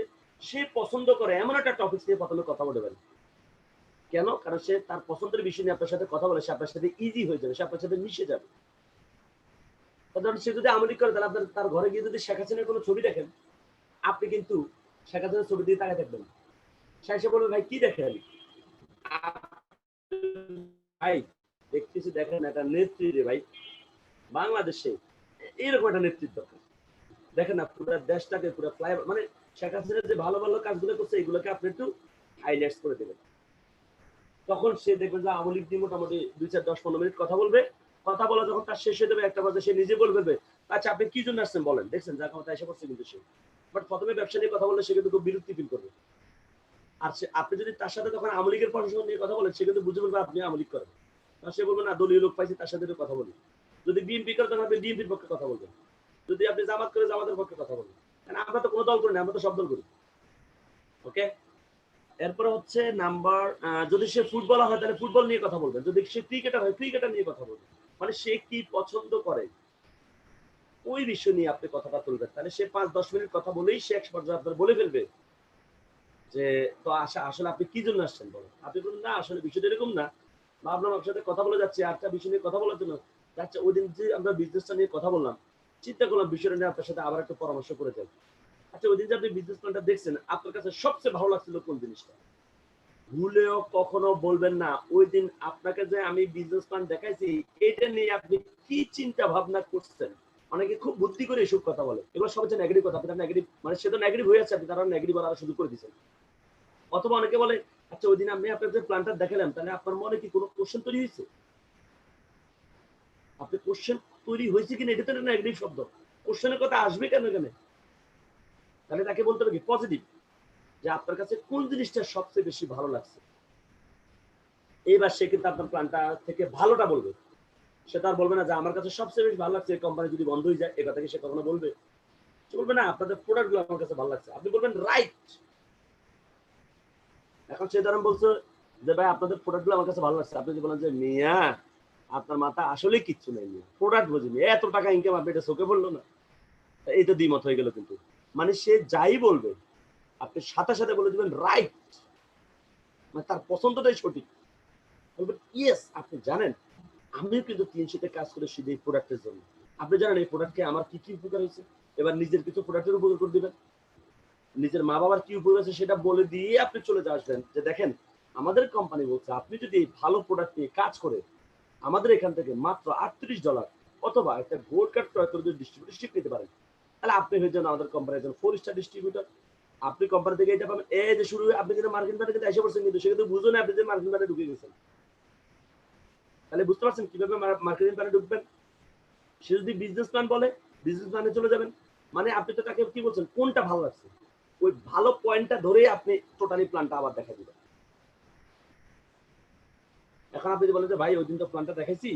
সে পছন্দ করে এমন একটা টপিক নিয়ে প্রথমে কথা বলবেন। কেন? কারণ সে তার পছন্দের বিষয় নিয়ে আপনার সাথে কথা বলে, সে আপনার সাথে ইজি হয়ে যাবে, সে আপনার সাথে মিশে যাবে। ধরুন সে যদি আওয়ামী লীগ করে, তাহলে আপনার তার ঘরে গিয়ে যদি শেখ হাসিনার কোনো ছবি দেখেন, আপনি কিন্তু শেখ হাসিনার ছবি দিয়ে তাকায় থাকবেন, সে এসে বলবে ভাই কি দেখেন, ভাই দেখতেছি দেখেন একটা নেত্রী রে ভাই, বাংলাদেশে এরকম একটা নেতৃত্ব দরকার, দেখেন না পুরো দেশটাকে পুরো ফ্লাই, মানে শেখ হাসিনা যে ভালো ভালো কাজগুলো করছে এগুলোকে আপনি একটু হাইলাইটস করে দেবেন। তখন সে দেখবে যে আওয়ামী লীগ দিয়ে মোটামুটি 2, 4, 10, 15 মিনিট কথা বলবে, কথা বলা যখন তার শেষ হয়ে যাবে, একটা বাজে সে নিজে বলে ফেলবে, আচ্ছা আপনি কি জন্য আসছেন বলেন, দেখছেন যা ক্ষমতা এসে পড়ছে কিন্তু সে, বাট প্রথমে ব্যবসা নিয়ে কথা বললে সে কিন্তু খুব বিরক্তি ফিল করবে। আর সে, আপনি যদি তার সাথে তখন আওয়ামী লীগের প্রশাসন নিয়ে কথা বলেন, সে কিন্তু বুঝে ফেলবে আপনি আওয়ামী লীগ করেন। আর সে বলবে না দলীয় লোক পাইছি তার সাথে একটু কথা বলি। যদি বিএনপি করে তখন আপনি বিএনপির পক্ষে কথা বলবেন, যদি আপনি জামাত করে জামাতের পক্ষে কথা বলবেন, কারণ আমরা তো কোনো দল করি না, আমরা তো সব দল করি। ওকে, এরপরে হচ্ছে নাম্বার, যদি সে ফুটবলার হয় তাহলে ফুটবল নিয়ে কথা বলবেন, যদি সে ক্রিকেটার হয় ক্রিকেটার নিয়ে কথা বলবেন, মানে সে কি পছন্দ করে ওই বিষয় নিয়ে আপনি কথাটা তুলবেন। তাহলে সে 5-10 মিনিট কথা বলেই সে এক পর্যায়ে আপনার বলে ফেলবে যে তো আসলে আপনি কি জন্য আসছেন বলেন। আপনি বলুন না আসলে বিষয়টা এরকম না, ভাবলাম আপনার সাথে কথা বলে যাচ্ছি একটা বিষয় নিয়ে কথা বলার জন্য। আচ্ছা ওই দিন যে আমরা বিজনেসটা নিয়ে কথা বললাম, চিন্তা করলাম বিষয়টা নিয়ে আপনার সাথে আবার একটু পরামর্শ করে যাই। আচ্ছা ওই দিন যে আপনি বিজনেস প্ল্যানটা দেখছেন আপনার কাছে সবচেয়ে ভালো লাগছিল কোন জিনিসটা? ভুলেও কখনো বলবেন না ওই দিন আপনাকে যে আমি বিজনেস প্ল্যান দেখাইছি এটা নিয়ে আপনি কি চিন্তা ভাবনা করছেন। অনেকে খুব বুদ্ধি করে এসব কথা বলে, এগুলো সবচেয়ে নেগেটিভ কথা। আপনি নেগেটিভ মানে সে তো নেগেটিভ হয়ে আছে, আপনি তারা নেগেটিভ বলা শুরু করে দিচ্ছেন। অথবা অনেকে বলে আচ্ছা ওই দিন আমি আপনার যে প্ল্যানটা দেখালাম তাহলে আপনার মনে কি কোনো কোশ্চেন তৈরি হয়েছে? আপনি কোশ্চেন তৈরি হয়েছে কিনা এটা তো নেগেটিভ শব্দ, কোশ্চেনের কথা আসবে কেন এখানে? তাহলে তাকে বলতে হবে কি পজিটিভ, যে আপনার কাছে কোন জিনিসটা সবচেয়ে বেশি ভালো লাগছে। এইবার সে কিন্তু আপনার প্ল্যানটা থেকে ভালোটা বলবে, সে তার বলবে না যে আমার কাছে সবচেয়ে বেশি ভালো লাগছে এই কোম্পানি যদি বন্ধ হয়ে যায়, এ কথা কি সে কখনো বলবে? সে বলবে না আপনাদের প্রোডাক্ট গুলো আমার কাছে ভালো লাগছে। আপনি বলবেন রাইট। এখন সে ধরেন বলছে যে ভাই আপনাদের প্রোডাক্ট গুলো আমার কাছে ভালো লাগছে, আপনি যদি বলেন যে মিয়া আপনার মাথা আসলে কিচ্ছু নেই, মিয়া প্রোডাক্ট বুঝিনি, এত টাকা ইনকাম আপনি এটা চোখে পড়লো না, এই তো দ্বিমত হয়ে গেল। কিন্তু মানে সে যাই বলবে আপনি সাথে সাথে বলে দিবেন রাইট, মানে তার পছন্দটাই সঠিক। বলবেন ইয়েস আপনি জানেন আমিও কিন্তু 300 কাজ করে শুধু এই প্রোডাক্টের জন্য। আপনি জানেন এই প্রোডাক্টে আমার কি কি উপকার হয়েছে। এবার নিজের কিছু প্রোডাক্টের উপকার করে দিবেন, নিজের মা বাবার কি উপকার হয়েছে সেটা বলে দিয়ে আপনি চলে আসবেন যে দেখেন আমাদের কোম্পানি বলছে আপনি যদি এই ভালো প্রোডাক্ট নিয়ে কাজ করে আমাদের এখান থেকে মাত্র $38 অথবা একটা গোল্ড কার্ড ক্রয় করে যদি ডিস্ট্রিবিউটরশিপ নিতে পারেন তাহলে আপনি হয়ে যান আমাদের কোম্পানির একজন 4 স্টার ডিস্ট্রিবিউটর। আপনি কোম্পানি থেকে এটা পাবেন। এই যে শুরু আপনি কিন্তু মার্কেটিং প্ল্যানে এসে পড়ছেন, কিন্তু সে কিন্তু বুঝুন আপনি যে মার্কেটিং প্ল্যানে ঢুকে গেছেন। তাহলে বুঝতে পারছেন কিভাবে মার্কেটিং প্ল্যানে ঢুকবেন। সে যদি বিজনেস প্ল্যান বলে বিজনেস প্ল্যানে চলে যাবেন, মানে আপনি তো তাকে কি বলছেন কোনটা ভালো লাগছে ওই ভালো পয়েন্টটা ধরেই আপনি টোটালি প্ল্যানটা আবার দেখা দিবেন। এখন আপনি যদি বলেন যে ভাই ওই দিন তো প্ল্যানটা দেখাইছি,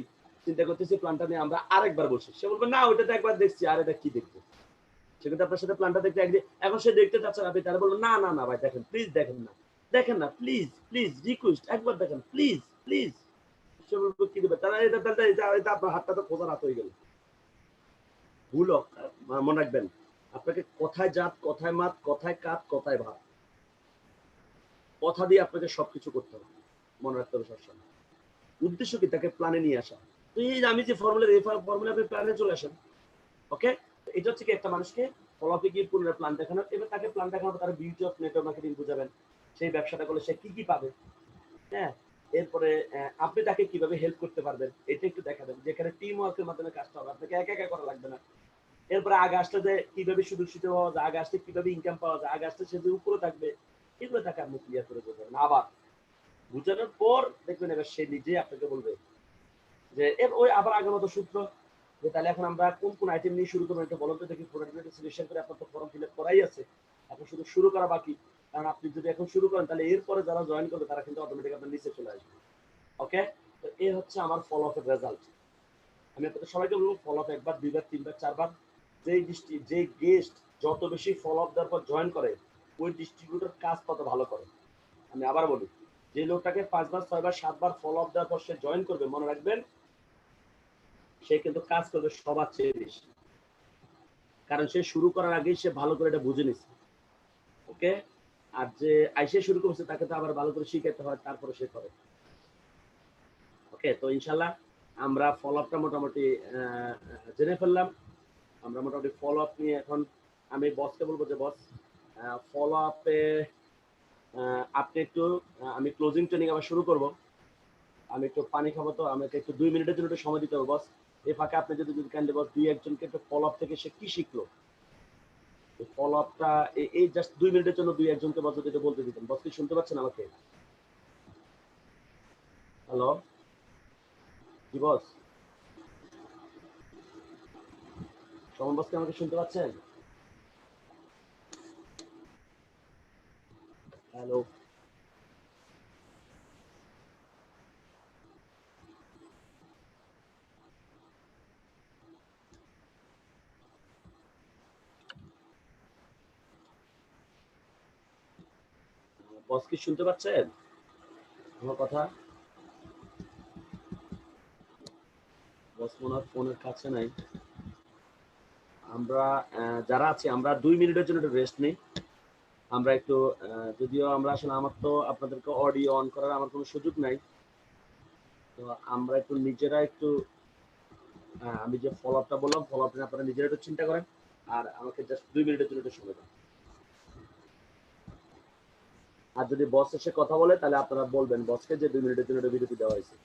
চিন্তা করতেছি প্ল্যানটা নিয়ে আমরা আরেকবার বসি, সে বলবে না ওইটা তো একবার দেখছি আর এটা কি দেখবো। সে কিন্তু আপনার সাথে প্ল্যানটা দেখতে একদিন, এখন সে দেখতে চাচ্ছে আপনি তারা বলবেন না না না ভাই দেখেন প্লিজ দেখেন না, দেখেন না প্লিজ প্লিজ রিকোয়েস্ট একবার দেখেন প্লিজ প্লিজ। সে বলবে কি দেবে তারা এটা তাহলে এটা আপনার হাতটা তো খোঁজার হাত হয়ে গেল। ভুল মনে রাখবেন আপনাকে কথায় জাত কথায় মাত কথায় কাত কথায় ভাত, কথা দিয়ে আপনাকে সবকিছু করতে হবে, মনে রাখতে হবে সবসময়। উদ্দেশ্য কি তাকে প্ল্যানে নিয়ে আসা। তো এই যে আমি যে ফর্মুলা এই ফর্মুলা আপনি প্ল্যানে চলে আসেন। ওকে, এটা হচ্ছে কি একটা মানুষকে ফলো আপে গিয়ে পুরো প্ল্যান দেখানো, এবার তাকে প্ল্যান দেখানোর তার বিউটি অফ নেটওয়ার্ক মার্কেটিং বুঝাবেন, সেই ব্যবসাটা করলে সে কি কি পাবে। হ্যাঁ, এরপরে আপনি তাকে কিভাবে হেল্প করতে পারবেন এটা একটু দেখাবেন, যেখানে টিম ওয়ার্কের মাধ্যমে কাজটা হবে, আপনাকে একা একা করা লাগবে না। এরপরে আগে আসলে যে কিভাবে সুযোগ সুবিধা পাওয়া যায়, আগে আসলে কিভাবে ইনকাম পাওয়া যায়, আগে আসলে সে যে উপরে থাকবে, এগুলো তাকে আপনি ক্লিয়ার করে বোঝাবেন। আবার বুঝানোর পর দেখবেন এবার সে নিজে আপনাকে বলবে যে ওই আবার আগের মতো সূত্র, যে তাহলে এখন আমরা কোন কোন আইটেম নিয়ে শুরু করবো একটু বলুন তো দেখি। প্রোডাক্ট সিলেকশন করে আপনার তো ফর্ম ফিল আপ করাই আছে, এখন শুধু শুরু করা বাকি। কারণ আপনি যদি এখন শুরু করেন তাহলে এরপরে যারা জয়েন করবে তারা কিন্তু অটোমেটিক আপনার নিচে চলে আসবে। ওকে, তো এই হচ্ছে আমার ফলো আপের রেজাল্ট। আমি আপনাদের সবাইকে বলবো ফলো আপ একবার দুইবার তিনবার চারবার, যে গেস্ট যত বেশি ফলো আপ দেওয়ার পর জয়েন করে ওই ডিস্ট্রিবিউটর কাজ তত ভালো করে। আমি আবার বলি যে লোকটাকে 5 বার 6 বার 7 বার ফলো আপ দেওয়ার পর সে জয়েন করবে, মনে রাখবেন সে কিন্তু কাজ করবে সবার চেয়ে বেশি, কারণ সে শুরু করার আগেই সে ভালো করে এটা বুঝে নিছে। ওকে, আর যে আইসে শুরু করছে তাকে তো আবার ভালো করে শিখাতে হয় তারপরে সে করে। ওকে, তো ইনশাল্লাহ আমরা ফলো আপটা মোটামুটি জেনে ফেললাম। আমরা মোটামুটি ফলো আপ নিয়ে এখন আমি বসকে বলবো যে বস ফলো আপে আপনি একটু আমি ক্লোজিং ট্রেনিং আবার শুরু করব, আমি একটু পানি খাবো, তো আমাকে একটু 2 মিনিটের জন্য একটু সময় দিতে হবে বস। এই ফাঁকে আপনি যদি কাইন্ডলি বস দুই একজনকে একটু ফলো আপ থেকে সে কি শিখলো ফলো আপটা এই জাস্ট 2 মিনিটের জন্য দুই একজনকে বস যদি বলতে দিতেন। বস কি শুনতে পাচ্ছেন আমাকে? হ্যালো, কি বস? সমন বস কি আমাকে শুনতে পাচ্ছেন? হ্যালো। বস কি শুনতে পাচ্ছেন আমার কথা? বস মনে হয় ফোনের কাছে নাই। আমরা যারা আছি আমরা 2 মিনিটের জন্য একটু রেস্ট নেই। আমরা একটু যদিও আমরা আসলে আমার তো আপনাদেরকে অডিও অন করার আমার কোনো সুযোগ নাই, তো আমরা একটু নিজেরা একটু আমি যে ফলো আপটা বললাম ফলো আপটা আপনারা নিজেরা একটু চিন্তা করেন আর আমাকে জাস্ট 2 মিনিটের জন্য একটু সময় দেন। আর যদি বস এসে কথা বলে তাহলে আপনারা বলবেন বসকে যে 2 মিনিটের জন্য একটা বিরতি দেওয়া হয়েছে।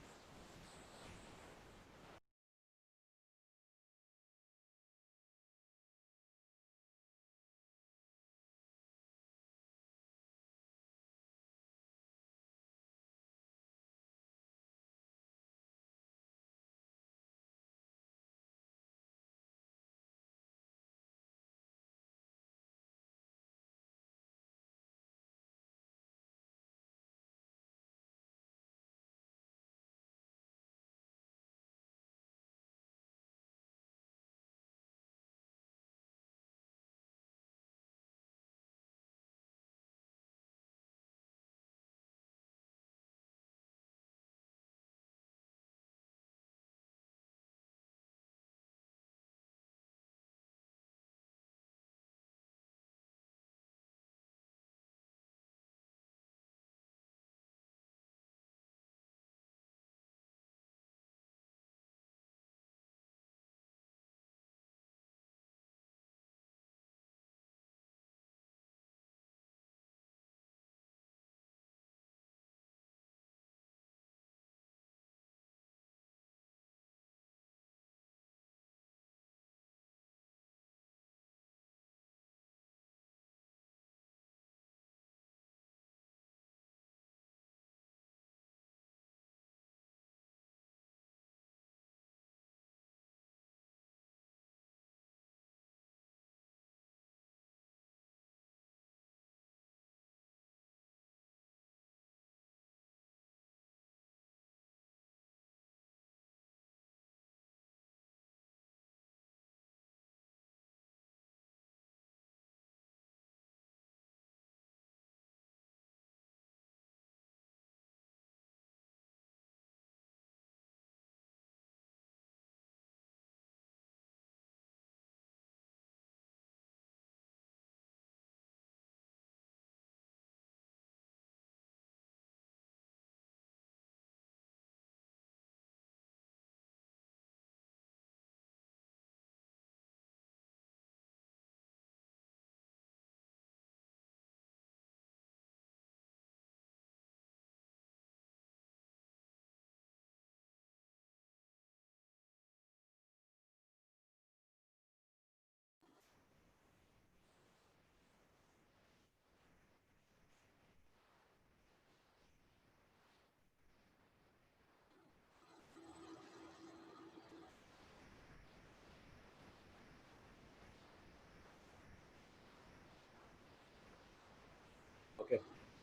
ওকে,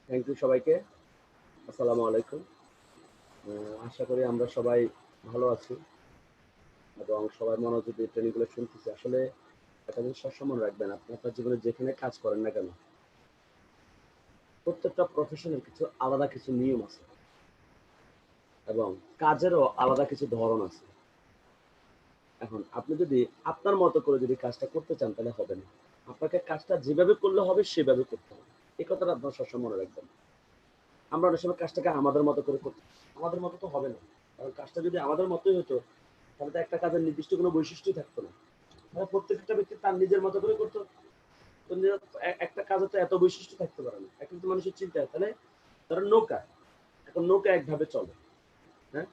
থ্যাংক ইউ সবাইকে। আসসালামু আলাইকুম। আশা করি আমরা সবাই ভালো আছি এবং সবাই মনোযোগ দিয়ে ট্রেনিংগুলো শুনতেছি। আসলে একটা জিনিস সবসময় রাখবেন, আপনি আপনার জীবনে যেখানে কাজ করেন না কেন প্রত্যেকটা প্রফেশনের কিছু আলাদা কিছু নিয়ম আছে এবং কাজেরও আলাদা কিছু ধরন আছে। এখন আপনি যদি আপনার মতো করে যদি কাজটা করতে চান তাহলে হবে না। আপনাকে কাজটা যেভাবে করলে হবে সেভাবে করতে হবে। এই কথাটা আপনার সবসময় মনে রাখবেন। আমরা অনেক সময় কাজটাকে আমাদের মতো করে করতে, আমাদের মতো তো হবে না। কারণ কাজটা যদি আমাদের মতোই হতো তাহলে তো একটা কাজের নির্দিষ্ট কোনো বৈশিষ্ট্যই থাকতো না। তাহলে প্রত্যেকটা ব্যক্তি তার নিজের মতো করে করতো। তো একটা কাজে তো এত বৈশিষ্ট্য থাকতে পারে না। এখন তো মানুষের চিন্তা তাহলে ধরো নৌকা, এখন নৌকা একভাবে চলে, হ্যাঁ,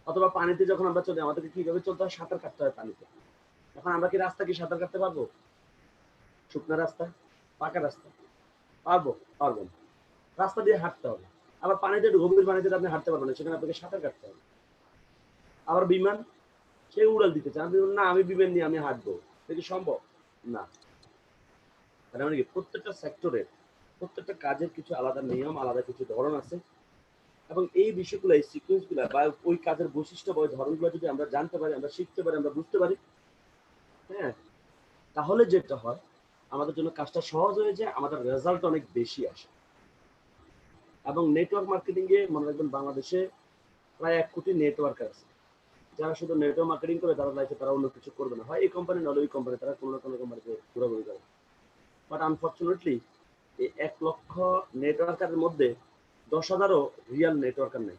অথবা পানিতে যখন আমরা চলি আমাদেরকে কিভাবে চলতে হয়, সাঁতার কাটতে হয় পানিতে। এখন আমরা কি রাস্তা কি সাঁতার কাটতে পারবো? শুকনা রাস্তা, পাকা রাস্তা পারবো? পারবো না। রাস্তা দিয়ে হাঁটতে হবে। আবার পানিতে গভীর পানিতে আপনি হাঁটতে পারবেন না, সেখানে আপনাকে সাঁতার কাটতে হবে। আবার বিমান, সে উড়াল দিতে চান, আপনি বলুন, না আমি বিমান নিয়ে আমি হাঁটবো, এটা কি সম্ভব? না। তার মানে কি প্রত্যেকটা সেক্টরে প্রত্যেকটা কাজের কিছু আলাদা নিয়ম, আলাদা কিছু ধরন আছে এবং এই বিষয়গুলো, এই সিকোয়েন্স গুলা বা ওই কাজের বৈশিষ্ট্য বা ধরনগুলো যদি আমরা জানতে পারি, আমরা শিখতে পারি, আমরা বুঝতে পারি, হ্যাঁ, তাহলে যেটা হয় আমাদের জন্য কাজটা সহজ হয়ে যায়, আমাদের রেজাল্ট অনেক বেশি আসে। এবং নেটওয়ার্ক মার্কেটিং এ মনে রাখবেন বাংলাদেশে প্রায় 1 কোটি নেটওয়ার্কার আছে। যারা শুধু নেটওয়ার্ক মার্কেটিং করে তারা লাইফে তারা অন্য কিছু করবে না, হয় এই কোম্পানি নলে ওই কোম্পানি, তারা কোনো না কোনো কোম্পানিতে ঘোরাঘুরি করে। বাট আনফরচুনেটলি এই 1 লক্ষ নেটওয়ার্কারের মধ্যে 10,000ও রিয়েল নেটওয়ার্কার নেই।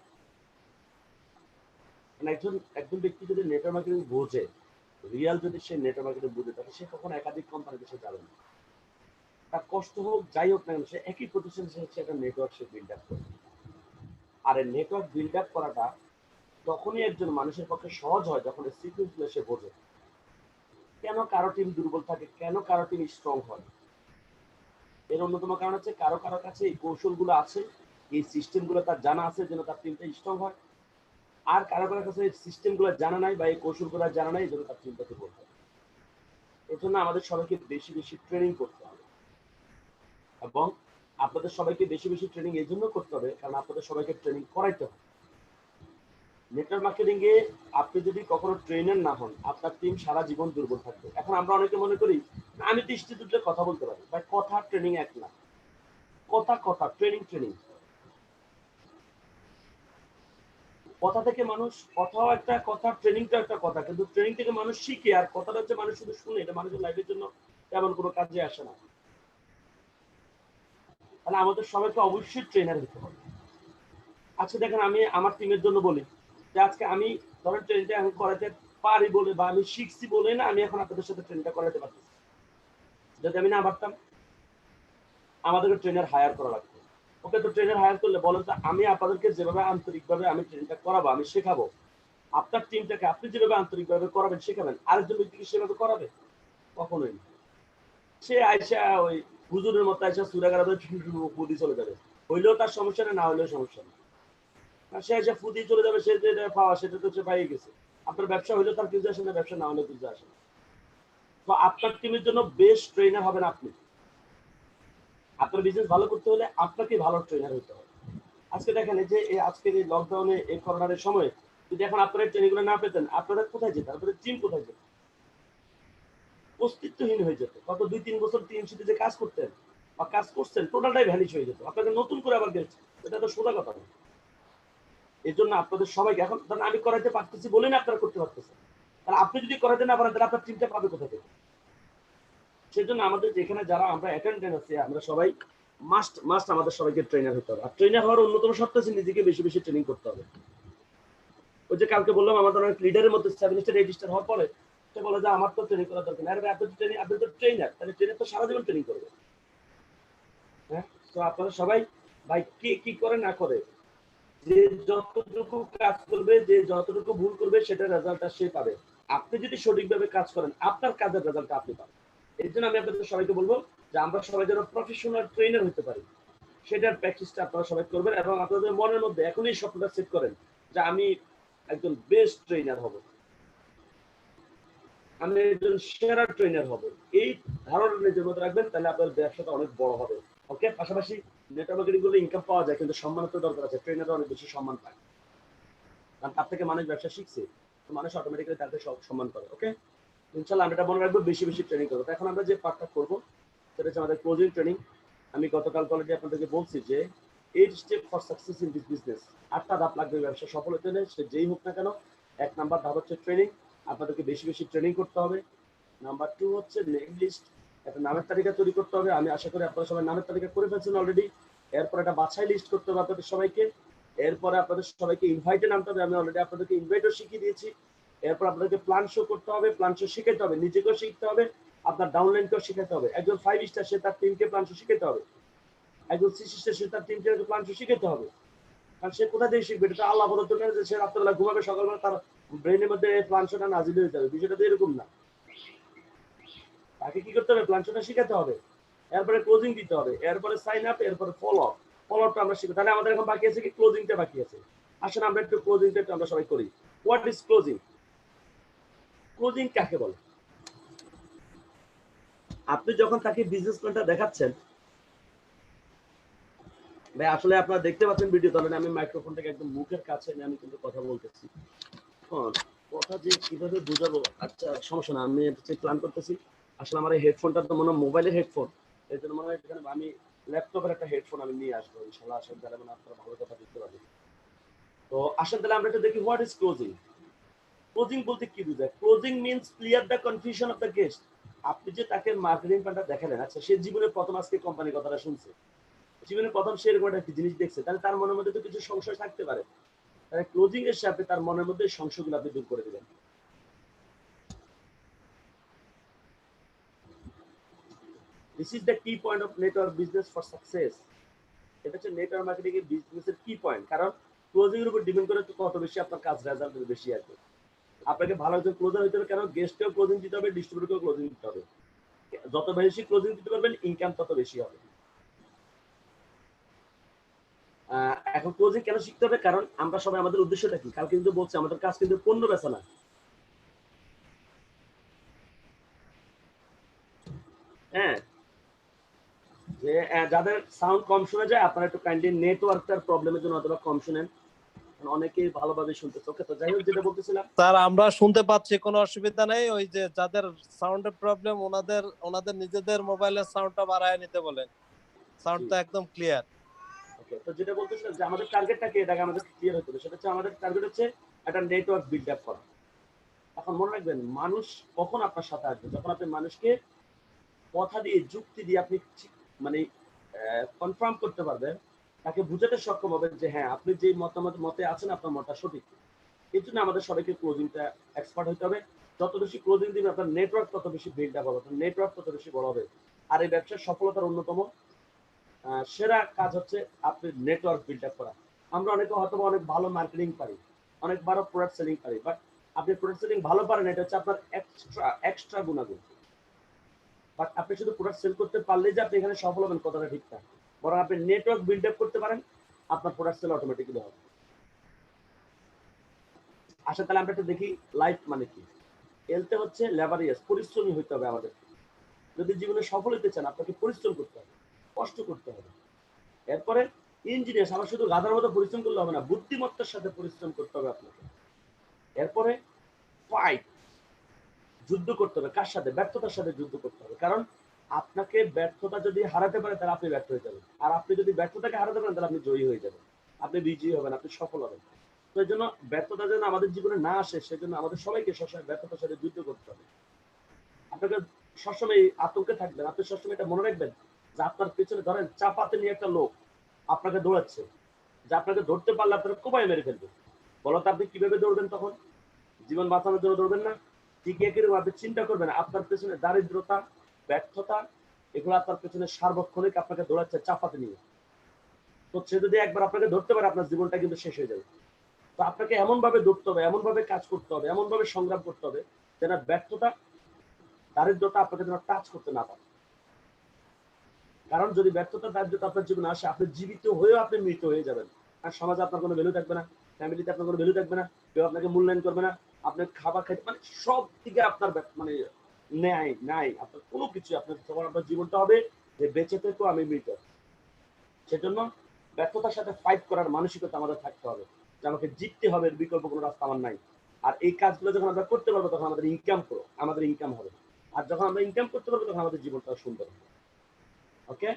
মানে একজন ব্যক্তি যদি নেটওয়ার্ক মার্কেটিং বোঝে, রিয়েল যদি সে নেটওয়ার্ক মার্কেটিং বুঝে, তাহলে সে কখনো একাধিক কোম্পানিতে সে যাবে না। তার কষ্ট হোক যাই হোক না কেন, সে একই প্রতিষ্ঠানে সে একটা নেটওয়ার্ক সে বিল্ড আপ করবে। আর এই নেটওয়ার্ক বিল্ড আপ করাটা তখনই একজন মানুষের পক্ষে সহজ হয় যখন এই সিকুয়েন্সগুলো সে বোঝে। কেন কারো টিম দুর্বল থাকে, কেন কারো টিম স্ট্রং হয়, এর অন্যতম কারণ হচ্ছে কারো কারো কাছে এই কৌশলগুলো আছে, এই সিস্টেমগুলো তার জানা আছে যেন তার টিমটা স্ট্রং হয়। আর কারো কারো কাছে এই সিস্টেমগুলো জানা নাই বা এই কৌশলগুলো জানা নাই যেন তার টিমটা দুর্বল হয়। এর জন্য আমাদের সবাইকে বেশি বেশি ট্রেনিং করতে হবে, এবং আপনাদের সবাইকে বেশি বেশি ট্রেনিং এই জন্য করতে হবে কারণ আপনাদের সবাইকে ট্রেনিং করাইতে হবে। নেটওয়ার্ক মার্কেটিং এ আপনি যদি কখনো ট্রেনার না হন, আপনার টিম সারা জীবন দুর্বল থাকবে। এখন আমরা অনেকে মনে করি আমি তো ইনস্টিটিউটে কথা বলতে পারি, ভাই কথা ট্রেনিং এক না, কথা ট্রেনিং ট্রেনিং। কথা থেকে মানুষ, কথাও একটা কথা, ট্রেনিংটাও একটা কথা, কিন্তু ট্রেনিং থেকে মানুষ শিখে, আর কথাটা হচ্ছে মানুষ শুধু শুনে, এটা মানুষের লাইফের জন্য তেমন কোনো কাজে আসে না। তাহলে আমাদের সবাইকে অবশ্যই ট্রেনার হতে হবে। আচ্ছা দেখেন, আমি আমার টিমের জন্য বলি যে আজকে আমি ধরেন ট্রেনিংটা এখন করাতে পারি বলে বা আমি শিখছি বলে না আমি এখন আপনাদের সাথে ট্রেনিংটা করাতে পারছি। যদি আমি না পারতাম, আমাদেরকে ট্রেনার হায়ার করা লাগতো। ওকে, তো ট্রেনার হায়ার করলে বলেন তো, আমি আপনাদেরকে যেভাবে আন্তরিকভাবে আমি ট্রেনিংটা করাবো, আমি শেখাবো, আপনার টিমটাকে আপনি যেভাবে আন্তরিকভাবে করাবেন শেখাবেন, আরেকজন ব্যক্তিকে সেভাবে করাবে? কখনোই না। সে আইসা ওই হুজুরের মতো আইসা সুরাগারা ফুদি চলে যাবে, হইলেও তার সমস্যা না, না হইলেও সমস্যা না। সে এসে ফুদি চলে যাবে, সে যেটা পাওয়া সেটা তো সে পাইয়ে গেছে। আপনার ব্যবসা হইলেও তার কিছু আসে না, ব্যবসা না হলেও কিছু আসে না। তো আপনার টিমের জন্য বেস্ট ট্রেনার হবেন আপনি। আপনার বিজনেস ভালো করতে হলে আপনাকে ভালো ট্রেনার হতে হবে। আজকে দেখেন এই যে আজকের এই লকডাউনে, এই করোনার সময় যদি এখন আপনারা ট্রেনিংগুলো না পেতেন, আপনারা কোথায় যেতেন? আপনাদের টিম কোথায় যেত? অস্তিত্বহীন হয়ে যেত। গত 2-3 বছর টিম সাথে যে কাজ করতেন বা কাজ করছেন, টোটালটাই ভ্যানিশ হয়ে যেত। আপনাকে নতুন করে আবার গেছে, এটা তো সোজা কথা না। এই জন্য আপনাদের সবাইকে এখন, ধরেন আমি করাইতে পারতেছি বলেই না আপনারা করতে পারতেছেন, তাহলে আপনি যদি করাইতে না পারেন তাহলে আপনার টিমটা পাবে কোথা থেকে? সেই জন্য আমাদের যেখানে যারা আমরা অ্যাটেন্ডেন্ট আছি, আমরা সবাই মাস্ট আমাদের সবাইকে ট্রেনার হতে হবে। আর ট্রেনার হওয়ার অন্যতম শর্ত হচ্ছে নিজেকে বেশি বেশি ট্রেনিং করতে হবে। ওই যে কালকে বললাম আমাদের অনেক লিডারের মধ্যে 7 স্টার 8 স্টার হওয়ার পরে সে বলে যে আমার তো ট্রেনিং করা দরকার নেই। আরে আপনি তো ট্রেনিং, আপনি তো ট্রেনার, তাহলে ট্রেনার তো সারা জীবন ট্রেনিং করবে। হ্যাঁ, তো আপনারা সবাই ভাই কে কি করে না করে, যে যতটুকু কাজ করবে, যে যতটুকু ভুল করবে সেটার রেজাল্টটা সে পাবে। আপনি যদি সঠিকভাবে কাজ করেন, আপনার কাজের রেজাল্টটা আপনি পাবেন। এই জন্য আমি আপনাদের সবাইকে বলবো যে আমরা সবাই যেন প্রফেশনাল ট্রেনার হতে পারি, সেটার প্র্যাকটিসটা আপনারা সবাই করবেন, এবং আপনাদের মনের মধ্যে এখনই স্বপ্নটা সেট করেন যে আমি একজন বেস্ট ট্রেনার হব, আমি একজন সেরা ট্রেনার হব। এই ধারণা নিজের মধ্যে রাখবেন, তাহলে আপনার ব্যবসাটা অনেক বড় হবে। ওকে, পাশাপাশি নেটওয়ার্ক মার্কেটিং করলে ইনকাম পাওয়া যায়, কিন্তু সম্মানের তো দরকার আছে। ট্রেনাররা অনেক বেশি সম্মান পায়, কারণ তার থেকে মানুষ ব্যবসা শিখছে, তো মানুষ অটোমেটিক্যালি তাকে সম্মান করে। ওকে, ইনশাআল্লাহ আমরা এটা মনে রাখবো, বেশি বেশি ট্রেনিং করবো। এখন আমরা যে পার্টটা করবো সেটা হচ্ছে আমাদের ক্লোজিং ট্রেনিং। আমি গতকাল অলরেডি আপনাদেরকে বলছি যে 8 step for success in this business. 8টা ধাপ লাগবে ব্যবসা সফল হতে হলে, সে যেই হোক না কেন। 1 নাম্বার ধাপ হচ্ছে ট্রেনিং, আপনাদেরকে বেশি বেশি ট্রেনিং করতে হবে। নাম্বার 2 হচ্ছে নেম লিস্ট, একটা নামের তালিকা তৈরি করতে হবে। আমি আশা করি আপনারা সবাই নামের তালিকা করে ফেলছেন অলরেডি। এরপর একটা বাছাই লিস্ট করতে হবে আপনাদের সবাইকে। এরপরে আপনাদের সবাইকে ইনভাইটে নামতে হবে, আমি অলরেডি আপনাদেরকে ইনভাইটও শিখিয়ে দিয়েছি। এরপর আপনাদেরকে প্ল্যান শো করতে হবে, প্ল্যান শো শিখাতে হবে, নিজেকেও শিখতে হবে, আপনার ডাউনলাইনকেও শিখাতে হবে। একজন 5 স্টার সে তার টিমকে প্ল্যান শো শিখাতে হবে, একজন 6 স্টার সে তার টিমকে প্ল্যান শো শিখাতে হবে। কারণ সে কোথা থেকে শিখবে? এটা আল্লাহ প্রদত্ত না যে সে রাত্রেবেলা ঘুমাবে, সকালবেলা তার ব্রেনের মধ্যে প্ল্যান শোটা নাজিল হয়ে যাবে, বিষয়টা তো এরকম না। তাকে কি করতে হবে? প্ল্যান শোটা শিখাতে হবে, এরপরে ক্লোজিং দিতে হবে, এরপরে সাইন আপ, এরপরে ফলো আপ। ফলো আপটা আমরা শিখবো। তাহলে আমাদের এখন বাকি আছে কি? ক্লোজিংটা বাকি আছে। আসলে আমরা একটু ক্লোজিংটা একটু আমরা সবাই করি। What is closing? ক্লোজিং কাকে বলে? আপনি যখন তাকে বিজনেস প্ল্যানটা দেখাচ্ছেন, ভাই আসলে আপনারা দেখতে পাচ্ছেন ভিডিও, তাহলে আমি মাইক্রোফোনটাকে একদম মুখের কাছে নিয়ে আমি কিন্তু কথা বলতেছি। কথা যে কিভাবে বুঝাবো, আচ্ছা সমস্যা না, আমি প্ল্যান করতেছি। আসলে আমার এই হেডফোনটা তো মনে হয় মোবাইলের হেডফোন, এই জন্য মনে হয় এখানে আমি ল্যাপটপের একটা হেডফোন আমি নিয়ে আসবো ইনশাআল্লাহ। আসেন তাহলে মানে আপনারা ভালো কথা বুঝতে পারবেন। তো আসেন তাহলে আমরা একটু দেখি হোয়াট ইজ ক্লোজিং। ক্লোজিং বলতে কি বোঝায়? Closing means clear the confusion of the guest. আপনি যে তাকে মার্কেটিং প্ল্যানটা দেখালেন, আচ্ছা সে জীবনে প্রথম আজকে কোম্পানির কথাটা শুনছে, জীবনে প্রথম সে এরকম একটা জিনিস দেখছে, তাহলে তার মনের মধ্যে তো কিছু সংশয় থাকতে পারে। তাহলে ক্লোজিং এর সাথে তার মনের মধ্যে সংশয়গুলো আপনি দূর করে দিবেন। দিস ইজ দ্য কি point of network business for success. এটা হচ্ছে নেটওয়ার্ক মার্কেটিং এর বিজনেসের কি পয়েন্ট। কারণ ক্লোজিং এর উপর ডিপেন্ড করে কত বেশি আপনার কাজ রেজাল্ট বেশি আসবে। আপনাকে ভালো একজন ক্লোজার হতে হবে, কেন গেস্টকেও ক্লোজিং দিতে হবে, ডিস্ট্রিবিউটরকেও ক্লোজিং দিতে হবে। যত বেশি ক্লোজিং দিতে পারবেন ইনকাম তত বেশি হবে। এখন ক্লোজিং কেন শিখতে হবে? কারণ আমরা সবাই আমাদের উদ্দেশ্যটা কি? কালকে কিন্তু বলছি আমাদের কাজ কিন্তু পণ্য বেচা না। হ্যাঁ, যে যাদের সাউন্ড কম শোনা যায় আপনারা একটু কাইন্ডলি নেটওয়ার্কটার প্রবলেমের জন্য অথবা কম শুনেন। অনেকেই ভালোভাবে শুনতেছে। ওকে, তো যাই হোক যেটা বলতেছিলাম, স্যার আমরা শুনতে পাচ্ছি, কোনো অসুবিধা নেই। ওই যে যাদের সাউন্ডের প্রবলেম ওনাদের ওনাদের নিজেদের মোবাইলের সাউন্ডটা বাড়ায় নিতে বলেন, জি সাউন্ডটা একদম ক্লিয়ার। ওকে, তো যেটা বলতেছিলাম যে আমাদের টার্গেটটা কি, এটাকে আমাদের ক্লিয়ার হতে হবে। সেটা হচ্ছে আমাদের টার্গেট হচ্ছে একটা নেটওয়ার্ক বিল্ড আপ করা। এখন মনে রাখবেন মানুষ কখন আপনার সাথে আসবে, যখন আপনি মানুষকে কথা দিয়ে যুক্তি দিয়ে আপনি মানে কনফার্ম করতে পারবেন, তাকে বুঝাতে সক্ষম হবেন যে হ্যাঁ আপনি যে মতামত মতে আছেন আপনার মতটা সঠিক। এই জন্য আমাদের সবাইকে ক্লোজিংটা এক্সপার্ট হতে হবে। যত বেশি ক্লোজিং দিবেন আপনার নেটওয়ার্ক তত বেশি বিল্ড আপ হবে, আপনার নেটওয়ার্ক তত বেশি বড় হবে। আর এই ব্যবসার সফলতার অন্যতম সেরা কাজ হচ্ছে আপনি নেটওয়ার্ক বিল্ড আপ করা। আমরা অনেকে হয়তো অনেক ভালো মার্কেটিং পারি, অনেক ভালো প্রোডাক্ট সেলিং পারি, বাট আপনি প্রোডাক্ট সেলিং ভালো পারেন, এটা হচ্ছে আপনার এক্সট্রা এক্সট্রা গুণাগুণ। বাট আপনি শুধু প্রোডাক্ট সেল করতে পারলেই যে আপনি এখানে সফল হবেন কথাটা ঠিক না। বরং আপনি নেটওয়ার্ক বিল্ড আপ করতে পারেন, আপনার প্রোডাক্ট সেল অটোমেটিক্যালি হবে। আচ্ছা তাহলে আমরা একটু দেখি লাইফ মানে কি। এলতে হচ্ছে লেবারিয়াস, পরিশ্রমী হইতে হবে আমাদের। যদি জীবনে সফল হতে চান আপনাকে পরিশ্রম করতে হবে, কষ্ট করতে হবে। এরপরে ইঞ্জিনিয়ার, আমার শুধু গাধার মতো পরিশ্রম করলে হবে না, বুদ্ধিমত্তার সাথে পরিশ্রম করতে হবে আপনাকে। এরপরে ফাইট, যুদ্ধ করতে হবে। কার সাথে? ব্যর্থতার সাথে যুদ্ধ করতে হবে। কারণ আপনাকে ব্যর্থতা যদি হারাতে পারে তাহলে আপনি ব্যর্থ হয়ে যাবেন, আর আপনি যদি ব্যর্থতাকে হারাতে পারেন তাহলে আপনি জয়ী হয়ে যাবেন, আপনি বিজয়ী হবেন, আপনি সফল হবেন। তো এই জন্য ব্যর্থতা যেন আমাদের জীবনে না আসে সেজন্য আমাদের সবাইকে সবসময় ব্যর্থতার সাথে যুদ্ধ করতে হবে। আপনাকে সবসময় আতঙ্কে থাকবেন, আপনি সবসময় এটা মনে রাখবেন যে আপনার পেছনে ধরেন চাপাতে নিয়ে একটা লোক আপনাকে দৌড়াচ্ছে, যে আপনাকে ধরতে পারলে আপনাকে কোপায় মেরে ফেলবে। বলতো আপনি কিভাবে দৌড়বেন তখন? জীবন বাঁচানোর জন্য দৌড়বেন না? ঠিক একইরকম আপনি চিন্তা করবেন আপনার পেছনে দারিদ্রতা, ব্যর্থতা, এগুলো আপনার পেছনে সার্বক্ষণিক আপনাকে দৌড়াচ্ছে চাপাতে নিয়ে। তো সে যদি একবার আপনাকে ধরতে পারে আপনার জীবনটা কিন্তু শেষ হয়ে যাবে। তো আপনাকে এমন ভাবে ধরতে হবে, এমন ভাবে কাজ করতে হবে, এমন ভাবে সংগ্রাম করতে হবে যেন ব্যর্থতা, দারিদ্রতা আপনাকে যেন টাচ করতে না পারে। কারণ যদি ব্যর্থতা, দারিদ্রতা আপনার জীবনে আসে, আপনি জীবিত হয়েও আপনি মৃত হয়ে যাবেন। আর সমাজে আপনার কোনো ভ্যালু থাকবে না, ফ্যামিলিতে আপনার কোনো ভ্যালু থাকবে না, কেউ আপনাকে মূল্যায়ন করবে না, আপনার খাবার খাইতে মানে সব দিকে আপনার মানে ন্যায় নাই, আপনার কোনো কিছু আপনার, তখন আপনার জীবনটা হবে যে বেঁচে থেকেও আমি মৃত। সেজন্য ব্যর্থতার সাথে ফাইট করার মানসিকতা আমাদের থাকতে হবে, যে আমাকে জিততে হবে, এর বিকল্প কোনো রাস্তা আমার নাই। আর এই কাজগুলো যখন আমরা করতে পারবো তখন আমাদের ইনকাম হবে। আর যখন আমরা ইনকাম করতে পারবো তখন আমাদের জীবনটা সুন্দর হবে। ওকে,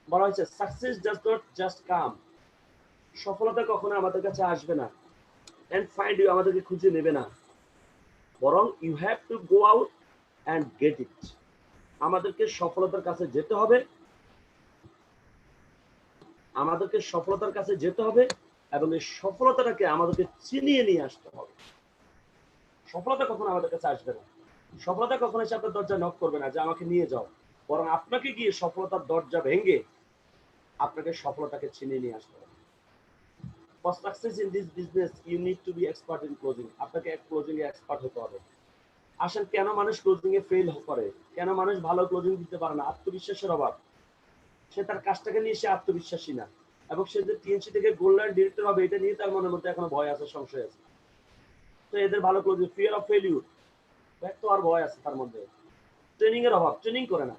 বলা হয়েছে success does not just come. সফলতা কখনো আমাদের কাছে আসবে না এন্ড ফাইন্ড ইউ, আমাদেরকে খুঁজে নেবে না, বরং you have to go out and get it. আমাদেরকে সফলতার কাছে যেতে হবে, আমাদেরকে সফলতার কাছে যেতে হবে এবং এই সফলতাটাকে আমাদেরকে চিনিয়ে নিয়ে আসতে হবে। সফলতা কখনো আমাদের কাছে আসবে না, সফলতা কখনো এসে আপনার দরজা নক করবে না যে আমাকে নিয়ে যাও, বরং আপনাকে গিয়ে সফলতার দরজা ভেঙে আপনাকে সফলতাকে চিনিয়ে নিয়ে আসতে হবে। For success in this business, you need to be expert in closing. আপনাকে ক্লোজিং এ এক্সপার্ট হতে হবে। আসেন কেন মানুষ ক্লোজিং এ ফেল করে, কেন মানুষ ভালো ক্লোজিং দিতে পারে না? আত্মবিশ্বাসের অভাব। সে তার কাজটাকে নিয়ে সে আত্মবিশ্বাসী না, এবং সে যে টিএনসি থেকে গোল্ড লাইন ডিরেক্টর হবে এটা নিয়ে তার মনের মধ্যে এখনো ভয় আছে, সংশয় আছে। তো এদের ভালো ক্লোজিং, ফিয়ার অফ ফেলিউর, ব্যর্থ আর ভয় আছে তার মধ্যে। ট্রেনিং এর অভাব, ট্রেনিং করে না।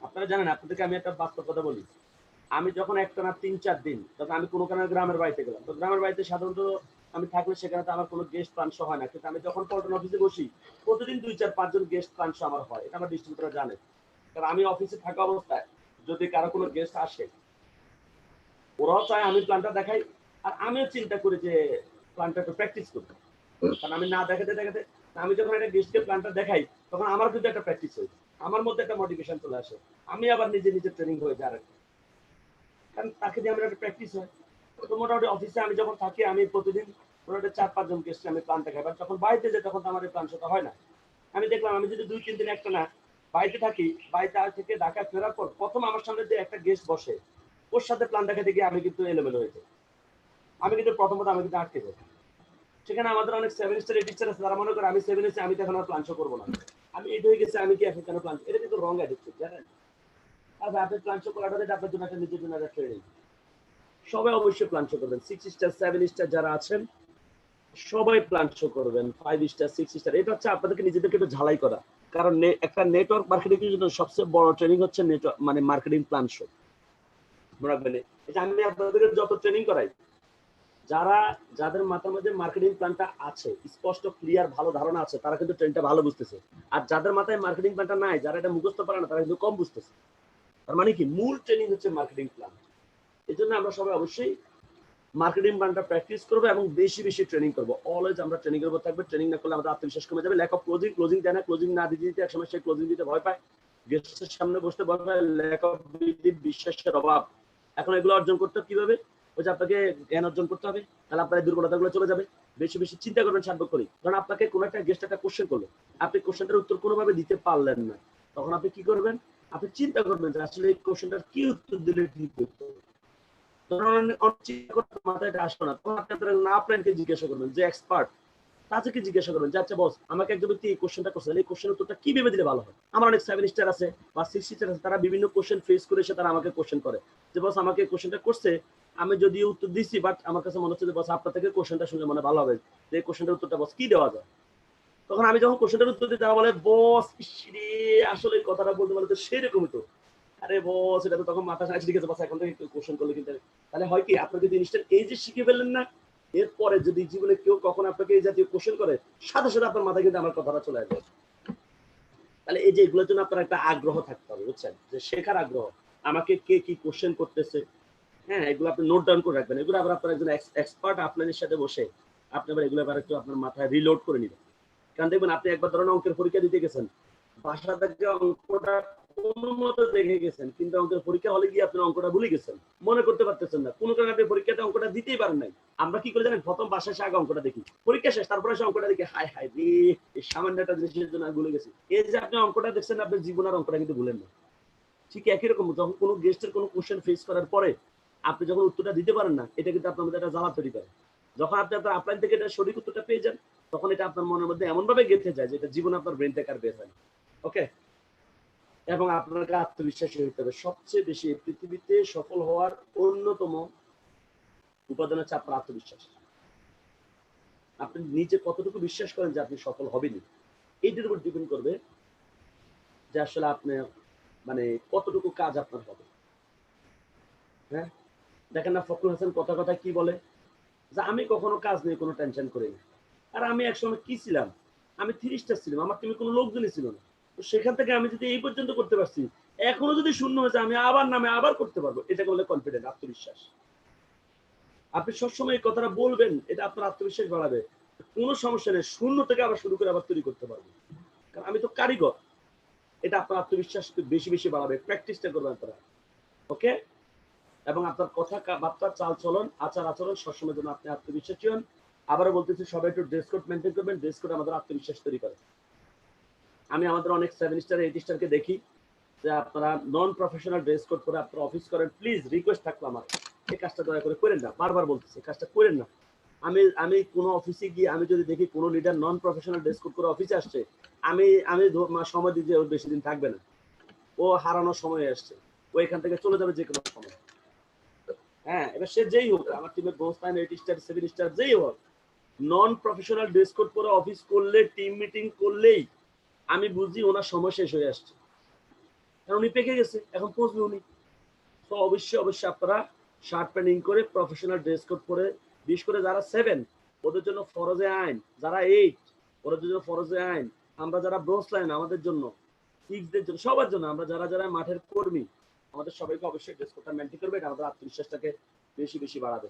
আপনারা জানেন, আপনাদেরকে আমি একটা বাস্তব কথা বলি, আমি যখন একটানা ৩-৪ দিন, তখন আমি কোনো কারণে গ্রামের বাড়িতে গেলাম, তো গ্রামের বাড়িতে সাধারণত আমি থাকলে সেখানে তো আমার কোনো গেস্ট পাঁচশো হয় না, কিন্তু আমি যখন পল্টন অফিসে বসি প্রতিদিন ২, ৪, ৫ জন গেস্ট পাঁচশো আমার হয়, এটা আমার ডিস্ট্রিবিউটর জানে। কারণ আমি অফিসে থাকা অবস্থায় যদি কারো কোনো গেস্ট আসে, ওরাও চায় আমি প্ল্যানটা দেখাই, আর আমিও চিন্তা করি যে প্ল্যানটা একটু প্র্যাকটিস করবো। কারণ আমি না দেখাতে দেখাতে আমি যখন একটা গেস্টকে প্ল্যানটা দেখাই, তখন আমার কিন্তু একটা প্র্যাকটিস হয়ে যায়, আমার মধ্যে একটা মোটিভেশন চলে আসে, আমি আবার নিজে নিজে ট্রেনিং হয়ে যায়। কারণ তাকে দিয়ে আমার একটা প্র্যাকটিস হয়। তো মোটামুটি অফিসে আমি যখন থাকি, আমি প্রতিদিন মোটামুটি ৪-৫ জন গেস্টকে আমি প্ল্যান দেখাই। বাট যখন বাড়িতে যাই তখন তো আমার এই প্ল্যান সেটা হয় না। আমি দেখলাম আমি যদি ২-৩ দিন একটা না বাড়িতে থাকি, বাড়িতে থেকে ঢাকায় ফেরার পর প্রথম আমার সামনে যে একটা গেস্ট বসে, ওর সাথে প্ল্যান দেখাতে গিয়ে আমি কিন্তু এলোমেলো হয়ে যাই। আমি কিন্তু প্রথমত আমি কিন্তু আটকে যাই। সেখানে আমাদের অনেক 7 স্টার 8 স্টার আছে, তারা মনে করে আমি 7 এসে আমি তো এখন আর প্ল্যান শো করবো না। আমি 8 হয়ে গেছি, আমি কি এখন কেন প্ল্যান, এটা কিন্তু রং অ্যাটিটিউড, জানেন? আর আপনি প্ল্যান শো করাটা আপনার জন্য একটা নিজের জন্য একটা ট্রেনিং। সবাই অবশ্যই প্ল্যান শো করবেন। 6 স্টার 7 স্টার যারা আছেন সবাই প্ল্যান শো করবেন। 5 স্টার 6 স্টার, এটা হচ্ছে আপনাদেরকে নিজেদেরকে একটু ঝালাই করা। কারণ একটা নেটওয়ার্ক মার্কেটিং এর জন্য সবচেয়ে বড় ট্রেনিং হচ্ছে নেটওয়ার্ক মানে মার্কেটিং প্ল্যান শো। মনে রাখবেন, এটা আমি আপনাদেরকে যত ট্রেনিং করাই, যাদের মাথার মধ্যে মার্কেটিং প্ল্যানটা আছে, স্পষ্ট ক্লিয়ার ভালো ধারণা আছে, তারা কিন্তু ট্রেনটা ভালো বুঝতেছে। আর যাদের মাথায় মার্কেটিং প্ল্যানটা নাই, যারা এটা মুখস্থ পারে না, তারা কিন্তু কম বুঝতেছে। তার মানে কি, মূল ট্রেনিং হচ্ছে মার্কেটিং প্ল্যান। এই জন্য আমরা সবাই অবশ্যই মার্কেটিং প্ল্যানটা প্র্যাকটিস করবো এবং বেশি বেশি ট্রেনিং করবো। অলওয়েজ আমরা ট্রেনিং করবো থাকবে। ট্রেনিং না করলে আমাদের আত্মবিশ্বাস কমে যাবে। ল্যাক অফ ক্লোজিং, ক্লোজিং দেয় না, ক্লোজিং না দিতে দিতে একসময় সে ক্লোজিং দিতে ভয় পায়, গেস্টের সামনে বসতে ভয় পায়। ল্যাক অফ বিশ্বাসের অভাব। এখন এগুলো অর্জন করতে কিভাবে? ওই যে আপনাকে জ্ঞান অর্জন করতে হবে, তাহলে আপনার এই দুর্বলতাগুলো চলে যাবে। বেশি বেশি চিন্তা করবেন সার্বক্ষণিক। কারণ আপনাকে কোনো একটা গেস্ট একটা কোশ্চেন করলো, আপনি কোশ্চেনটার উত্তর কোনোভাবে দিতে পারলেন না, তখন আপনি কি করবেন? আপনি চিন্তা করবেন যে আসলে এই কোশ্চেনটার কি উত্তর দিলে ঠিক হতো। জিজ্ঞাসা করবেন যে এক্সপার্ট, তাদেরকে জিজ্ঞাসা করবেন যে আচ্ছা বস, আমাকে একজন ব্যক্তি এই কোশ্চেনটা করছে, এই কোশ্চেন উত্তরটা কি ভেবে দিলে ভালো হয়। আমার অনেক 7 স্টার আছে বা 6 স্টার আছে, তারা বিভিন্ন কোশ্চেন ফেস করে এসে তারা আমাকে কোশ্চেন করে যে বস, আমাকে কোশ্চেনটা করছে, আমি যদি উত্তর দিছি, বাট আমার কাছে মনে হচ্ছে যে বস আপনার থেকে কোশ্চেনটা শুনে মানে ভালো হবে যে কোশ্চেনটার উত্তরটা বস কি দেওয়া যায়। তখন আমি যখন কোশ্চেনটার উত্তর দিই, তারা বলে বস ইসরে আসলে কথাটা বলতে বলে তো সেরকমই তো। আরে বস, এটা তো তখন মাথা সাইজ লিখেছে, বস এখন থেকে একটু কোশ্চেন করলে কিন্তু, তাহলে হয় কি, আপনি যদি জিনিসটা এই যে শিখে ফেললেন না, এরপরে যদি জীবনে কেউ কখন আপনাকে এই জাতীয় কোশ্চেন করে, সাথে সাথে আপনার মাথায় কিন্তু আমার কথাটা চলে আসবে। তাহলে এই যে এগুলোর জন্য আপনার একটা আগ্রহ থাকতে হবে, বুঝছেন, যে শেখার আগ্রহ। আমাকে কে কি কোশ্চেন করতেছে, হ্যাঁ, এগুলো আপনি নোট ডাউন করে রাখবেন। এগুলো আবার আপনার একজন এক্সপার্ট আপনাদের সাথে বসে আপনি আবার এগুলো আবার একটু আপনার মাথায় রিলোড করে নেবেন। কারণ দেখবেন, আপনি একবার ধরুন অঙ্কের পরীক্ষা দিতে গেছেন, বাসা থেকে অঙ্কটা কোনো মতো দেখে গেছেন, কিন্তু অঙ্কের পরীক্ষা হলে গিয়ে আপনি অঙ্কটা ভুলে গেছেন, মনে করতে পারতেছেন না, কোনো কারণে আপনি পরীক্ষাতে অঙ্কটা দিতেই পারেন নাই। আমরা কি করে জানেন? প্রথম বাসায় এসে আগে অঙ্কটা দেখি, পরীক্ষা শেষ তারপরে এসে অঙ্কটা দেখি, হায় হায় রে, এই সামান্য একটা জিনিসের জন্য ভুলে গেছি। এই যে আপনি অঙ্কটা দেখছেন, আপনার জীবন আর অঙ্কটা কিন্তু ভুলেন না। ঠিক একই রকম, যখন কোনো গেস্টের কোনো কোশ্চেন ফেস করার পরে আপনি যখন উত্তরটা দিতে পারেন না, এটা কিন্তু আপনার মধ্যে একটা জ্বালা তৈরি করে। যখন আপনি আপনার আপলাইন থেকে এটা সঠিক উত্তরটা পেয়ে যান, তখন এটা আপনার মনের মধ্যে এমন ভাবে গেঁথে যায় যে এটা জীবনে আপনার ব্রেন থেকে আর বের হয় না। ওকে, এবং আপনাকে আত্মবিশ্বাসী হতে হবে। সবচেয়ে বেশি পৃথিবীতে সফল হওয়ার অন্যতম উপাদান হচ্ছে আপনার আত্মবিশ্বাস। আপনি নিজে কতটুকু বিশ্বাস করেন যে আপনি সফল হবেনই, এইটার উপর ডিপেন্ড করবে যে আসলে আপনি মানে কতটুকু কাজ আপনার হবে। হ্যাঁ, দেখেন না, ফখরুল হাসান কথা কথা কি বলে যে আমি কখনো কাজ নিয়ে কোনো টেনশন করি না। আর আমি একসময় কি ছিলাম, আমি 30 স্টার ছিলাম, আমার টিমে কোনো লোকজনই ছিল না। তো সেখান থেকে আমি যদি এই পর্যন্ত করতে পারছি, এখনো যদি শূন্য হয়েছে, আমি আবার নামে আবার করতে পারবো। এটাকে বলে কনফিডেন্ট, আত্মবিশ্বাস। আপনি সবসময় এই কথাটা বলবেন, এটা আপনার আত্মবিশ্বাস বাড়াবে। কোনো সমস্যা নেই, শূন্য থেকে আবার শুরু করে আবার তৈরি করতে পারবো, কারণ আমি তো কারিগর। এটা আপনার আত্মবিশ্বাস বেশি বেশি বাড়াবে, প্র্যাকটিসটা করবেন আপনারা। ওকে, এবং আপনার কথা বার্তা চাল চলন আচার আচরণ সবসময় যেন আপনি আত্মবিশ্বাসী হন। আবারও বলতেছি, সবাই একটু ড্রেস কোড মেনটেন করবেন। ড্রেস কোড আমাদের আত্মবিশ্বাস তৈরি করে। আমি আমাদের অনেক 7 স্টার 8 স্টারকে দেখি যে আপনারা নন প্রফেশনাল ড্রেস কোড করে আপনারা অফিস করেন। প্লিজ রিকোয়েস্ট থাকলো আমার, এই কাজটা দয়া করে করেন না, বারবার বলতেছি কাজটা করেন না। আমি আমি কোনো অফিসে গিয়ে আমি যদি দেখি কোনো leader non professional dress code করে অফিসে আসছে, আমি আমি সময় দিই যে ও বেশি দিন থাকবে না, ও হারানোর সময় আসছে, ও এখান থেকে চলে যাবে যে কোনো সময়। হ্যাঁ, এবার সে যেই হোক, আমার টিমের গোস্তান 8 স্টার 7 স্টার যেই হোক, নন প্রফেশনাল ড্রেস কোড করে অফিস করলে, টিম মিটিং করলেই আমি বুঝি ওনার সময় শেষ হয়ে আসছে, কারণ উনি পেকে গেছে, এখন পৌঁছবে উনি। তো অবশ্যই অবশ্যই আপনারা শার্ট প্যান্টিং করে প্রফেশনাল ড্রেস কোড করে, বিশেষ করে যারা 7 ওদের জন্য ফরজে আইন, যারা 8 ওদের জন্য ফরজে আইন, আমরা যারা ব্রোঞ্জ লাইন আমাদের জন্য কিডসদের জন্য, সবার জন্য, আমরা যারা যারা মাঠের কর্মী আমাদের সবাইকে অবশ্যই ড্রেস কোডটা মেনটেন করবে, এটা আমাদের আত্মবিশ্বাসটাকে বেশি বেশি বাড়াবে।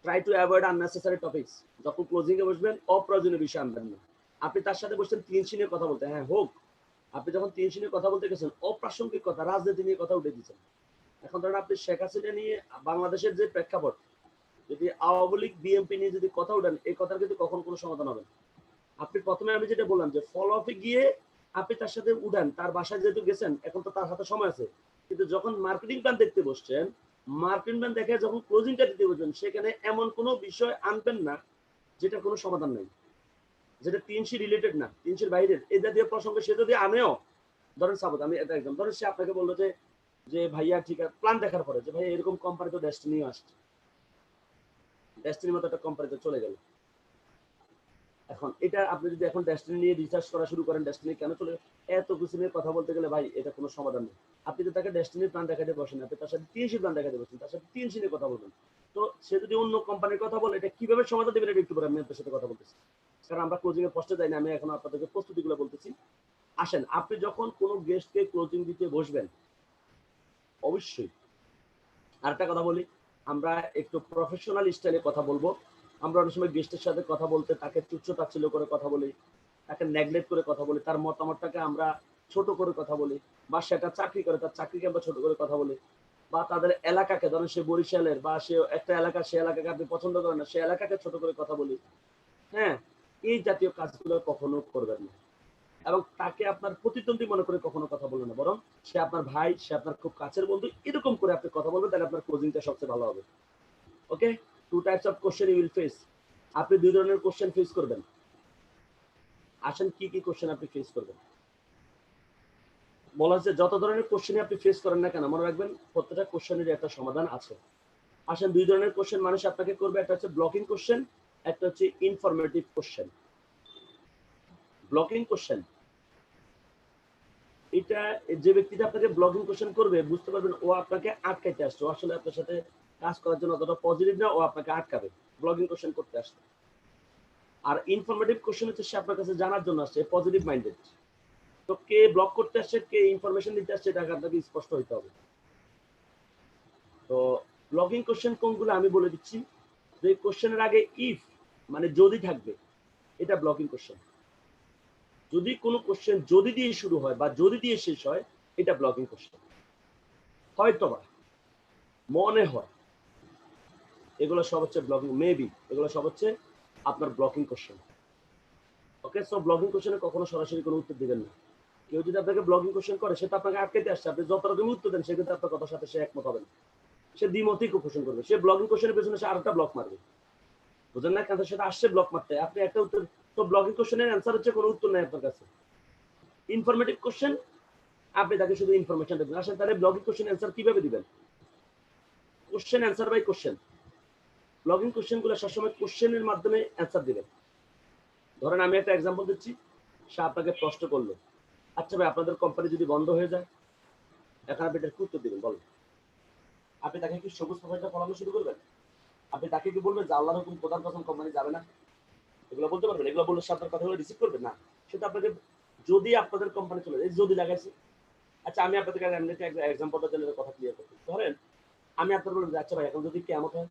Try to avoid unnecessary topics. যখন ক্লোজিং এ বসবেন অপ্রয়োজনীয় বিষয় আনবেন না। আপনি তার সাথে বসছেন 3C নিয়ে কথা বলতে, হ্যাঁ হোক, আপনি যখন 3C নিয়ে কথা বলতে গেছেন অপ্রাসঙ্গিক কথা, রাজনীতি নিয়ে কথা উঠে দিচ্ছেন। এখন ধরেন আপনি শেখ হাসিনা নিয়ে বাংলাদেশের যে প্রেক্ষাপট, যদি আওয়ামী লীগ বিএনপি নিয়ে যদি কথা উঠেন, এই কথার কিন্তু কখন কোনো সমাধান হবে না। আপনি প্রথমে আমি যেটা বললাম যে ফলো আপে গিয়ে আপনি তার সাথে উঠান, তার বাসায় যেহেতু গেছেন এখন তো তার হাতে সময় আছে, কিন্তু যখন মার্কেটিং প্ল্যান দেখতে বসছেন, মার্কেটিং প্ল্যান দেখে যখন ক্লোজিংটা দিতে বসবেন, সেখানে এমন কোনো বিষয় আনবেন না যেটা কোনো সমাধান নেই, যেটা 3C রিলেটেড না, 3Cর বাইরের এই জাতীয় প্রসঙ্গে সে যদি আনেও, ধরেন সাপোজ আমি এটা একদম ধরেন সে আপনাকে বললো যে যে ভাইয়া ঠিক আছে, প্ল্যান দেখার পরে যে ভাইয়া এরকম কোম্পানি তো ডেস্টিনি আসছে, ডেস্টিনির মতো একটা কোম্পানিতে চলে গেল। এখন এটা আপনি যদি এখন ডেস্টিনি নিয়ে রিসার্চ করা শুরু করেন, ডেস্টিনি কেন চলে এত কিছু নিয়ে কথা বলতে গেলে ভাই এটা কোনো সমাধান নেই। আপনি তো তাকে ডেস্টিনির প্ল্যান দেখাতে বসেন, আপনি তার সাথে 3C প্ল্যান দেখাতে বসেন, তার সাথে 3C নিয়ে কথা বলবেন। তো সে যদি অন্য কোম্পানির কথা বলে এটা কিভাবে সমাধান দেবেন এটা একটু পরে আমি আপনার সাথে কথা বলতেছি, কারণ আমরা ক্লোজিং এর পোস্টে যাই না, আমি এখন আপনাদেরকে প্রস্তুতিগুলো বলতেছি। আসেন, আপনি যখন কোনো গেস্টকে ক্লোজিং দিতে বসবেন অবশ্যই আরেকটা কথা বলি, আমরা একটু প্রফেশনাল স্টাইলে কথা বলবো। আমরা অনেক সময় গেস্টের সাথে কথা বলতে তাকে তুচ্ছ তাচ্ছিল্য করে কথা বলি, তাকে নেগলেক্ট করে কথা বলি, তার মতামতটাকে আমরা ছোট করে কথা বলি, বা সেটা চাকরি করে তার চাকরিকে আমরা ছোট করে কথা বলি, বা তাদের এলাকাকে, ধরেন সে বরিশালের বা সে একটা এলাকা, সে এলাকাকে আপনি পছন্দ করেন না, সে এলাকাকে ছোট করে কথা বলি। হ্যাঁ, এই জাতীয় কাজগুলো কখনো করবেন না, এবং তাকে আপনার প্রতিদ্বন্দ্বী মনে করে কখনো কথা বলবেন না, বরং সে আপনার ভাই, সে আপনার খুব কাছের বন্ধু, এরকম করে আপনি কথা বলবেন, তাহলে আপনার ক্লোজিংটা সবচেয়ে ভালো হবে। Okay, 2 types of question you will face. আপনি 2 ধরনের কোশ্চেন ফেস করবেন। আসেন কি কি কোশ্চেন আপনি ফেস করবেন। বলা হচ্ছে যত ধরনের কোশ্চেনই আপনি ফেস করেন না কেন, মনে রাখবেন প্রত্যেকটা কোশ্চেনের একটা সমাধান আছে। আসেন 2 ধরনের কোশ্চেন মানুষ আপনাকে করবে, একটা হচ্ছে ব্লকিং কোশ্চেন, একটা হচ্ছে ইনফরমেটিভ কোশ্চেন। ব্লকিং কোশ্চেন, এটা যে ব্যক্তিটা আপনাকে ব্লকিং কোশ্চেন করবে বুঝতে পারবেন ও আপনাকে আটকাইতে আসছে, ও আসলে আপনার সাথে কাজ করার জন্য অতটা পজিটিভ না, ও আপনাকে আটকাবে ব্লকিং কোশ্চেন করতে আসছে। আর ইনফরমেটিভ কোশ্চেন হচ্ছে সে আপনার কাছে জানার জন্য আসছে, পজিটিভ মাইন্ডেড। তো কে ব্লক করতে আসছে, কে ইনফরমেশন দিতে আসছে, এটা আপনাকে স্পষ্ট হইতে হবে। তো ব্লকিং কোশ্চেন কোনগুলো আমি বলে দিচ্ছি। যে কোশ্চেনের আগে ইফ মানে যদি থাকবে, এটা ব্লকিং কোশ্চেন। যদি কোনো কোশ্চেন যদি দিয়ে শুরু হয় বা যদি দিয়ে শেষ হয়, এটা ব্লকিং কোশ্চেন। হয়তোবা, মনে হয়, এগুলো সব হচ্ছে ব্লকিং, মেবি এগুলো সব হচ্ছে আপনার ব্লকিং কোশ্চেন। ওকে, সো ব্লকিং কোশ্চেনে কখনো সরাসরি কোনো উত্তর দিবেন না। কেউ যদি আপনাকে ব্লকিং কোশ্চেন করে, সে তো আপনাকে আটকাইতে আসছে, আপনি যত রকম উত্তর দেন সে কিন্তু আপনার কথার সাথে সে একমত হবে না, সে দ্বিমতই কোশ্চেন করবে, সে ব্লকিং কোশ্চেনের পেছনে সে আরেকটা ব্লক মারবে, বুঝলেন না? কারণ সেটা আসছে ব্লক মারতে, আপনি একটা উত্তর, তো ব্লকিং কোশ্চেনের অ্যান্সার হচ্ছে কোনো উত্তর নেই আপনার কাছে। ইনফরমেটিভ কোশ্চেন, আপনি তাকে শুধু ইনফরমেশন দেবেন। আসেন তাহলে ব্লকিং কোশ্চেন অ্যান্সার কিভাবে দিবেন? Question answer by question. Blocking question গুলো সবসময় কোশ্চেনের মাধ্যমে অ্যান্সার দিবেন। ধরেন আমি একটা এক্সাম্পল দিচ্ছি, সে আপনাকে প্রশ্ন করলো, আচ্ছা ভাই আপনাদের কোম্পানি যদি বন্ধ হয়ে যায়, এখন আপনি এটার কি উত্তর দিবেন বলেন? আপনি তাকে কি সবুজ প্রফাইলটা পড়ানো শুরু করবেন? আপনি তাকে কি বলবেন যে আল্লাহর হুকুম প্রধান কসম কোম্পানি যাবে না? এগুলো বলতে পারবেন? এগুলো বললে সে আপনার কথাগুলো রিসিভ করবে না। সেটা আপনাকে, যদি আপনাদের কোম্পানি চলে যায়, যদি লাগাইছে। আচ্ছা আমি আপনাদের কাছে এমনি একটা এক্সাম্পলটা দিলে কথা ক্লিয়ার করতে, ধরেন আমি আপনার বললাম যে আচ্ছা ভাই এখন যদি কেমন হয়,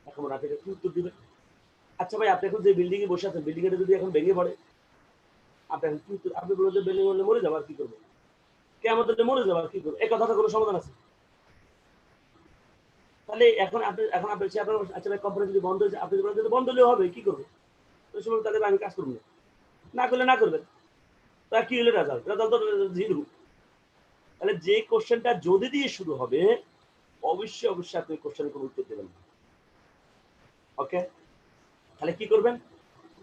এখন আপনি কি উত্তর দিবেন? আচ্ছা ভাই আপনি এখন যে বিল্ডিং এ বসে আছেন, বিল্ডিং এর যদি এখন ভেঙে পড়ে, আপনি এখন কি উত্তর? আপনি বলবেন যে বিল্ডিং বললে মরে যাবো আর কি করবো, কেমন মরে যাবো আর কি করবো, এই কথাটা কোনো সমাধান আছে? তাহলে এখন আপনি সে আপনার, আচ্ছা ভাই কোম্পানি যদি বন্ধ হয়ে যায়, আপনি বলেন যদি বন্ধ হলেও হবে কি করবো? ওই সময় তাহলে আমি কাজ করবো না, না করলে না করবেন, তা কি হলো রেজাল্ট? রেজাল্ট তো জিরো। তাহলে যে কোশ্চেনটা যদি দিয়ে শুরু হবে, অবশ্যই অবশ্যই আপনি কোশ্চেনের কোনো উত্তর দেবেন না। ওকে, তাহলে কি করবেন?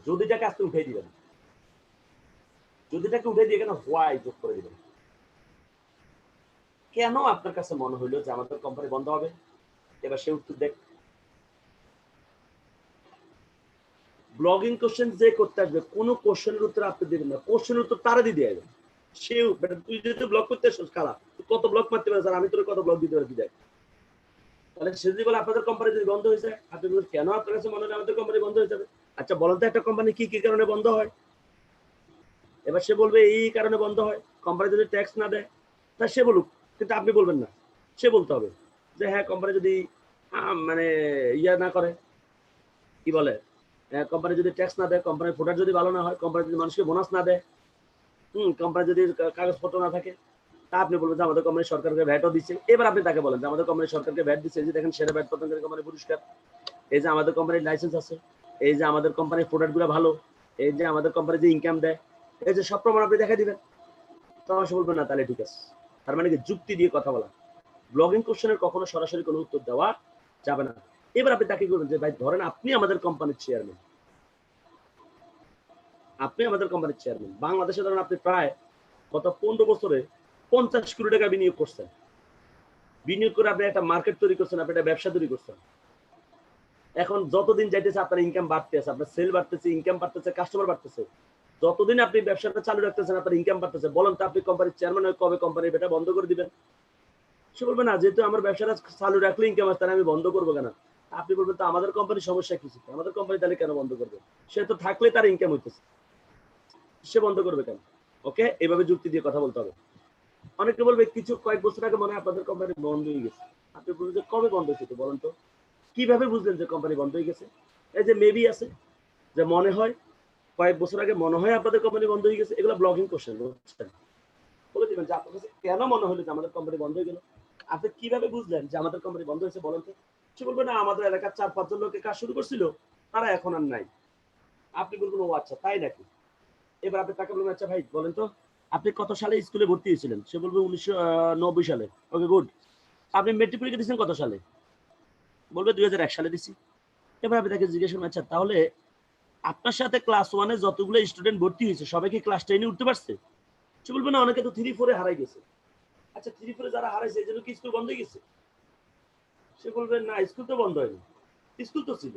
যদিটাকে আজকে উঠে দিবেন, যদিটাকে উঠে দিয়ে কেন হোয়াই যোগ করে দিবেন। কেন আপনার কাছে মনে হইলো যে আমাদের কোম্পানি বন্ধ হবে? এবার সে উত্তর দেখ। ব্লগিং কোশ্চেন যে করতে আসবে, কোন কোশ্চেনের উত্তর আপনি দিবেন না, কোশ্চেনের উত্তর তারা দিয়ে দেবে। সে তুই যদি ব্লগ করতে আসছিস খালা, কত ব্লগ মারতে পারে স্যার, আমি তোর কত ব্লগ দিতে পারি দেয়। তাহলে সে যদি বলে আপনাদের কোম্পানি যদি বন্ধ হয়ে যায়, আপনি বলবেন কেন আপনার কাছে মনে হয় আমাদের কোম্পানি বন্ধ হয়ে যাবে? আচ্ছা বলেন তো একটা কোম্পানি কি কি কারণে বন্ধ হয়? এবার সে বলবে এই কারণে বন্ধ হয়, কোম্পানি যদি ট্যাক্স না দেয়, তা সে বলুক, কিন্তু আপনি বলবেন না, সে বলতে হবে যে হ্যাঁ কোম্পানি যদি মানে ইয়া না করে, কি বলে, কোম্পানি যদি ট্যাক্স না দেয়, কোম্পানির প্রোডাক্ট যদি ভালো না হয়, কোম্পানি যদি মানুষকে বোনাস না দেয়, কোম্পানি যদি কাগজপত্র না থাকে, তা আপনি বলবেন যে আমাদের কোম্পানি সরকারকে ভ্যাটও দিচ্ছে। এবার আপনি তাকে বলেন যে আমাদের কোম্পানি সরকারকে ভ্যাট দিচ্ছে, এই যে দেখেন সেরা ভ্যাট প্রদানকারী কোম্পানি পুরস্কার, এই যে আমাদের কোম্পানির লাইসেন্স আছে, এই যে আমাদের কোম্পানির প্রোডাক্টগুলো ভালো, এই যে আমাদের কোম্পানি যে ইনকাম দেয়, এই যে সব প্রমাণ আপনি দেখা দিবেন। তখন সে বলবেন না, তাহলে ঠিক আছে। তার মানে কি, যুক্তি দিয়ে কথা বলা। ব্লগিং কোশ্চেনের কখনো সরাসরি কোনো উত্তর দেওয়া যাবে না। এবার আপনি তাকে বলবেন যে ভাই ধরেন আপনি আমাদের কোম্পানির চেয়ারম্যান, আপনি আমাদের কোম্পানির চেয়ারম্যান, বাংলাদেশে ধরেন আপনি প্রায় গত 15 বছরে 50 কোটি টাকা বিনিয়োগ করছেন, বিনিয়োগ করে আপনি একটা মার্কেট তৈরি করছেন, আপনি একটা ব্যবসা তৈরি করছেন। এখন যতদিন যাইতেছে আপনার ইনকাম বাড়তেছে, আপনার সেল বাড়তেছে, ইনকাম বাড়তেছে, কাস্টমার বাড়তেছে, যতদিন আপনি ব্যবসাটা চালু রাখতেছেন আপনার ইনকাম বাড়তেছে, বলেন তো আপনি কোম্পানির চেয়ারম্যান হয়ে কবে কোম্পানির এটা বন্ধ করে দিবেন? সে বলবে না, যেহেতু আমার ব্যবসাটা চালু রাখলে ইনকাম আসছে, আমি বন্ধ করবো কেন? আপনি বলবেন তো আমাদের কোম্পানির সমস্যা কিছু, আমাদের কোম্পানি তাহলে কেন বন্ধ করবে? সে তো থাকলে তার ইনকাম হইতেছে, সে বন্ধ করবে কেন? ওকে, এভাবে যুক্তি দিয়ে কথা বলতে হবে। অনেকে বলবে কিছু কয়েক বছর আগে মনে হয় আপনাদের কোম্পানি বন্ধ হয়ে গেছে। আপনি বলবেন যে কবে বন্ধ হয়েছে, তো বলেন তো কিভাবে বুঝলেন যে কোম্পানি বন্ধ হয়ে গেছে? এই যে মেবি আছে, যে মনে হয়, কয়েক বছর আগে মনে হয় আপনাদের কোম্পানি বন্ধ হয়ে গেছে, এগুলো ব্লগিং কোশ্চেন, বুঝছেন? বলে দিবেন যে আপনার কাছে কেন মনে হলো যে আমাদের কোম্পানি বন্ধ হয়ে গেল, আপনি কিভাবে বুঝলেন যে আমাদের কোম্পানি বন্ধ হয়েছে বলেন তো? সে বলবে না, আমাদের এলাকার 4-5 জন লোকে কাজ শুরু করছিল, তারা এখন আর নাই। আপনি বলবেন ও আচ্ছা তাই নাকি? এবার আপনি তাকে বলবেন আচ্ছা ভাই বলেন তো আপনি কত সালে স্কুলে ভর্তি হয়েছিলেন? সে বলবে 1990 সালে। Okay good. আপনি মেট্রিক পরীক্ষা দিয়েছেন কত সালে? বলবে 2001 সালে দিছি। এবার আপনি তাকে জিজ্ঞেস করবেন আচ্ছা তাহলে আপনার সাথে ক্লাস 1 এ যতগুলো স্টুডেন্ট ভর্তি হয়েছে সবাই কি ক্লাস 10 এ উঠতে পারছে? সে বলবে না, অনেকে তো 3-4 এ হারাই গেছে। আচ্ছা 3-4 এ যারা হারাইছে এজন্য কি স্কুল বন্ধ হয়ে গেছে? সে বলবে না, স্কুল তো বন্ধ হয়নি, স্কুল তো ছিল।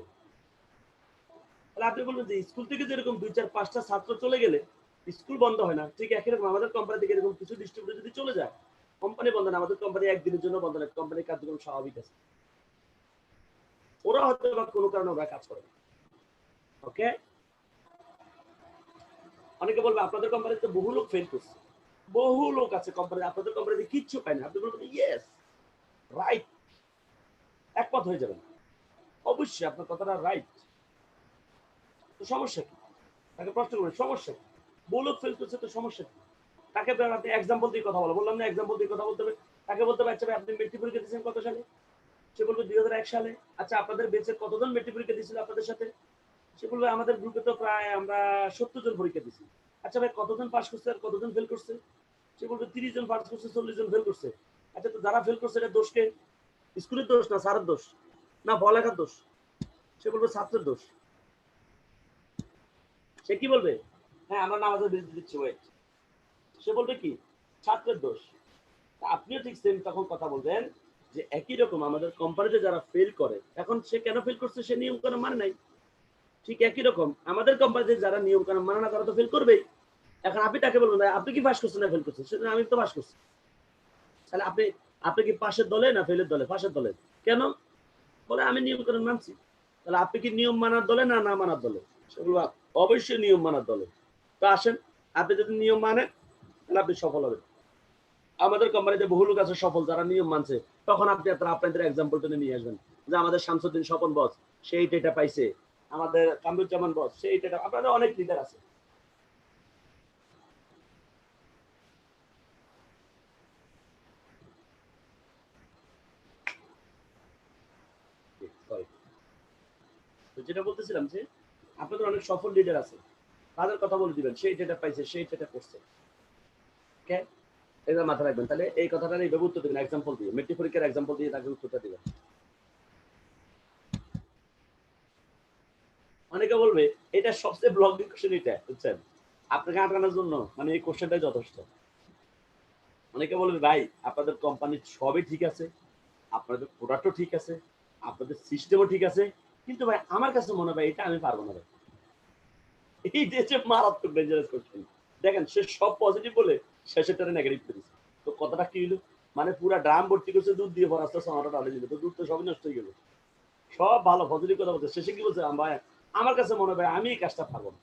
তাহলে আপনি বলবেন যে স্কুল থেকে যেরকম 2-4-5টা ছাত্র চলে গেলে স্কুল বন্ধ হয় না, ঠিক একই রকম আমাদের কোম্পানি থেকে এরকম কিছু ডিস্ট্রিবিউটর যদি চলে যায়, কোম্পানি বন্ধ না, আমাদের কোম্পানি একদিনের জন্য বন্ধ না, কোম্পানির কার্যক্রম স্বাভাবিক আছে। ওরা হয়তো বা কোনো কারণে ওরা কাজ করে। ওকে, অনেকে বলবে আপনাদের কোম্পানিতে বহু লোক ফেল করছে, বহু লোক আছে কোম্পানি, আপনাদের কোম্পানিতে কিচ্ছু পায় না। আপনি বলবেন ইয়েস, রাইট, একমত হয়ে যাবেন, অবশ্যই আপনার কথাটা রাইট। তো সমস্যা কি? তাকে প্রশ্ন করবেন সমস্যা কি, বহু লোক ফেল করছে তো সমস্যা কি? তাকে আপনি এক্সাম্পল দিয়ে কথা বললাম না, এক্সাম্পল দিয়ে কথা বলতে হবে। তাকে বলতে হবে আচ্ছা ভাই আপনি মেট্রিক পরীক্ষা দিয়েছেন কত সালে? সে বলবে 2001 সালে। আচ্ছা আপনাদের বেঁচে কতজন মেট্রিক পরীক্ষা দিয়েছিল আপনাদের সাথে? সে বলবে আমাদের গ্রুপে তো প্রায় আমরা 70 জন পরীক্ষা দিয়েছি। আচ্ছা ভাই কতজন পাস করছে আর কতজন ফেল করছে? সে বলবে 30 জন পাস করছে, 40 জন ফেল করছে। আচ্ছা তো যারা ফেল করছে এটা দোষ কে? স্কুলের দোষ না স্যারের দোষ না পড়ালেখার দোষ? সে বলবে ছাত্রের দোষ। সে কি বলবে? হ্যাঁ আমরা নামাজের বিরতি দিচ্ছি, ওয়েট। সে বলবে কি? ছাত্রের দোষ। আপনিও ঠিক সেম তখন কথা বলবেন যে একই রকম আমাদের কোম্পানিতে যারা ফেল করে, এখন সে কেন ফেল করছে, সে নিয়ম কানুন মানে নাই। ঠিক একই রকম আমাদের কোম্পানিতে যারা নিয়ম কানুন মানে না তারা তো ফেল করবেই। এখন আপনি তাকে বলবেন আপনি কি পাস করছেন না ফেল করছেন? সেটা আমি তো পাস করছি। তাহলে আপনি আপনি কি পাশের দলে না ফেলের দলে? পাশের দলে। কেন? বলে আমি নিয়ম কানুন মানছি। তাহলে আপনি কি নিয়ম মানার দলে না না মানার দলে? সে বলবে অবশ্যই নিয়ম মানার দলে। তো আসেন, আপনি যদি নিয়ম মানেন তাহলে আপনি সফল হবেন। আমাদের কোম্পানিতে বহু লোক আছে সফল যারা নিয়ম মানছে। তখন আপনি আপনাদের এক্সাম্পল টেনে নিয়ে আসবেন যে আমাদের শামসুদ্দিন স্বপন বস সে এটা পাইছে, আমাদের কামরুজ্জামান বস সে এটা, আপনাদের অনেক লিডার আছে। তো যেটা বলতেছিলাম যে আপনাদের অনেক সফল লিডার আছে, তাদের কথা বলে দিবেন সেই এটা পাইছে সেই এটা করছে। ওকে, এটা মাথায় রাখবেন। তাহলে এই কথাটা এইভাবে উত্তর দিবেন এক্সাম্পল দিয়ে, মেট্রিক পরীক্ষার এক্সাম্পল দিয়ে তাকে উত্তরটা দিবেন। অনেকে বলবে এটা সবচেয়ে ব্লগিং কোশ্চেন, এটা বুঝছেন, আপনাকে আটকানোর জন্য মানে এই কোশ্চেনটাই যথেষ্ট। অনেকে বলবে ভাই আপনাদের কোম্পানির সবই ঠিক আছে, আপনাদের প্রোডাক্টও ঠিক আছে, আপনাদের সিস্টেমও ঠিক আছে, কিন্তু ভাই আমার কাছে মনে হয় এটা আমি পারবো না ভাই। এই যে মারাত্মক ডেঞ্জারাস কোশ্চেন। দেখেন সে সব পজিটিভ বলে শেষেরটারে নেগেটিভ করেছে। তো কথাটা কি হলো, মানে পুরা ড্রাম ভর্তি করছে দুধ দিয়ে ভরা, আস্তে আস্তে ঢালে দিল, তো দুধ তো সবই নষ্ট হয়ে গেল। সব ভালো পজিটিভ কথা বলছে, শেষে কি বলছে ভাই আমার কাছে মনে হয় আমি এই কাজটা পারবো না।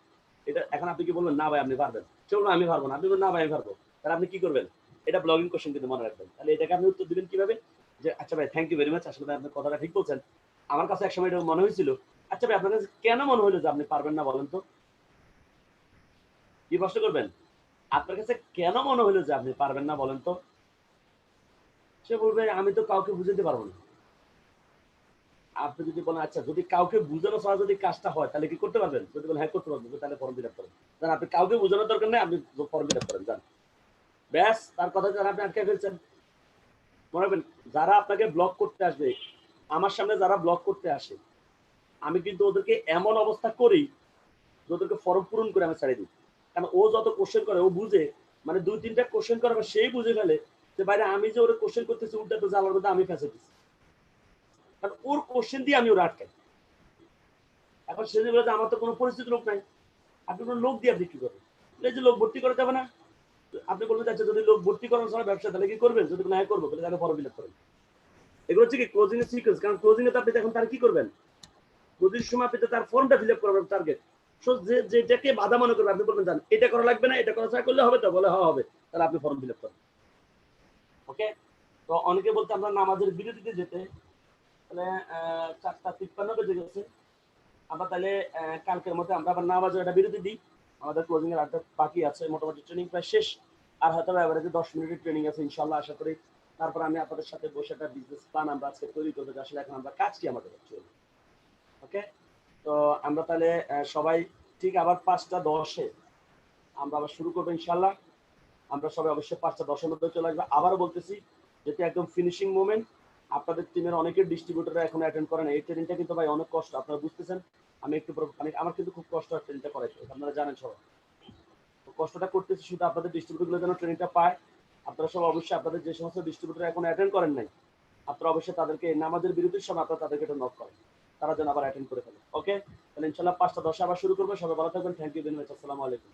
এটা এখন আপনি কি বলবেন না ভাই আপনি পারবেন, সে বলবেন আমি পারবো না, আপনি বলবেন না ভাই আমি পারবো, তাহলে আপনি কি করবেন? এটা ব্লগিং কোশ্চেন কিন্তু মনে রাখবেন। তাহলে এটাকে আপনি উত্তর দিবেন কিভাবে? যে আচ্ছা ভাই থ্যাংক ইউ ভেরি মাচ, আসলে ভাই আপনি কথাটা ঠিক বলছেন। আমার কাছে একসময় এটা মনে হয়েছিল। আচ্ছা ভাই আপনার কাছে কেন মনে হলো যে আপনি পারবেন না বলেন তো? কি প্রশ্ন করবেন? আপনার কাছে কেন মনে হলো যে আপনি পারবেন না বলেন তো? সে বলবে আমি তো কাউকে বুঝাতে পারবো না। আপনি যদি বলেন আচ্ছা যদি কাউকে বুঝানো ছাড়া যদি কাজটা হয় তাহলে কি করতে পারবেন? যদি বলেন হ্যাঁ করতে পারবো, তাহলে ফর্ম ফিল আপ করেন। যান আপনি কাউকে বোঝানোর দরকার নেই, আপনি ফর্ম ফিল আপ করেন যান। ব্যাস তার কথা যারা আপনি আটকে ফেলছেন। মনে রাখবেন যারা আপনাকে ব্লক করতে আসবে, আমার সামনে যারা ব্লক করতে আসে, আমি কিন্তু ওদেরকে এমন অবস্থা করি যে ওদেরকে ফর্ম পূরণ করে আমি ছেড়ে দিই। কারণ ও যত কোশ্চেন করে ও বুঝে, মানে ২-৩ টা কোশ্চেন করে সেই বুঝে ফেলে যে বাইরে আমি যে ওরে কোশ্চেন করতেছি উল্টা তো জানার মধ্যে আমি ফেঁসে দিচ্ছি। কারণ ওর কোশ্চেন দিয়ে আমি ওরা আটকাই। এখন সে বলে যে আমার তো কোনো পরিচিত লোক নাই। আপনি কোনো লোক দিয়ে আপনি কি করবেন? এই যে লোক ভর্তি করা যাবে না? আপনি বলবেন আচ্ছা যদি লোক ভর্তি করার সময় ব্যবসা তাহলে কি করবেন? যদি না করবো তাহলে তাকে ফর্ম ফিল আপ করেন। এগুলো হচ্ছে কি ক্লোজিং এর সিকোয়েন্স। কারণ ক্লোজিং এ তো আপনি এখন তার কি করবেন? ক্লোজিং সময় আপনি তো তার ফর্মটা ফিল আপ করাবেন টার্গেট। সো যে যেটাকে বাধা মনে করবে আপনি বলবেন জান এটা করা লাগবে না, এটা করা ছাড়া করলে হবে তো? বলে হ্যাঁ হবে। তাহলে আপনি ফর্ম ফিল আপ করেন। ওকে? তো অনেকে বলতে আমরা নামাজের বিরতিতে যেতে তাহলে ৪:৫৩ বেজে গেছে। আমরা তাহলে কালকের মতো আমরা আবার নামাজের একটা বিরতি দিই। আমাদের ক্লোজিং এর আড্ডা বাকি আছে। মোটামুটি ট্রেনিং প্রায় শেষ। আর হয়তো এভারেজে ১০ মিনিটের ট্রেনিং আছে ইনশাআল্লাহ আশা করি। তারপর আমি আপনাদের সাথে বসে একটা বিজনেস প্ল্যান আমরা আজকে তৈরি করব যে আসলে এখন আমরা কাজ কি আমাদের অ্যাকচুয়ালি। ওকে? তো আমরা তাহলে সবাই ঠিক আবার ৫:১০ এ আমরা আবার শুরু করব ইনশাআল্লাহ। আমরা সবাই অবশ্যই ৫:১০ এর মধ্যে চলে আসবো। আবারও বলতেছি যেটা একদম ফিনিশিং মোমেন্ট। আপনাদের টিমের অনেকের ডিস্ট্রিবিউটররা এখনো অ্যাটেন্ড করে না। এই ট্রেনিংটা কিন্তু ভাই অনেক কষ্ট। আপনারা বুঝতেছেন। আমি একটু পরে মানে আমার কিন্তু খুব কষ্ট হয় ট্রেনিংটা করাইতে। আপনারা জানেন সবাই। তো কষ্টটা করতেছি শুধু আপনাদের ডিস্ট্রিবিউটর গুলো যেন ট্রেনিংটা পায়। আপনারা সব অবশ্যই আপনাদের যে সমস্ত ডিস্ট্রিবিউটর এখন অ্যাটেন্ড করেন নাই, আপনারা অবশ্যই তাদেরকে নামাজের বিরতির সময় আপনারা তাদেরকে একটু নক করেন। তারা যেন আবার অ্যাটেন্ড করে ফেলে। ওকে? তাহলে ইনশাআল্লাহ ৫:১০ আবার শুরু করব। সবাই ভালো থাকবেন। Thank you very much. আসসালামু আলাইকুম।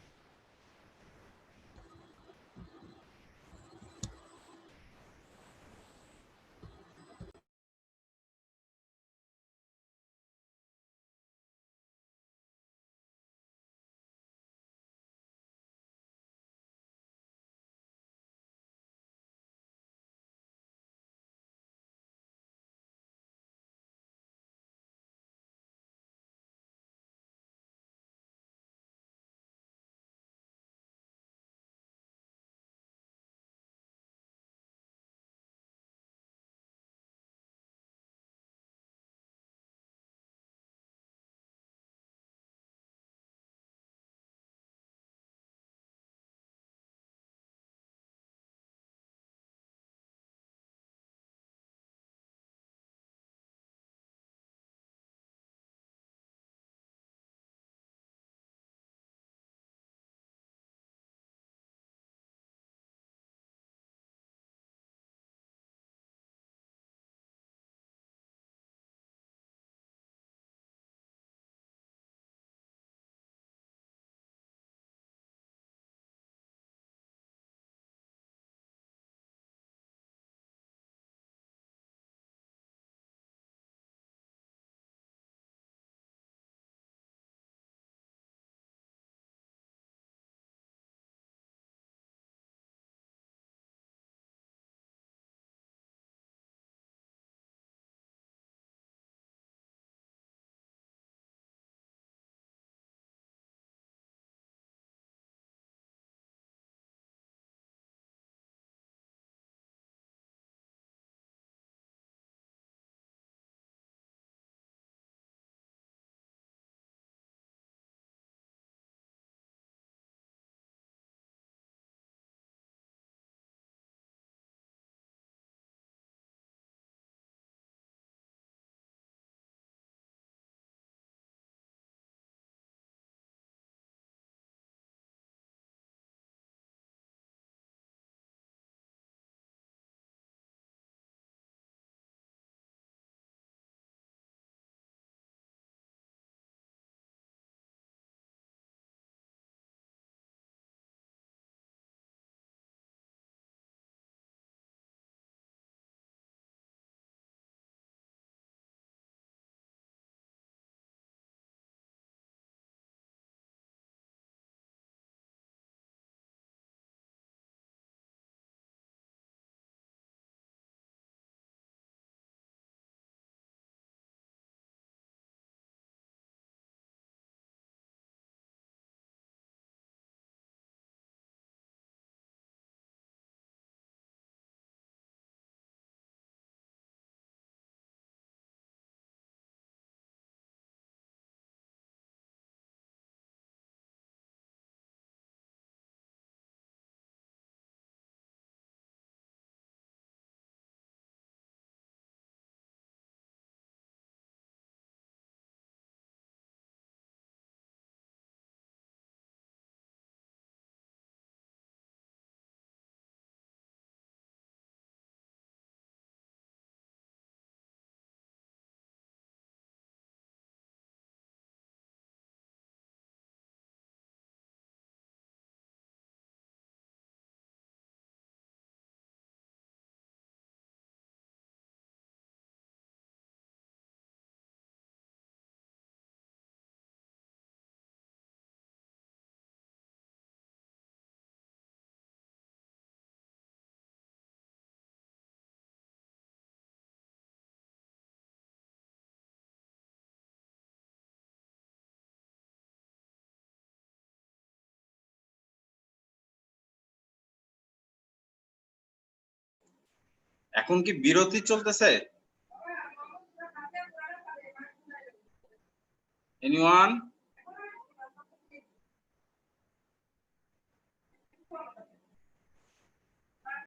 এখন কি বিরতি চলতেছে? এনিওয়ান?